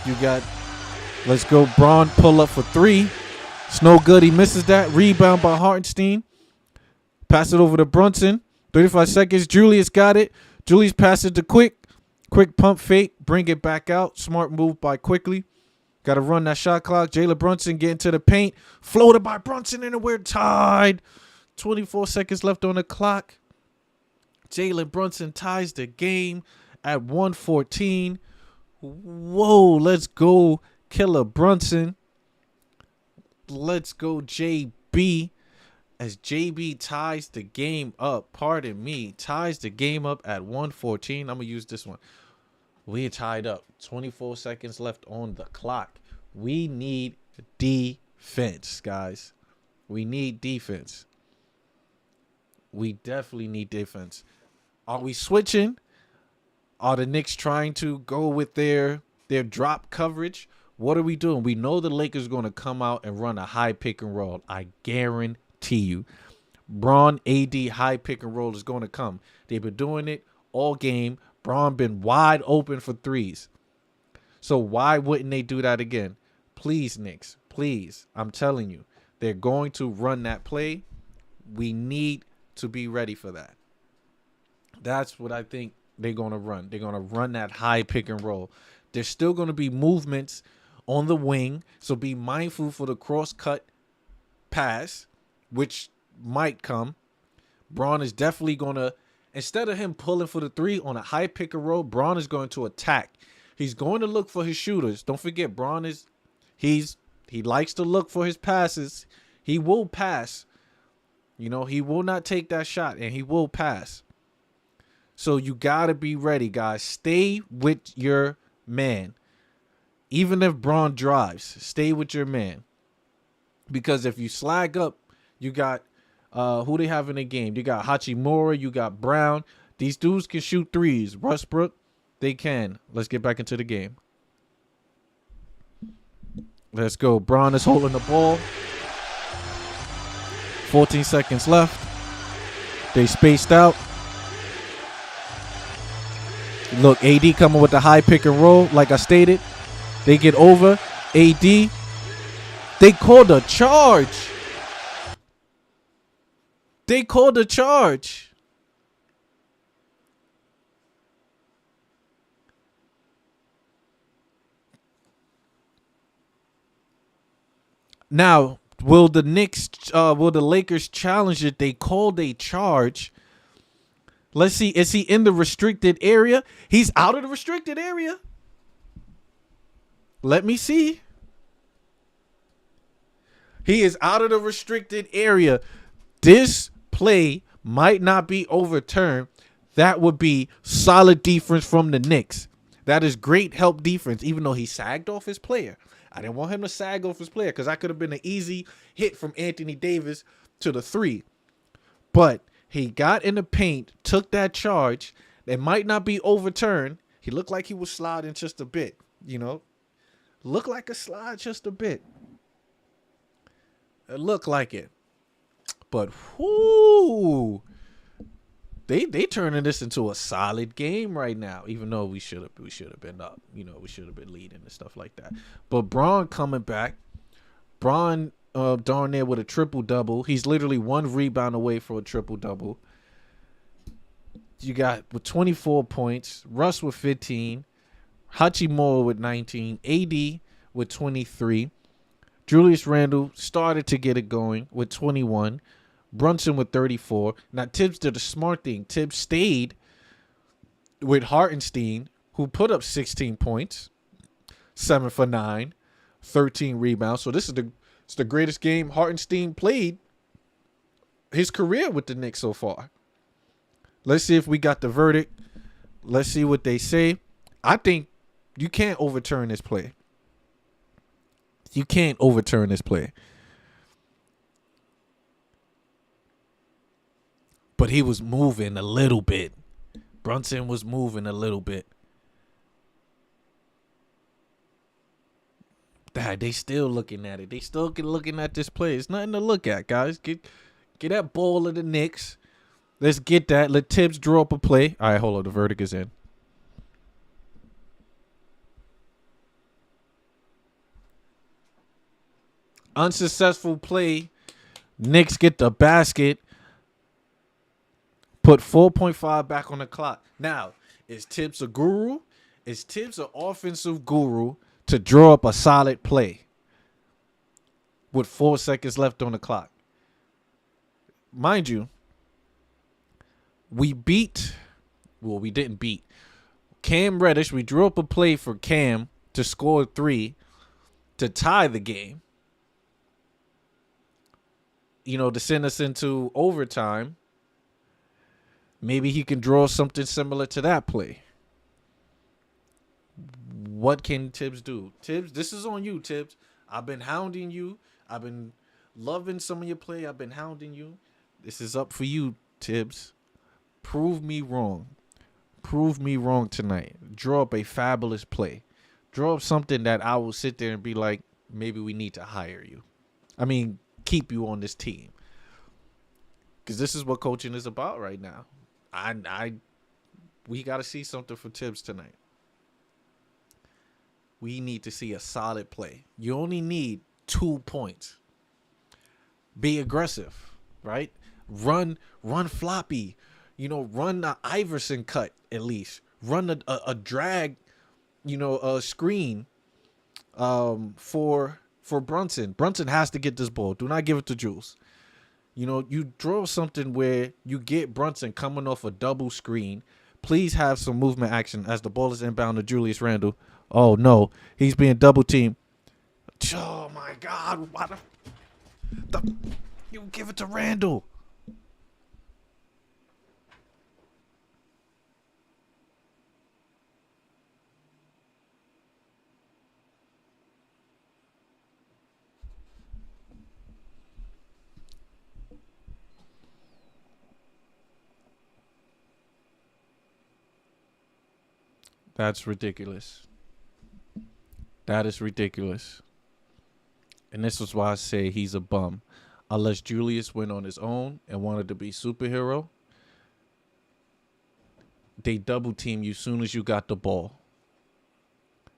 You got, let's go. Braun pull up for 3. It's no good. He misses that. Rebound by Hartenstein. Pass it over to Brunson. 35 seconds. Julius got it. Julius passes to Quick. Quick pump fake. Bring it back out. Smart move by Quickly. Got to run that shot clock. Jalen Brunson getting to the paint. Floated by Brunson and we're tied. 24 seconds left on the clock. Jalen Brunson ties the game at 114. Whoa, let's go, Killer Brunson. Let's go, JB. As JB ties the game up, pardon me, ties the game up at 114. I'm going to use this one. We're tied up. 24 seconds left on the clock. We need defense, guys. We need defense. We definitely need defense. Are we switching? Are the Knicks trying to go with their drop coverage? What are we doing? We know the Lakers are going to come out and run a high pick and roll. I guarantee you. Braun AD high pick and roll is going to come. They've been doing it all game. Braun been wide open for threes. So why wouldn't they do that again? Please, Knicks. Please. I'm telling you. They're going to run that play. We need to be ready for that. That's what I think they're going to run. They're going to run that high pick and roll. There's still going to be movements on the wing. So be mindful for the cross-cut pass, which might come. Braun is definitely going to, instead of him pulling for the 3 on a high pick and roll, Braun is going to attack. He's going to look for his shooters. Don't forget, Braun is, he likes to look for his passes. He will pass. You know, he will not take that shot, and he will pass. So you got to be ready, guys. Stay with your man. Even if Braun drives, stay with your man. Because if you slag up, you got who they have in the game. You got Hachimura, you got Brown. These dudes can shoot threes. Westbrook, they can. Let's get back into the game. Let's go. Braun is holding the ball. 14 seconds left. They spaced out. Look, AD coming with the high pick and roll, like I stated. They get over. AD. They called a charge. They called a charge. Now, will the Lakers challenge it? They called a charge. Let's see. Is he in the restricted area? He's out of the restricted area. Let me see. He is out of the restricted area. This play might not be overturned. That would be solid defense from the Knicks. That is great help defense, even though he sagged off his player. I didn't want him to sag off his player because that could have been an easy hit from Anthony Davis to the 3. But he got in the paint, took that charge. It might not be overturned. He looked like he was sliding just a bit, you know. Looked like a slide just a bit. It looked like it. But whoo, they turning this into a solid game right now. Even though we should have been up. We should have been leading and stuff like that. But Braun coming back. Braun darn near with a triple double. He's literally one rebound away from a triple double. You got with 24 points, Russ with 15, Hachimura with 19, AD with 23. Julius Randle started to get it going with 21. Brunson with 34. Now, Tibbs did a smart thing. Tibbs stayed with Hartenstein, who put up 16 points, 7 for 9, 13 rebounds. So this is the greatest game Hartenstein played his career with the Knicks so far. Let's see if we got the verdict. Let's see what they say. I think you can't overturn this play. You can't overturn this play. But he was moving a little bit. Brunson was moving a little bit. They still looking at it. They still looking at this play. It's nothing to look at, guys. Get that ball of the Knicks. Let's get that. Let Tibbs draw up a play. All right, hold on. The verdict is in. Unsuccessful play. Knicks get the basket. Put 4.5 back on the clock. Now, is Tibbs a guru? Is Tibbs an offensive guru to draw up a solid play with 4 seconds left on the clock? Mind you, we didn't beat Cam Reddish. We drew up a play for Cam to score 3 to tie the game. To send us into overtime. Maybe he can draw something similar to that play. What can Tibbs do? Tibbs, this is on you, Tibbs. I've been hounding you. I've been loving some of your play. I've been hounding you. This is up for you, Tibbs. Prove me wrong. Prove me wrong tonight. Draw up a fabulous play. Draw up something that I will sit there and be like, maybe we need to hire you. Keep you on this team. Because this is what coaching is about right now. We got to see something for Tibbs tonight. We need to see a solid play. You only need 2 points. Be aggressive, right? Run floppy. Run the Iverson cut at least. Run a drag, a screen for Brunson. Brunson has to get this ball. Do not give it to Jules. You draw something where you get Brunson coming off a double screen. Please have some movement action as the ball is inbound to Julius Randle. Oh, no. He's being double teamed. Oh, my God. Why you give it to Randle? That's ridiculous. That is ridiculous. And this is why I say he's a bum. Unless Julius went on his own and wanted to be superhero, they double team you soon as you got the ball.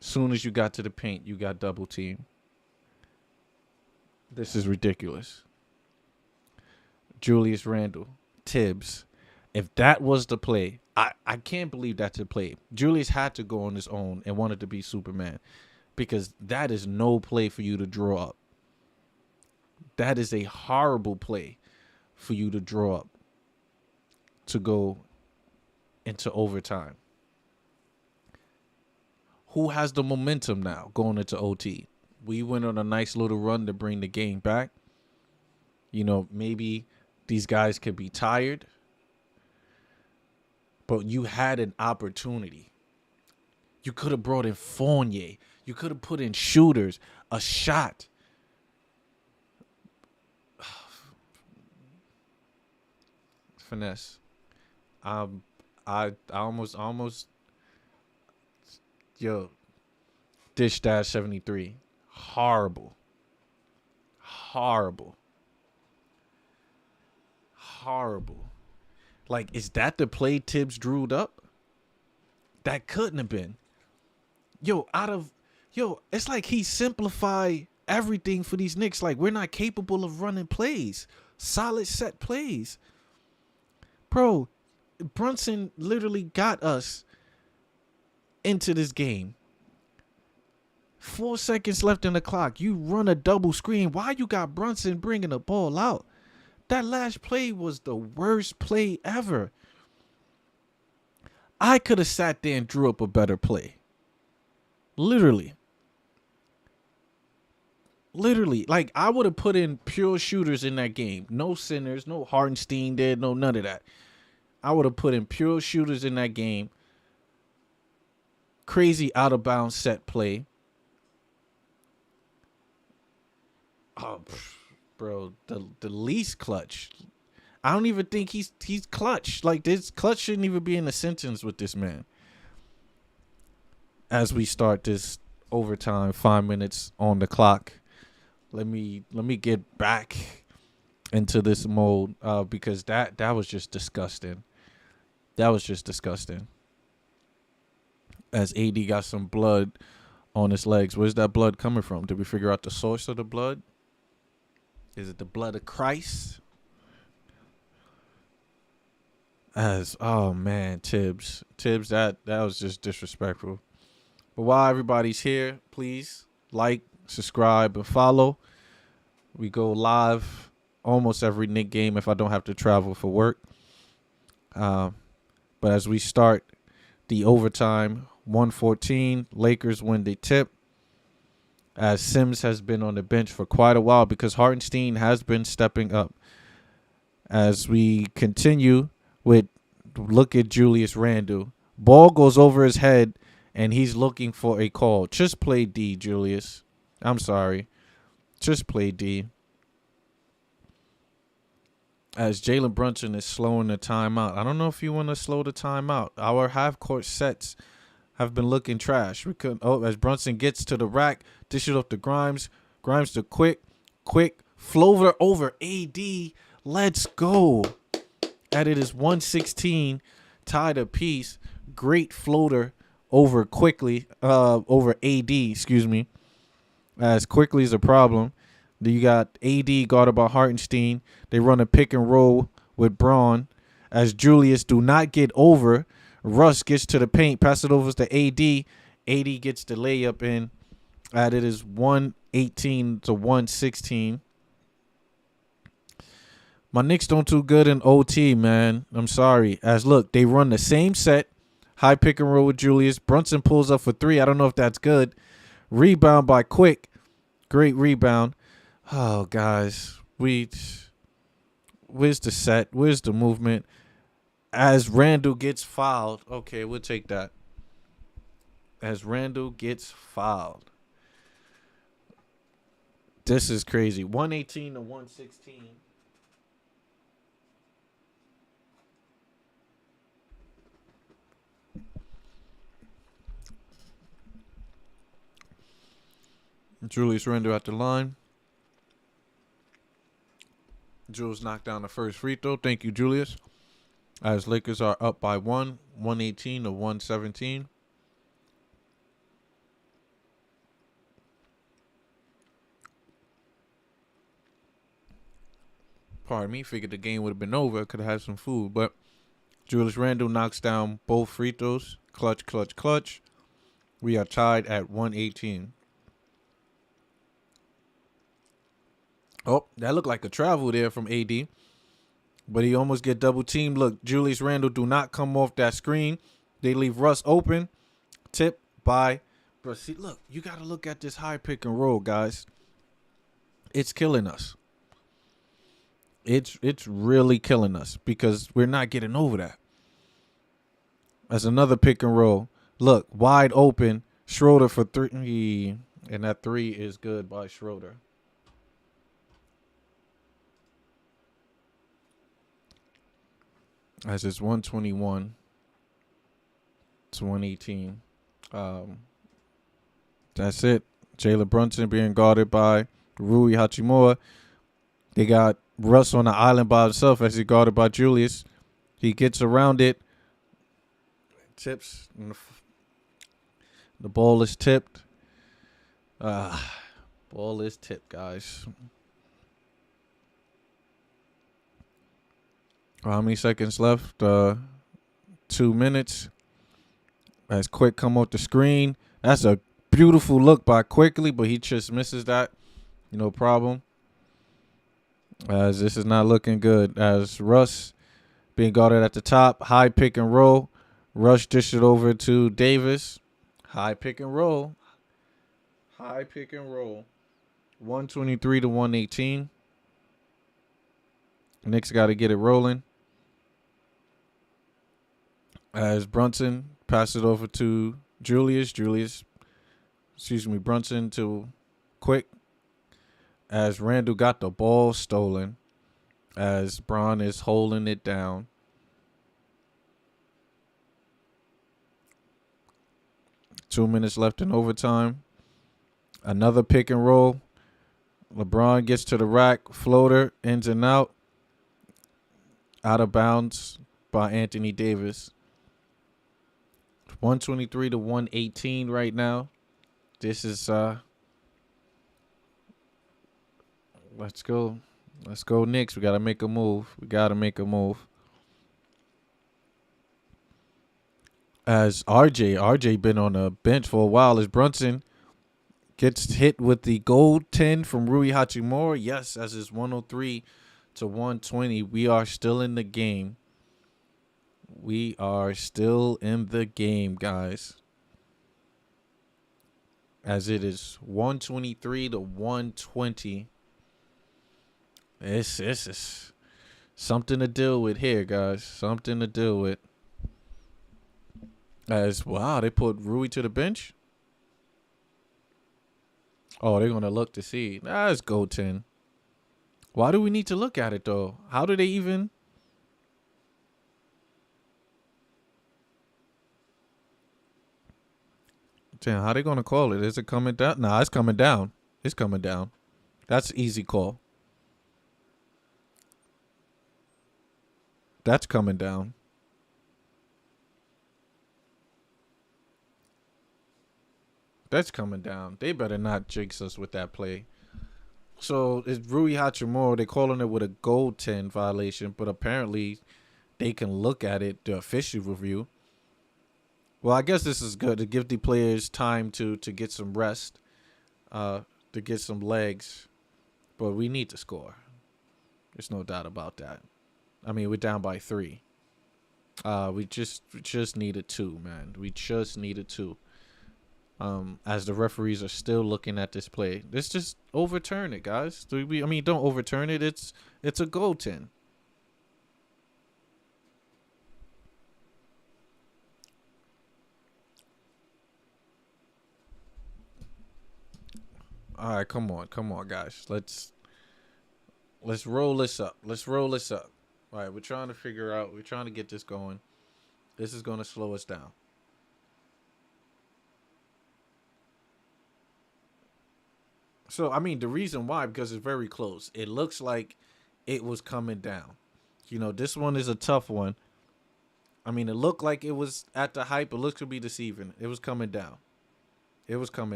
Soon as you got to the paint, you got double team. This is ridiculous. Julius Randle, Tibbs. If that was the play, I can't believe that's the play. Julius had to go on his own and wanted to be Superman, because that is no play for you to draw up. That is a horrible play for you to draw up to go into overtime. Who has the momentum now going into OT? We went on a nice little run to bring the game back. Maybe these guys could be tired, but you had an opportunity. You could have brought in Fournier. You could have put in shooters, a shot. Finesse. I almost Dish Dash 73. Horrible. Like, is that the play Tibbs drewed up? That couldn't have been. Yo, it's like he simplified everything for these Knicks. Like, we're not capable of running plays, solid set plays. Bro, Brunson literally got us into this game. 4 seconds left in the clock. You run a double screen. Why you got Brunson bringing the ball out? That last play was the worst play ever. I could have sat there and drew up a better play. Literally. Like, I would have put in pure shooters in that game. No centers, no Hartenstein there, no none of that. I would have put in pure shooters in that game. Crazy out of bounds set play. Oh, bro, the least clutch. I don't even think he's clutch. Like, this clutch shouldn't even be in a sentence with this man. As we start this overtime, 5 minutes on the clock. Let me get back into this mode because that was just disgusting. That was just disgusting. As AD got some blood on his legs. Where's that blood coming from? Did we figure out the source of the blood? Is it the blood of Christ? Oh man, Tibbs, that was just disrespectful. But while everybody's here, please like, subscribe, and follow. We go live almost every Knick game if I don't have to travel for work. But as we start the overtime, 114, Lakers win the tip. As Sims has been on the bench for quite a while because Hartenstein has been stepping up. As we continue with, look at Julius Randle. Ball goes over his head, and he's looking for a call. Just play D, Julius. I'm sorry. Just play D. As Jalen Brunson is slowing the timeout. I don't know if you want to slow the timeout. Our half-court sets have been looking trash. As Brunson gets to the rack, dish it off to Grimes. Grimes to quick floater over AD. Let's go. And it is 116, tied apiece. Great floater over over AD, excuse me. As quickly is a problem. Then you got AD guarded by Hartenstein. They run a pick and roll with Braun. As Julius do not get over. Russ gets to the paint, pass it over to AD. AD gets the layup in. And it is 118 to 116. My Knicks don't do good in OT, man. I'm sorry. As look, they run the same set. High pick and roll with Julius. Brunson pulls up for three. I don't know if that's good. Rebound by Quick. Great rebound. Oh, guys. Where's the set? Where's the movement? As Randle gets fouled. Okay, we'll take that. As Randle gets fouled. This is crazy. 118 to 116. Julius Randle at the line. Jules knocked down the first free throw. Thank you, Julius. As Lakers are up by 118 to 117. Pardon me, figured the game would have been over. Could have had some food, but Julius Randle knocks down both free throws. Clutch, clutch, clutch. We are tied at 118. Oh, that looked like a travel there from AD. But he almost get double teamed. Look, Julius Randle do not come off that screen. They leave Russ open. Tip by. Bro, see, look, you got to look at this high pick and roll, guys. It's killing us. It's really killing us because we're not getting over that. As another pick and roll. Look, wide open. Schroeder for three. And that three is good by Schroeder. As it's 121 to 118. That's it. Jalen Brunson being guarded by Rui Hachimura. They got Russ on the island by himself as he guarded by Julius. He gets around it. Tips. The ball is tipped. Ball is tipped, guys. How many seconds left? 2 minutes. As Quick come off the screen. That's a beautiful look by Quickly, but he just misses that. No problem. As this is not looking good. As Russ being guarded at the top. High pick and roll. Rush dish it over to Davis. High pick and roll. High pick and roll. 123 to 118. Knicks got to get it rolling. As Brunson passes it over to Julius. Brunson to Quick. As Randall got the ball stolen. As Braun is holding it down. Two minutes left in overtime. Another pick and roll. LeBron gets to the rack. Floater, ins and out. Out of bounds by Anthony Davis. 123 to 118 right now. This is let's go. Let's go Knicks. We gotta make a move. As RJ been on the bench for a while. As Brunson gets hit with the gold 10 from Rui Hachimura. Yes, as it's 103 to 120. We are still in the game. We are still in the game, guys. As it is 123 to 120. This is something to deal with here, guys. Something to deal with. As, wow, they put Rui to the bench. Oh, they're going to look to see. It's gold 10. Why do we need to look at it, though? How do they even... Damn, how they gonna call it? Is it coming down? Nah, it's coming down. It's coming down. That's easy call. That's coming down. That's coming down. They better not jinx us with that play. So it's Rui Hachimura. They're calling it with a gold 10 violation, but apparently they can look at it, the official review. Well, I guess this is good to give the players time to get some rest, to get some legs. But we need to score. There's no doubt about that. I mean, we're down by 3. We just needed 2, man. We just needed 2. As the referees are still looking at this play. Let's just overturn it, guys. Don't overturn it. It's a goal 10. All right, come on, guys. Let's roll this up. All right, we're trying to get this going. This is going to slow us down. So, I mean, the reason why, because it's very close. It looks like it was coming down. This one is a tough one. I mean, it looked like it was at the hype. It looks to be deceiving. It was coming down.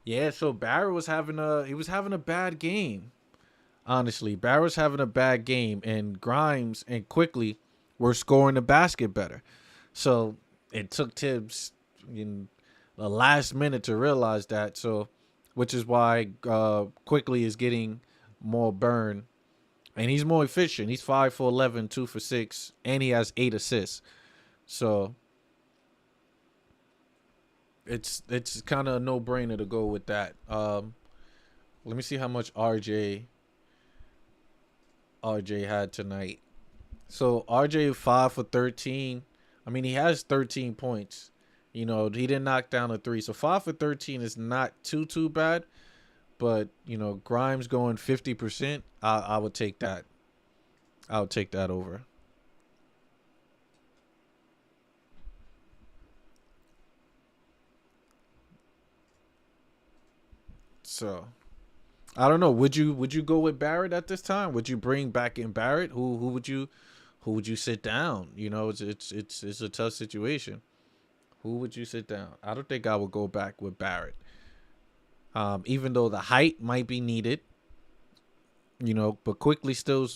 Yeah, so Barrett was having a bad game. Honestly, Barrett's having a bad game, and Grimes and Quickly were scoring the basket better. So it took Tibbs in the last minute to realize that. So, which is why Quickly is getting more burn, and he's more efficient. He's 5 for 11, 2 for 6, and he has 8 assists. So it's kind of a no-brainer to go with that. Let me see how much RJ had tonight. So RJ 5 for 13. I mean, he has 13 points. He didn't knock down a 3. So 5 for 13 is not too bad. But, Grimes going 50%, I would take that. I would take that over. So, I don't know. Would you go with Barrett at this time? Would you bring back in Barrett? Who would you sit down? It's a tough situation. Who would you sit down? I don't think I would go back with Barrett. Even though the height might be needed, but quickly still,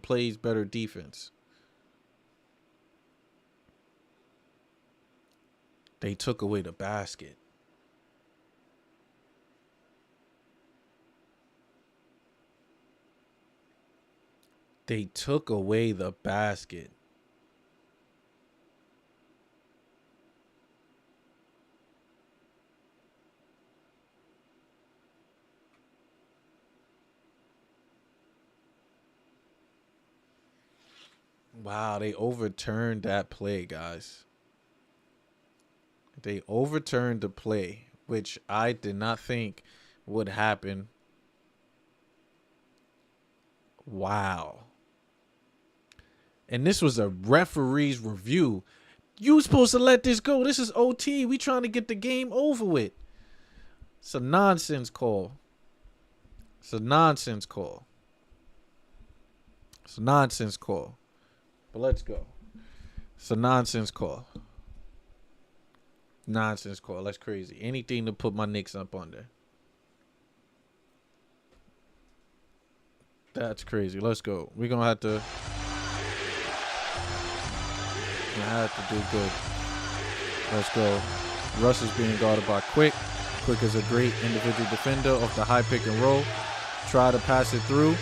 plays better defense. They took away the basket. They took away the basket. Wow, they overturned that play, guys. They overturned the play, which I did not think would happen. Wow. And this was a referee's review. You supposed to let this go. This is OT. We trying to get the game over with. It's a nonsense call. It's a nonsense call. It's a nonsense call. But let's go. It's a nonsense call. Nonsense call. That's crazy. Anything to put my Knicks up under. That's crazy. Let's go. We're gonna have to do good. Let's go. Russ is being guarded by Quick. Quick is a great individual defender off the high pick and roll. Try to pass it through.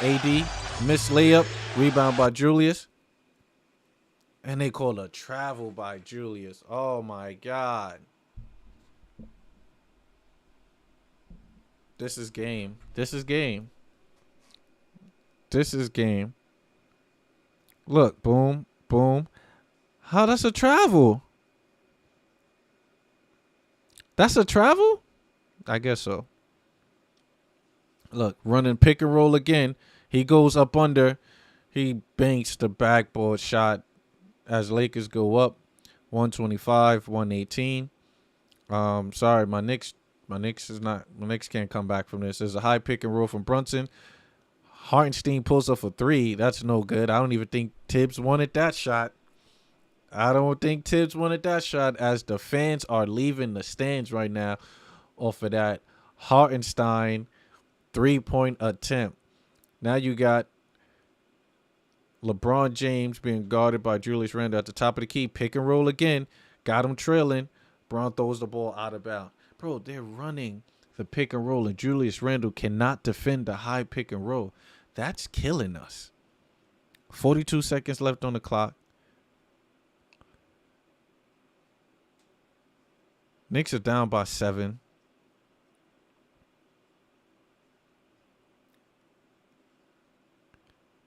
AD. Miss layup. Rebound by Julius. And they call a travel by Julius. Oh my God. This is game. This is game. This is game. Look, boom, boom. How that's a travel? That's a travel? I guess so. Look, running pick and roll again. He goes up under. He banks the backboard shot as Lakers go up 125-118. Sorry, my Knicks can't come back from this. There's a high pick and roll from Brunson. Hartenstein pulls up for three. That's no good. I don't even think Tibbs wanted that shot. I don't think Tibbs wanted that shot, as the fans are leaving the stands right now off of that Hartenstein 3-point attempt. Now you got LeBron James being guarded by Julius Randle at the top of the key. Pick and roll again. Got him trailing. Braun throws the ball out of bounds. Bro, they're running the pick and roll, and Julius Randle cannot defend the high pick and roll. That's killing us. 42 seconds left on the clock. Knicks are down by 7.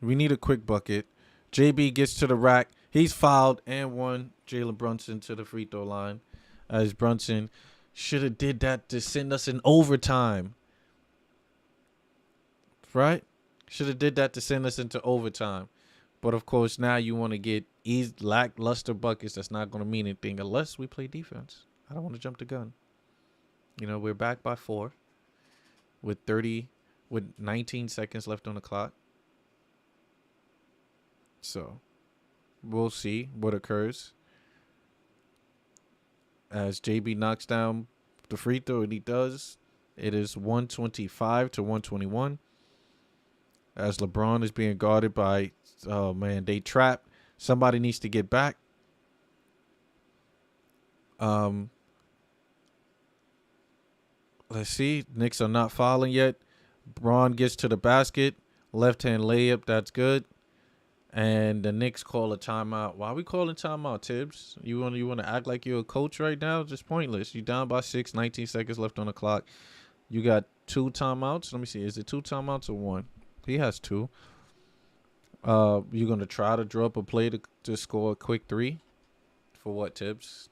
We need a quick bucket. JB gets to the rack. He's fouled and won Jalen Brunson to the free throw line, as Brunson should have did that to send us in overtime. Right? Should have did that to send us into overtime. But, of course, now you want to get lackluster buckets. That's not going to mean anything unless we play defense. I don't want to jump the gun. We're back by 4 with 19 seconds left on the clock. So, we'll see what occurs. As JB knocks down the free throw, and he does, it is 125-121. As LeBron is being guarded by, oh man, they trap. Somebody needs to get back. Let's see. Knicks are not fouling yet. Braun gets to the basket. Left-hand layup. That's good. And the Knicks call a timeout. Why are we calling timeout, Tibbs? You want to act like you're a coach right now? Just pointless. You down by 6. 19 seconds left on the clock. You got 2 timeouts. Let me see. Is it 2 timeouts or 1? He has 2. You're gonna try to draw up a play to score a quick 3. For what, Tibbs?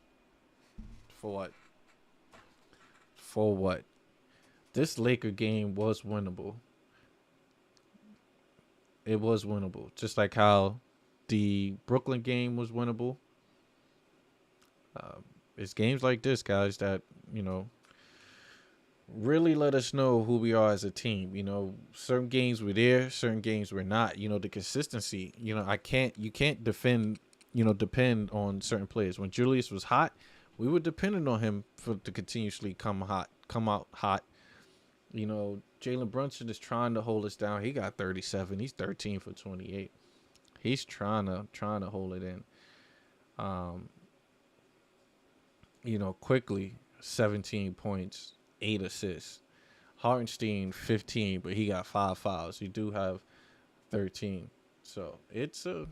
For what? For what? This Laker game was winnable. It was winnable. Just like how the Brooklyn game was winnable. It's games like this, guys, that, really let us know who we are as a team. You know, certain games we're there, certain games we're not. You know, the consistency. You know, you can't defend. You know, depend on certain players. When Julius was hot, we were dependent on him for to continuously come out hot. You know, Jalen Brunson is trying to hold us down. He got 37. He's 13 for 28. He's trying to hold it in. Um, you know, quickly 17 points, 8 assists. Hartenstein 15, but he got 5 fouls. You do have 13. So it's a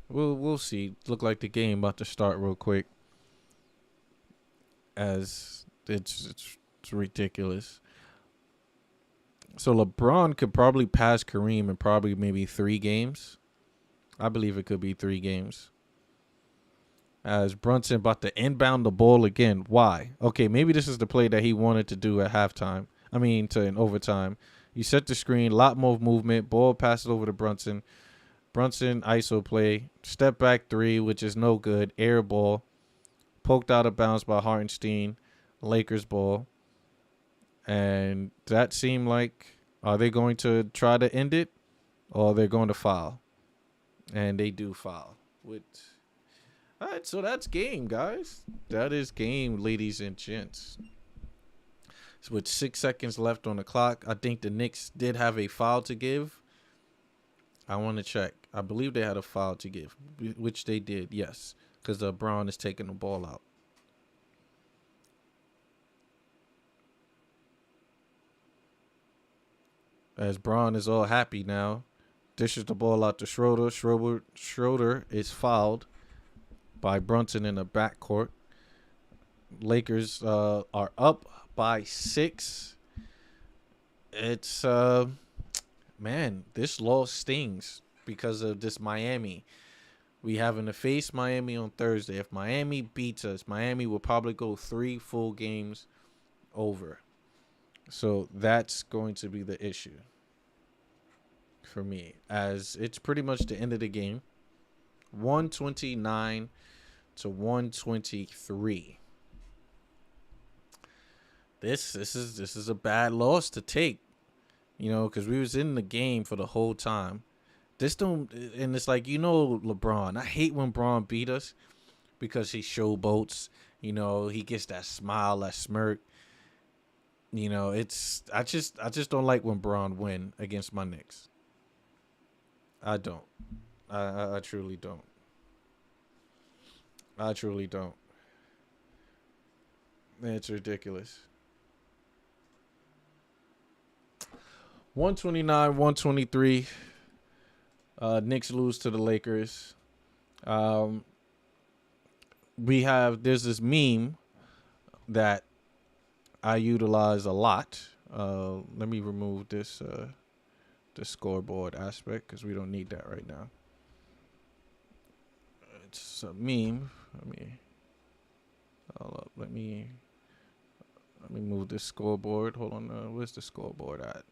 we'll see. Look like the game about to start real quick. As it's ridiculous. So LeBron could probably pass Kareem in probably maybe 3 games. I believe it could be 3 games. As Brunson about to inbound the ball again. Why? Okay, maybe this is the play that he wanted to do at halftime. I mean, to in overtime. You set the screen, lot more movement. Ball passes over to Brunson. Brunson ISO play. Step back 3, which is no good. Air ball. Poked out of bounds by Hartenstein. Lakers ball. And that seemed like, are they going to try to end it? Or they're going to foul? And they do foul. All right, so that's game, guys. That is game, ladies and gents. So with 6 seconds left on the clock, I think the Knicks did have a foul to give. I want to check. I believe they had a foul to give, which they did, yes, because Brown is taking the ball out. As Braun is all happy now, dishes the ball out to Schroeder. Schroeder is fouled by Brunson in the backcourt. Lakers are up by 6. It's man, this loss stings because of this Miami. We having to face Miami on Thursday. If Miami beats us, Miami will probably go 3 full games over. So that's going to be the issue for me, as it's pretty much the end of the game. 129 to 123. This is a bad loss to take, you know, because we was in the game for the whole time. This don't, and it's like, you know, LeBron. I hate when Braun beat us because he showboats. You know, he gets that smile, that smirk. You know, I just don't like when Braun win against my Knicks. I don't. I truly don't. I truly don't. It's ridiculous. 129, 123. Knicks lose to the Lakers. There's this meme that I utilize a lot. Let me remove this scoreboard aspect because we don't need that right now. It's a meme. Let me move this scoreboard. Hold on. Where's the scoreboard at?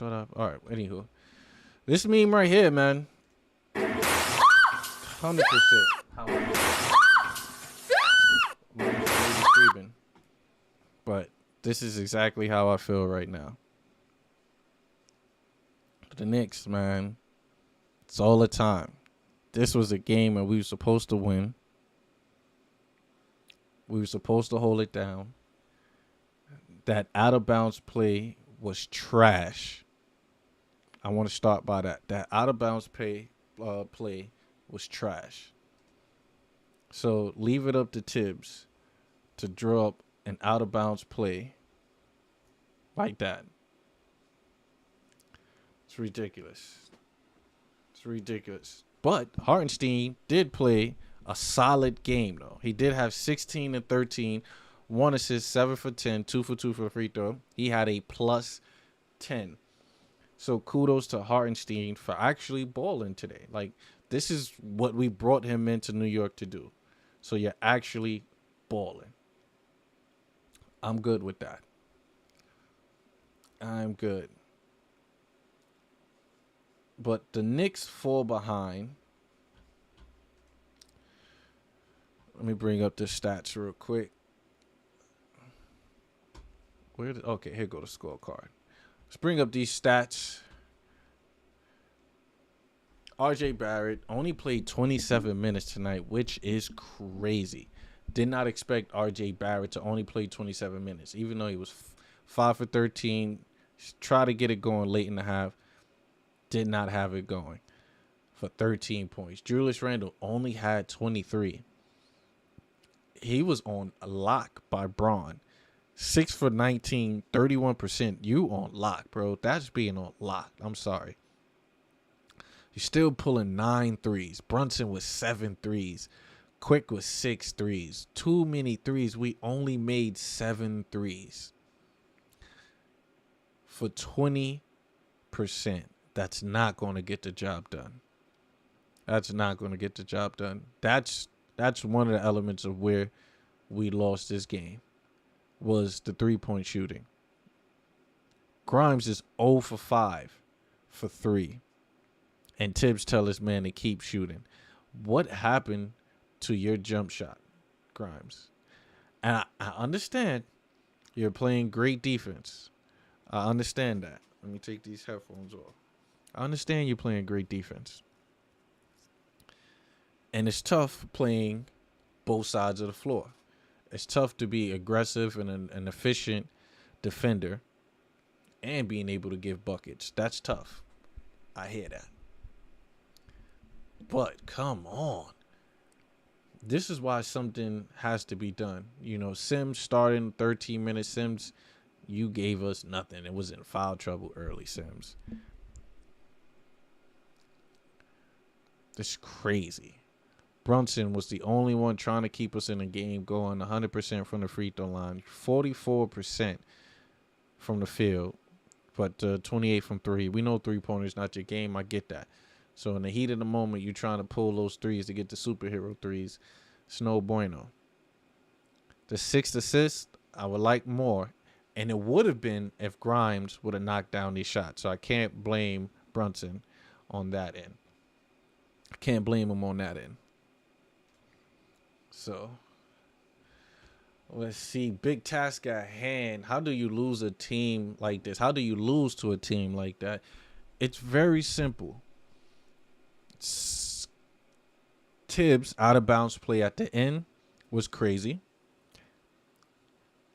All right. Anywho, this meme right here, man. 100%. But this is exactly how I feel right now. The Knicks, man. It's all the time. This was a game that we were supposed to win. We were supposed to hold it down. That out of bounds play was trash. I want to start by that. That out of bounds play was trash. So leave it up to Tibbs to draw up an out of bounds play like that. It's ridiculous. It's ridiculous. But Hartenstein did play a solid game, though. He did have 16 and 13, 1 assist, 7 for 10, 2 for 2 for free throw. He had a plus 10. So kudos to Hartenstein for actually balling today. Like, this is what we brought him into New York to do. So you're actually balling. I'm good with that. I'm good. But the Knicks fall behind. Let me bring up the stats real quick. Okay, here go the scorecard. Let's bring up these stats. RJ Barrett only played 27 minutes tonight, which is crazy. Did not expect RJ Barrett to only play 27 minutes, even though he was 5 for 13. Try to get it going late in the half. Did not have it going for 13 points. Julius Randle only had 23. He was on lock by Braun. 6 for 19, 31%. You on lock, bro. That's being on lock. I'm sorry. You're still pulling 9 threes. Brunson with 7 threes. Quick with 6 threes. Too many threes. We only made 7 threes. For 20%. That's not going to get the job done. That's not going to get the job done. That's one of the elements of where we lost this game, was the 3-point shooting. Grimes is 0 for 5 for 3. And Tibbs tell his man to keep shooting. What happened to your jump shot, Grimes? And I understand you're playing great defense. I understand that. Let me take these headphones off. I understand you're playing great defense. And it's tough playing both sides of the floor. It's tough to be aggressive and an efficient defender and being able to give buckets. That's tough. I hear that. But come on. This is why something has to be done. You know, Sims starting 13 minutes. Sims, you gave us nothing. It was in foul trouble early, Sims. This is crazy. Brunson was the only one trying to keep us in the game, going 100% from the free throw line, 44% from the field, but 28 from 3. We know three-pointers not your game. I get that. So in the heat of the moment, you're trying to pull those threes to get the superhero threes. It's no bueno. The 6th assist, I would like more. And it would have been if Grimes would have knocked down these shots. So I can't blame Brunson on that end. I can't blame him on that end. So let's see. Big task at hand. How do you lose a team like this? How do you lose to a team like that? It's very simple. Tibbs out of bounds play at the end was crazy.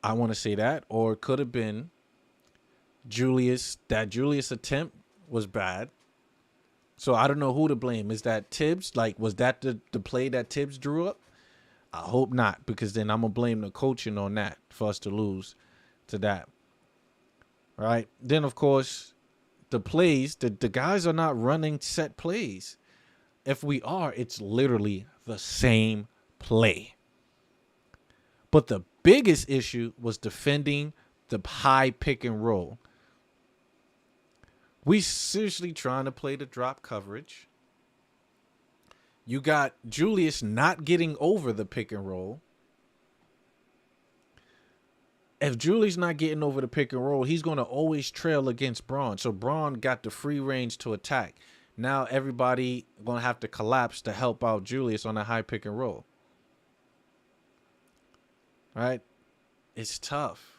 I want to say that. Or it could have been Julius. That Julius attempt was bad. So I don't know who to blame. Is that Tibbs? Like, was that the play that Tibbs drew up? I hope not, because then I'm going to blame the coaching on that for us to lose to that. All right. Then, of course, the plays, the guys are not running set plays. If we are, it's literally the same play. But the biggest issue was defending the high pick and roll. We seriously trying to play the drop coverage. You got Julius not getting over the pick and roll. If Julius not getting over the pick and roll, he's going to always trail against Braun. So Braun got the free range to attack. Now everybody going to have to collapse to help out Julius on a high pick and roll. All right? It's tough.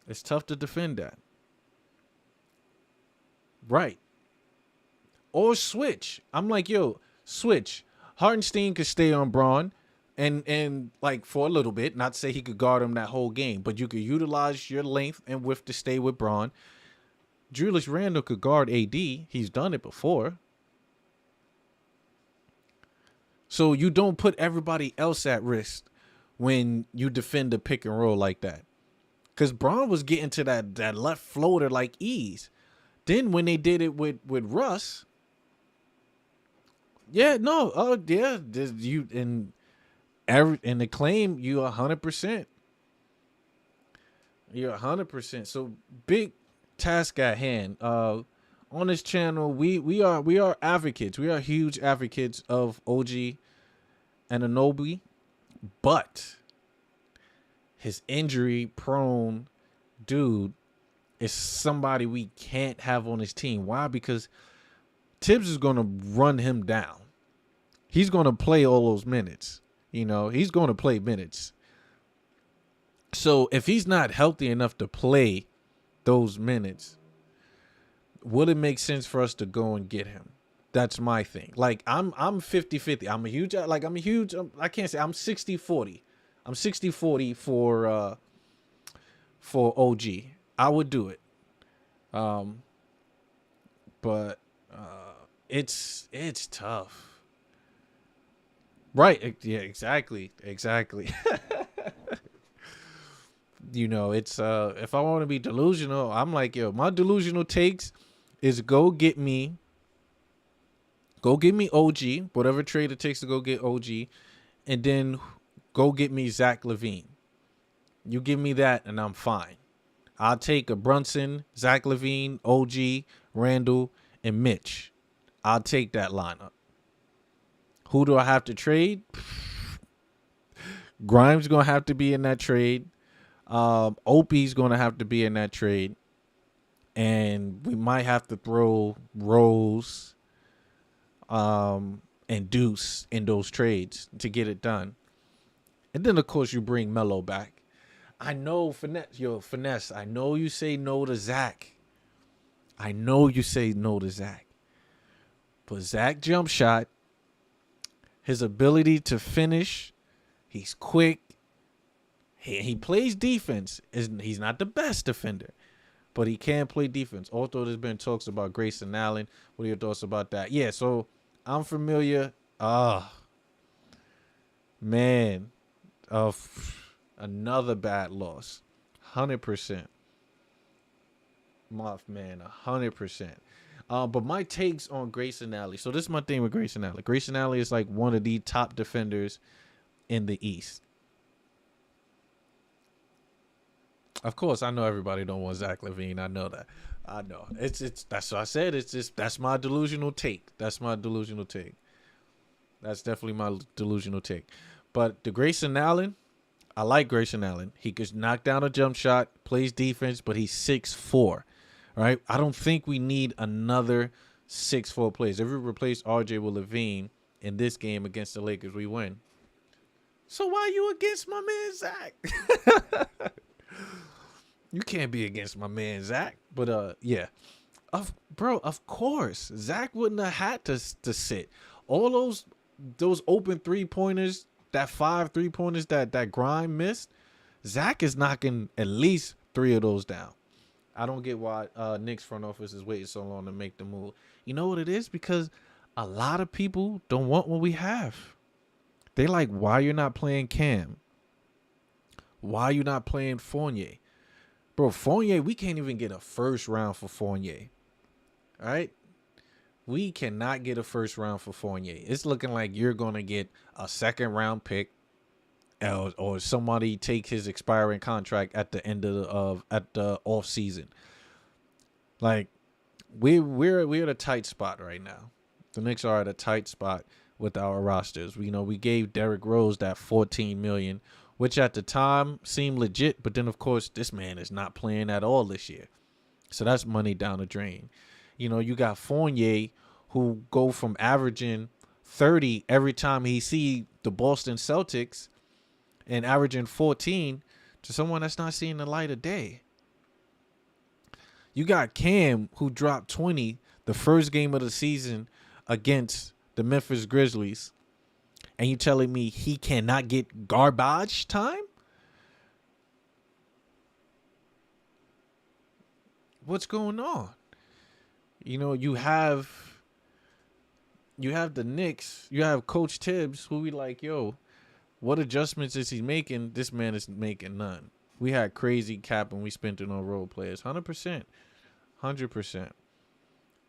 It's tough to defend that. Right. Or switch. I'm like, yo, switch. Hartenstein could stay on Braun and like for a little bit. Not to say he could guard him that whole game, but you could utilize your length and width to stay with Braun. Julius Randle could guard AD. He's done it before. So you don't put everybody else at risk when you defend the pick and roll like that. Because Braun was getting to that left floater like ease. Then when they did it with Russ, yeah, no, oh yeah, you in the claim you 100%. You're 100%. So big task at hand. On this channel, we are advocates. We are huge advocates of OG and Anunoby, but his injury prone dude is somebody we can't have on his team. Why? Because Tibbs is going to run him down. He's going to play all those minutes. He's going to play minutes. So if he's not healthy enough to play those minutes, would it make sense for us to go and get him? That's my thing. Like I'm 50-50. I can't say I'm 60-40. I'm 60-40 for OG. I would do it. But it's tough. Right. Yeah, exactly. It's if I want to be delusional, I'm like, yo, my delusional takes is go get me OG, whatever trade it takes to go get OG, and then go get me Zach LaVine. You give me that and I'm fine. I'll take a Brunson, Zach LaVine, OG, Randall, and Mitch. I'll take that lineup. Who do I have to trade? Grimes going to have to be in that trade. Opie's going to have to be in that trade. And we might have to throw Rose and Deuce in those trades to get it done. And then, of course, you bring Melo back. I know, Finesse, I know you say no to Zach. But Zach jump shot, his ability to finish, he's quick. He plays defense. He's not the best defender, but he can play defense. Although there's been talks about Grayson Allen. What are your thoughts about that? Yeah, so I'm familiar. Man, of another bad loss. 100%. 100%. But my takes on Grayson Allen. So this is my thing with Grayson Allen. Grayson Allen is like one of the top defenders in the East. Of course, I know everybody don't want Zach LaVine. I know that. I know. It's that's what I said. That's my delusional take. That's definitely my delusional take. But the Grayson Allen, I like Grayson Allen. He could knock down a jump shot, plays defense, but he's 6'4". Right? I don't think we need another 6'4" players. If we replace RJ with LaVine in this game against the Lakers, we win. So why are you against my man Zach? You can't be against my man Zach. But yeah. Of course. Zach wouldn't have had to sit. All those open 3-pointers, that 5 3-pointers that Grime missed, Zach is knocking at least 3 of those down. I don't get why Knicks front office is waiting so long to make the move. You know what it is? Because a lot of people don't want what we have. They like, why you're not playing Cam? Why you not playing Fournier? Bro, Fournier, we can't even get a first round for Fournier. All right? We cannot get a first round for Fournier. It's looking like you're going to get a second round pick or somebody take his expiring contract at the end of the off season. Like we're at a tight spot right now. The Knicks are at a tight spot with our rosters. We gave Derrick Rose that $14 million, which at the time seemed legit, but then of course this man is not playing at all this year. So that's money down the drain. You got Fournier who go from averaging 30 every time he see the Boston Celtics and averaging 14 to someone that's not seeing the light of day. You got Cam who dropped 20 the first game of the season against the Memphis Grizzlies, and you telling me he cannot get garbage time? What's going on? You have the Knicks, you have Coach Tibbs, who we like, yo, what adjustments is he making? This man is making none. We had crazy cap and we spent it on role players. 100%. 100%.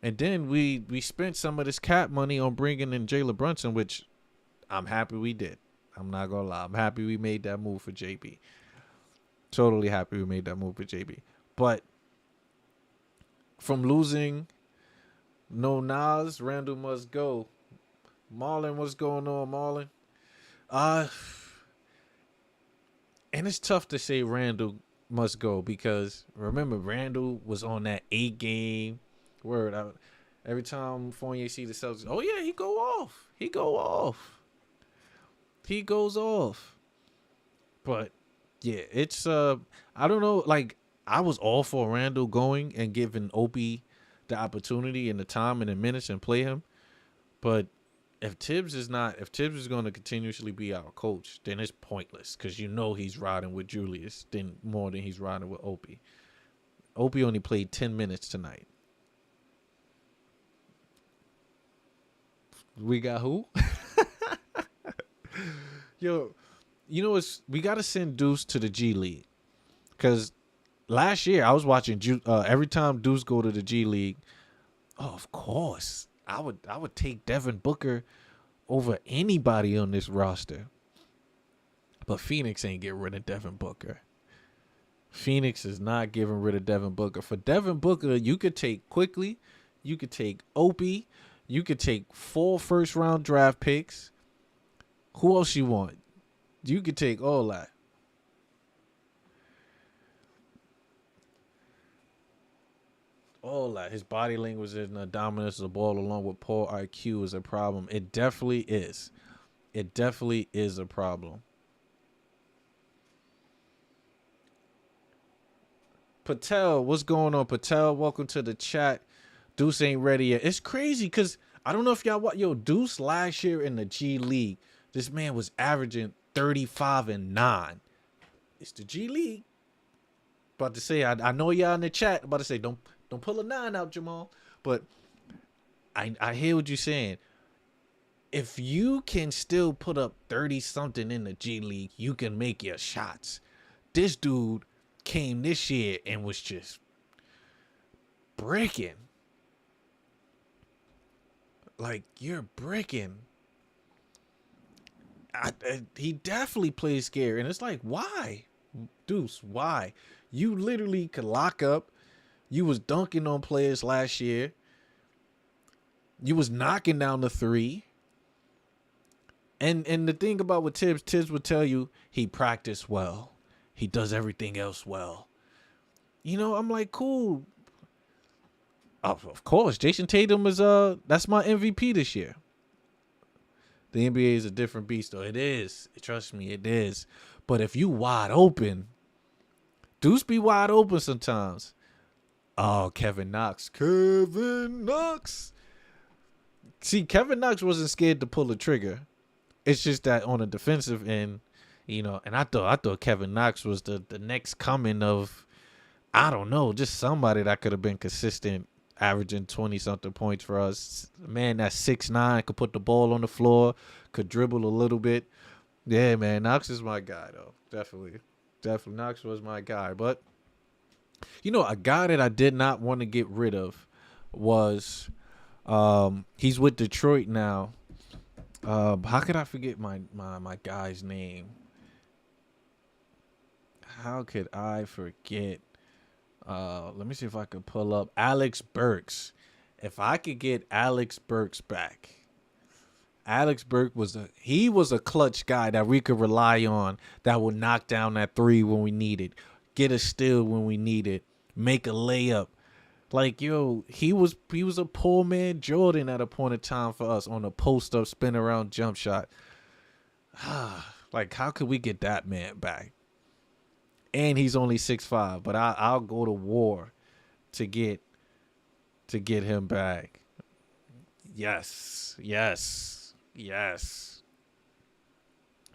And then we spent some of this cap money on bringing in Jalen Brunson, which I'm happy we did. I'm not going to lie. I'm happy we made that move for JB. Totally happy we made that move for JB. But from losing no Nas, Randall must go. Marlon, what's going on, Marlon? And it's tough to say Randall must go because remember Randall was on that 8-game word. Every time Fournier see the Celtics, oh yeah, he go off. He goes off. But yeah, it's I don't know, like I was all for Randall going and giving Opie the opportunity and the time and the minutes and play him. But if Tibbs is going to continuously be our coach, then it's pointless because you know he's riding with Julius then more than he's riding with Opie. Opie only played 10 minutes tonight. We got who? Yo, you know what's we got to send Deuce to the G League because last year I was watching every time Deuce go to the G League. Oh, of course, I would take Devin Booker over anybody on this roster. But Phoenix ain't getting rid of Devin Booker. Phoenix is not getting rid of Devin Booker. For Devin Booker, you could take Quickly, you could take Opie, you could take 4 first-round draft picks. Who else you want? You could take all that. All that. His body language and the dominance of the ball along with poor IQ is a problem. It definitely is. It definitely is a problem. Patel, what's going on, Patel? Welcome to the chat. Deuce ain't ready yet. It's crazy because I don't know if y'all what Deuce last year in the G League. This man was averaging 35 and 9. It's the G League. About to say, I know y'all in the chat. About to say, don't pull a 9 out, Jamal. But I hear what you're saying. If you can still put up 30 something in the G League, you can make your shots. This dude came this year and was just breaking. Like, you're breaking. He definitely plays scary. And it's like, why? Deuce, why? You literally could lock up. You was dunking on players last year. You was knocking down the 3. And the thing about with Tibbs would tell you he practiced well. He does everything else well. You know, I'm like, cool. Of course, Jason Tatum is that's my MVP this year. The NBA is a different beast, though. It is. Trust me, it is. But if you wide open, Deuce be wide open sometimes. Oh, Kevin Knox. Kevin Knox. See, Kevin Knox wasn't scared to pull the trigger. It's just that on a defensive end, you know, and I thought Kevin Knox was the next coming of, I don't know, just somebody that could have been consistent, averaging 20-something points for us. Man, that's 6'9", could put the ball on the floor, could dribble a little bit. Yeah, man, Knox is my guy, though. Definitely. Knox was my guy. But, you know, a guy that I did not want to get rid of was, he's with Detroit now. How could I forget my guy's name? How could I forget? Let me see if I could pull up Alex Burks. If I could get Alex Burks back. Alex Burks was a clutch guy that we could rely on, that would knock down that 3 when we need it, get a steal when we need it, make a layup. Like, yo, he was a poor man Jordan at a point in time for us on a post up spin around jump shot. Like, how could we get that man back? And he's only 6'5", but I'll go to war to get him back. Yes.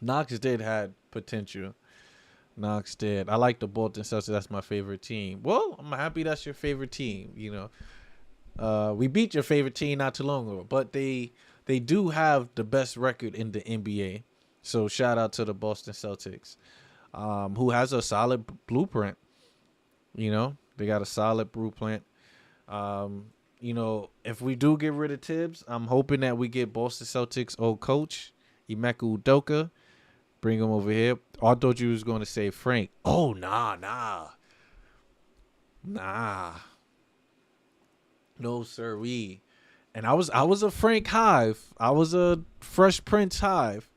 Knox did have potential. Knox did. I like the Bolton Celtics. That's my favorite team. Well, I'm happy that's your favorite team. You know, we beat your favorite team not too long ago, but they do have the best record in the NBA. So shout out to the Boston Celtics, who has a solid blueprint. You know, they got a solid blueprint. You know, if we do get rid of Tibbs, I'm hoping that we get Boston Celtics old coach, Emeka Udoka. Bring him over here. I thought you was going to say Frank. Oh, nah. No, sirree. And I was a Frank Hive. I was a Fresh Prince Hive.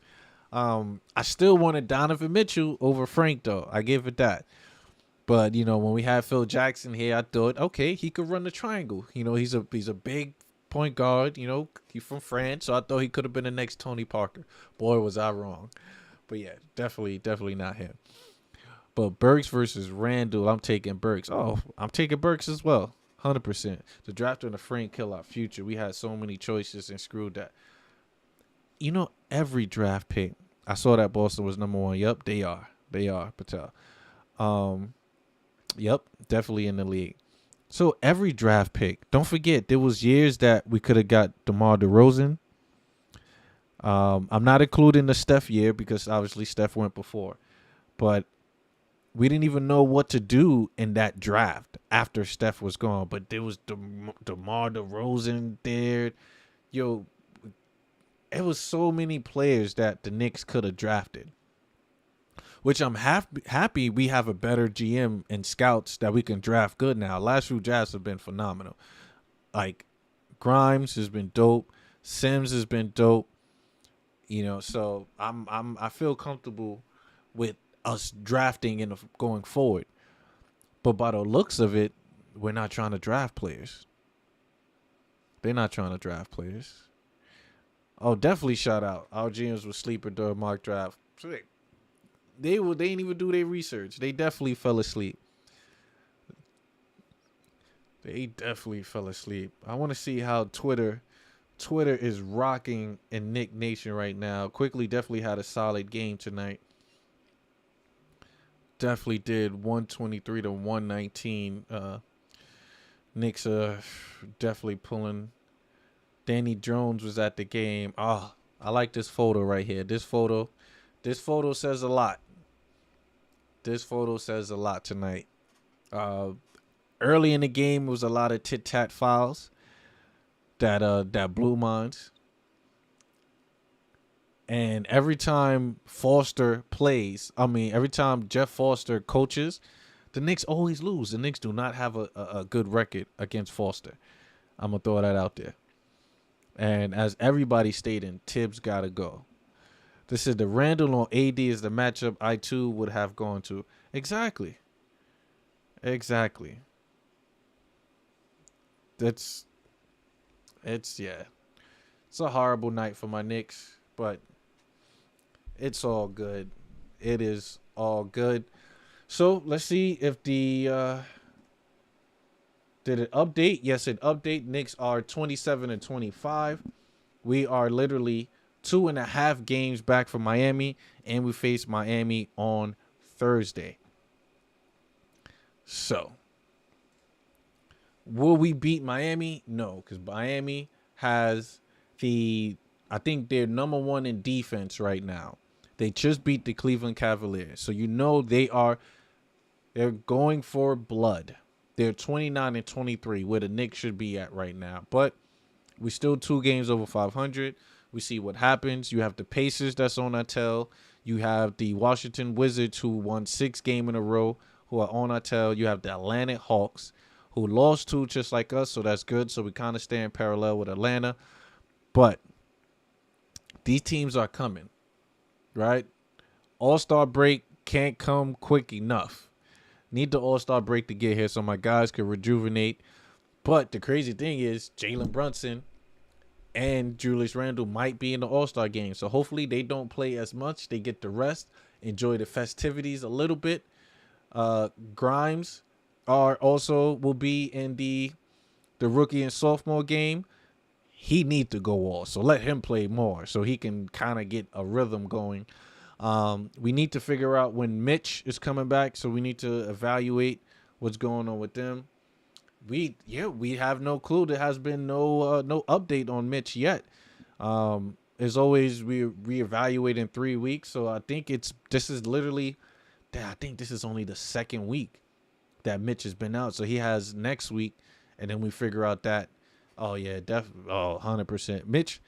I still wanted Donovan Mitchell over Frank, though. I give it that. But, you know, when we had Phil Jackson here, I thought, okay, he could run the triangle. You know, he's a big point guard. You know, he's from France, so I thought he could have been the next Tony Parker. Boy, was I wrong. But yeah, definitely not him. But Burks versus Randall, I'm taking Burks. Oh, I'm taking Burks as well. 100%. The draft and the frame kill our future. We had so many choices and screwed that. You know, every draft pick, I saw that Boston was number one. Yep, they are. They are, Patel. Yep, definitely in the league. So every draft pick, don't forget, there was years that we could have got DeMar DeRozan. I'm not including the Steph year because obviously Steph went before. But we didn't even know what to do in that draft after Steph was gone. But there was DeMar DeRozan there. Yo, it was so many players that the Knicks could have drafted. Which I'm happy we have a better GM and scouts that we can draft good now. Last few drafts have been phenomenal. Like, Grimes has been dope. Sims has been dope. You know, so I feel comfortable with us drafting and going forward. But by the looks of it, we're not trying to draft players. They're not trying to draft players. Oh, definitely shout out. Our GMs were sleeping during mock draft. They didn't even do their research. They definitely fell asleep. They definitely fell asleep. I want to see how Twitter is rocking in Knick Nation right now. Quickly definitely had a solid game tonight. Definitely did 123 to 119. Knicks definitely pulling. Danny Jones was at the game. Oh, I like this photo right here. This photo says a lot. This photo says a lot tonight. Early in the game was a lot of tit-tat fouls that blew minds. And every time Foster plays, every time Jeff Foster coaches, the Knicks always lose. The Knicks do not have a good record against Foster. I'm going to throw that out there. And as everybody stated, Tibbs got to go. This is the Randall on AD is the matchup I too would have gone to. Exactly. It's a horrible night for my Knicks, but it's all good. It is all good. So let's see if the did it update? Yes, it update. Knicks are 27-25. We are literally 2.5 games back from Miami, and we face Miami on Thursday. So, will we beat Miami? No, because Miami has I think they're number one in defense right now. They just beat the Cleveland Cavaliers. So, you know they're going for blood. They're 29-23, where the Knicks should be at right now. But we still 2 games over 500. We see what happens. You have the Pacers that's on our tail. You have the Washington Wizards who won 6 games in a row who are on our tail. You have the Atlanta Hawks who lost 2 just like us, so that's good. So we kind of stay in parallel with Atlanta. But these teams are coming, right? All-Star break can't come quick enough. Need the All-Star break to get here so my guys can rejuvenate. But the crazy thing is Jalen Brunson and Julius Randle might be in the All-Star game. So hopefully they don't play as much. They get the rest, enjoy the festivities a little bit. Grimes will be in the rookie and sophomore game. He needs to go all. So let him play more so he can kind of get a rhythm going. We need to figure out when Mitch is coming back. So we need to evaluate what's going on with them. We have no clue. There has been no update on Mitch yet. As always, we reevaluate in 3 weeks. So I think this is only the second week that Mitch has been out. So he has next week, and then we figure out that. Oh yeah, definitely. Oh, 100%. Mitch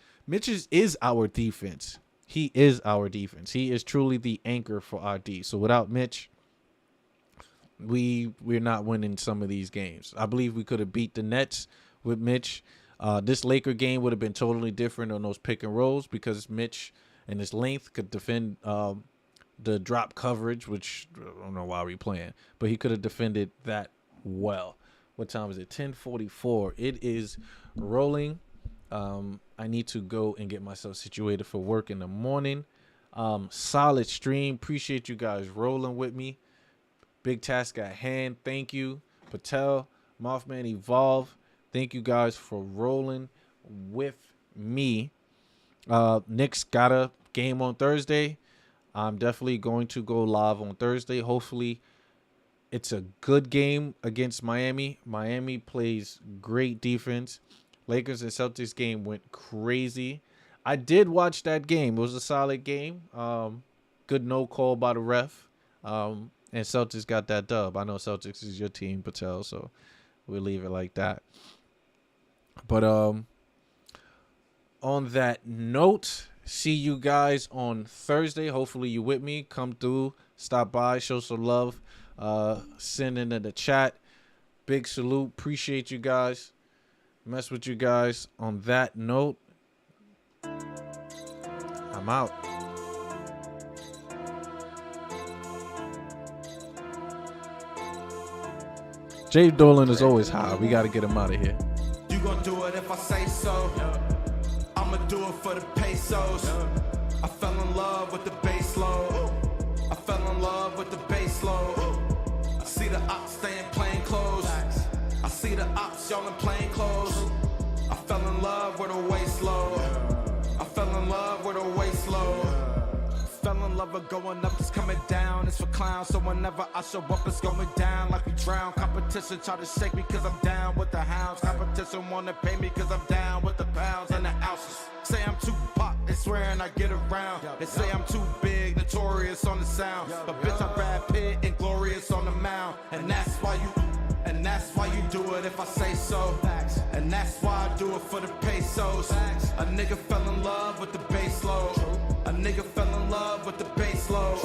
is our defense. He is our defense. He is truly the anchor for our D. So without Mitch, we're not winning some of these games. I believe we could have beat the Nets with Mitch. This Laker game would have been totally different on those pick and rolls because Mitch and his length could defend the drop coverage, which I don't know why we're playing, but he could have defended that well. What time is it? 10:44. It is rolling. I need to go and get myself situated for work in the morning. Solid stream. Appreciate you guys rolling with me. Big task at hand. Thank you. Patel, Mothman Evolve. Thank you guys for rolling with me. Knicks got a game on Thursday. I'm definitely going to go live on Thursday. Hopefully, it's a good game against Miami. Miami plays great defense. Lakers and Celtics game went crazy. I did watch that game. It was a solid game. Good no call by the ref. And Celtics got that dub. I know Celtics is your team, Patel, so we'll leave it like that. But on that note, see you guys on Thursday. Hopefully you with me. Come through, stop by, show some love. Send into the chat. Big salute. Appreciate you guys. Mess with you guys. On that note, I'm out. Jay Dolan is always high. We got to get him out of here. You gon' do it if I say so. I'ma do it for the pesos. I fell in love with the bass load. I fell in love with the bass load. I see the ops staying plain clothes. I see the ops y'all in plain clothes. I fell in love with a waist load. I fell in love with a waist load. Fell in love with going up, it's coming down. It's for clowns, so whenever I show up, it's going down like we drown. Competition try to shake me cause I'm down with the hounds. Competition wanna pay me cause I'm down with the pounds and the ounces. Say I'm too pop, they swearing I get around. They say I'm too big, notorious on the sound. But bitch, I'm Brad Pitt and glorious on the mound. And that's why you do it if I say so. And that's why I do it for the pesos. A nigga fell in love with the bass load. A nigga fell in love with the bass load.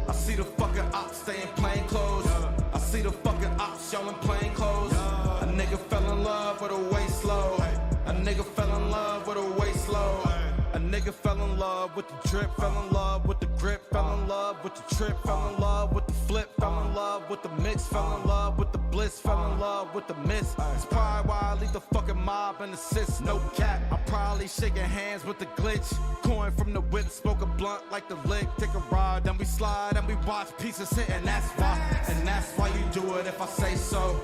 I see the fucking ops stay in plain clothes. I see the fucking ops y'all in plain clothes. A nigga fell in love with a waist load. A nigga fell in love with a waist load. A nigga fell in love with the drip, fell in love with the grip, fell in love with the trip, fell in love with the flip, fell in love with the mix, fell in love with the bliss, fell in love with the miss. It's probably why I leave the fucking mob and assist, no cap. I'm probably shaking hands with the glitch. Coin from the whip, smoke a blunt like the lick. Take a ride, then we slide and we watch pieces hit, and that's why you do it if I say so.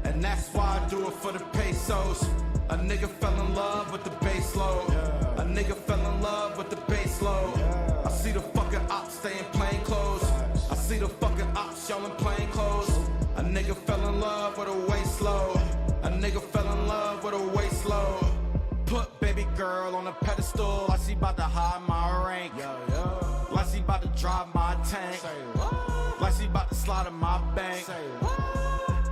And that's why I do it for the pesos. A nigga fell in love with the bass load. A nigga fell in love with the bass load. I see the fucking ops stay in plain clothes. I see the fucking ops y'all in plain clothes. A nigga fell in love with a waist load. A nigga fell in love with a waist load. Put baby girl on a pedestal. Like she bout to hide my rank. Like she bout to drive my tank. Like she bout to slide in my bank.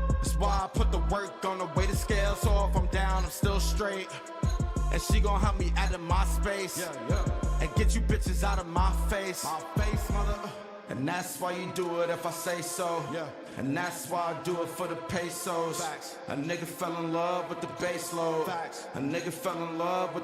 That's why I put the work on the weighted scale. So if I'm down, I'm still straight. And she gon' help me out of my space. And get you bitches out of my face. Mother. And that's why you do it if I say so. And that's why I do it for the pesos. A nigga fell in love with the bass load. A nigga fell in love with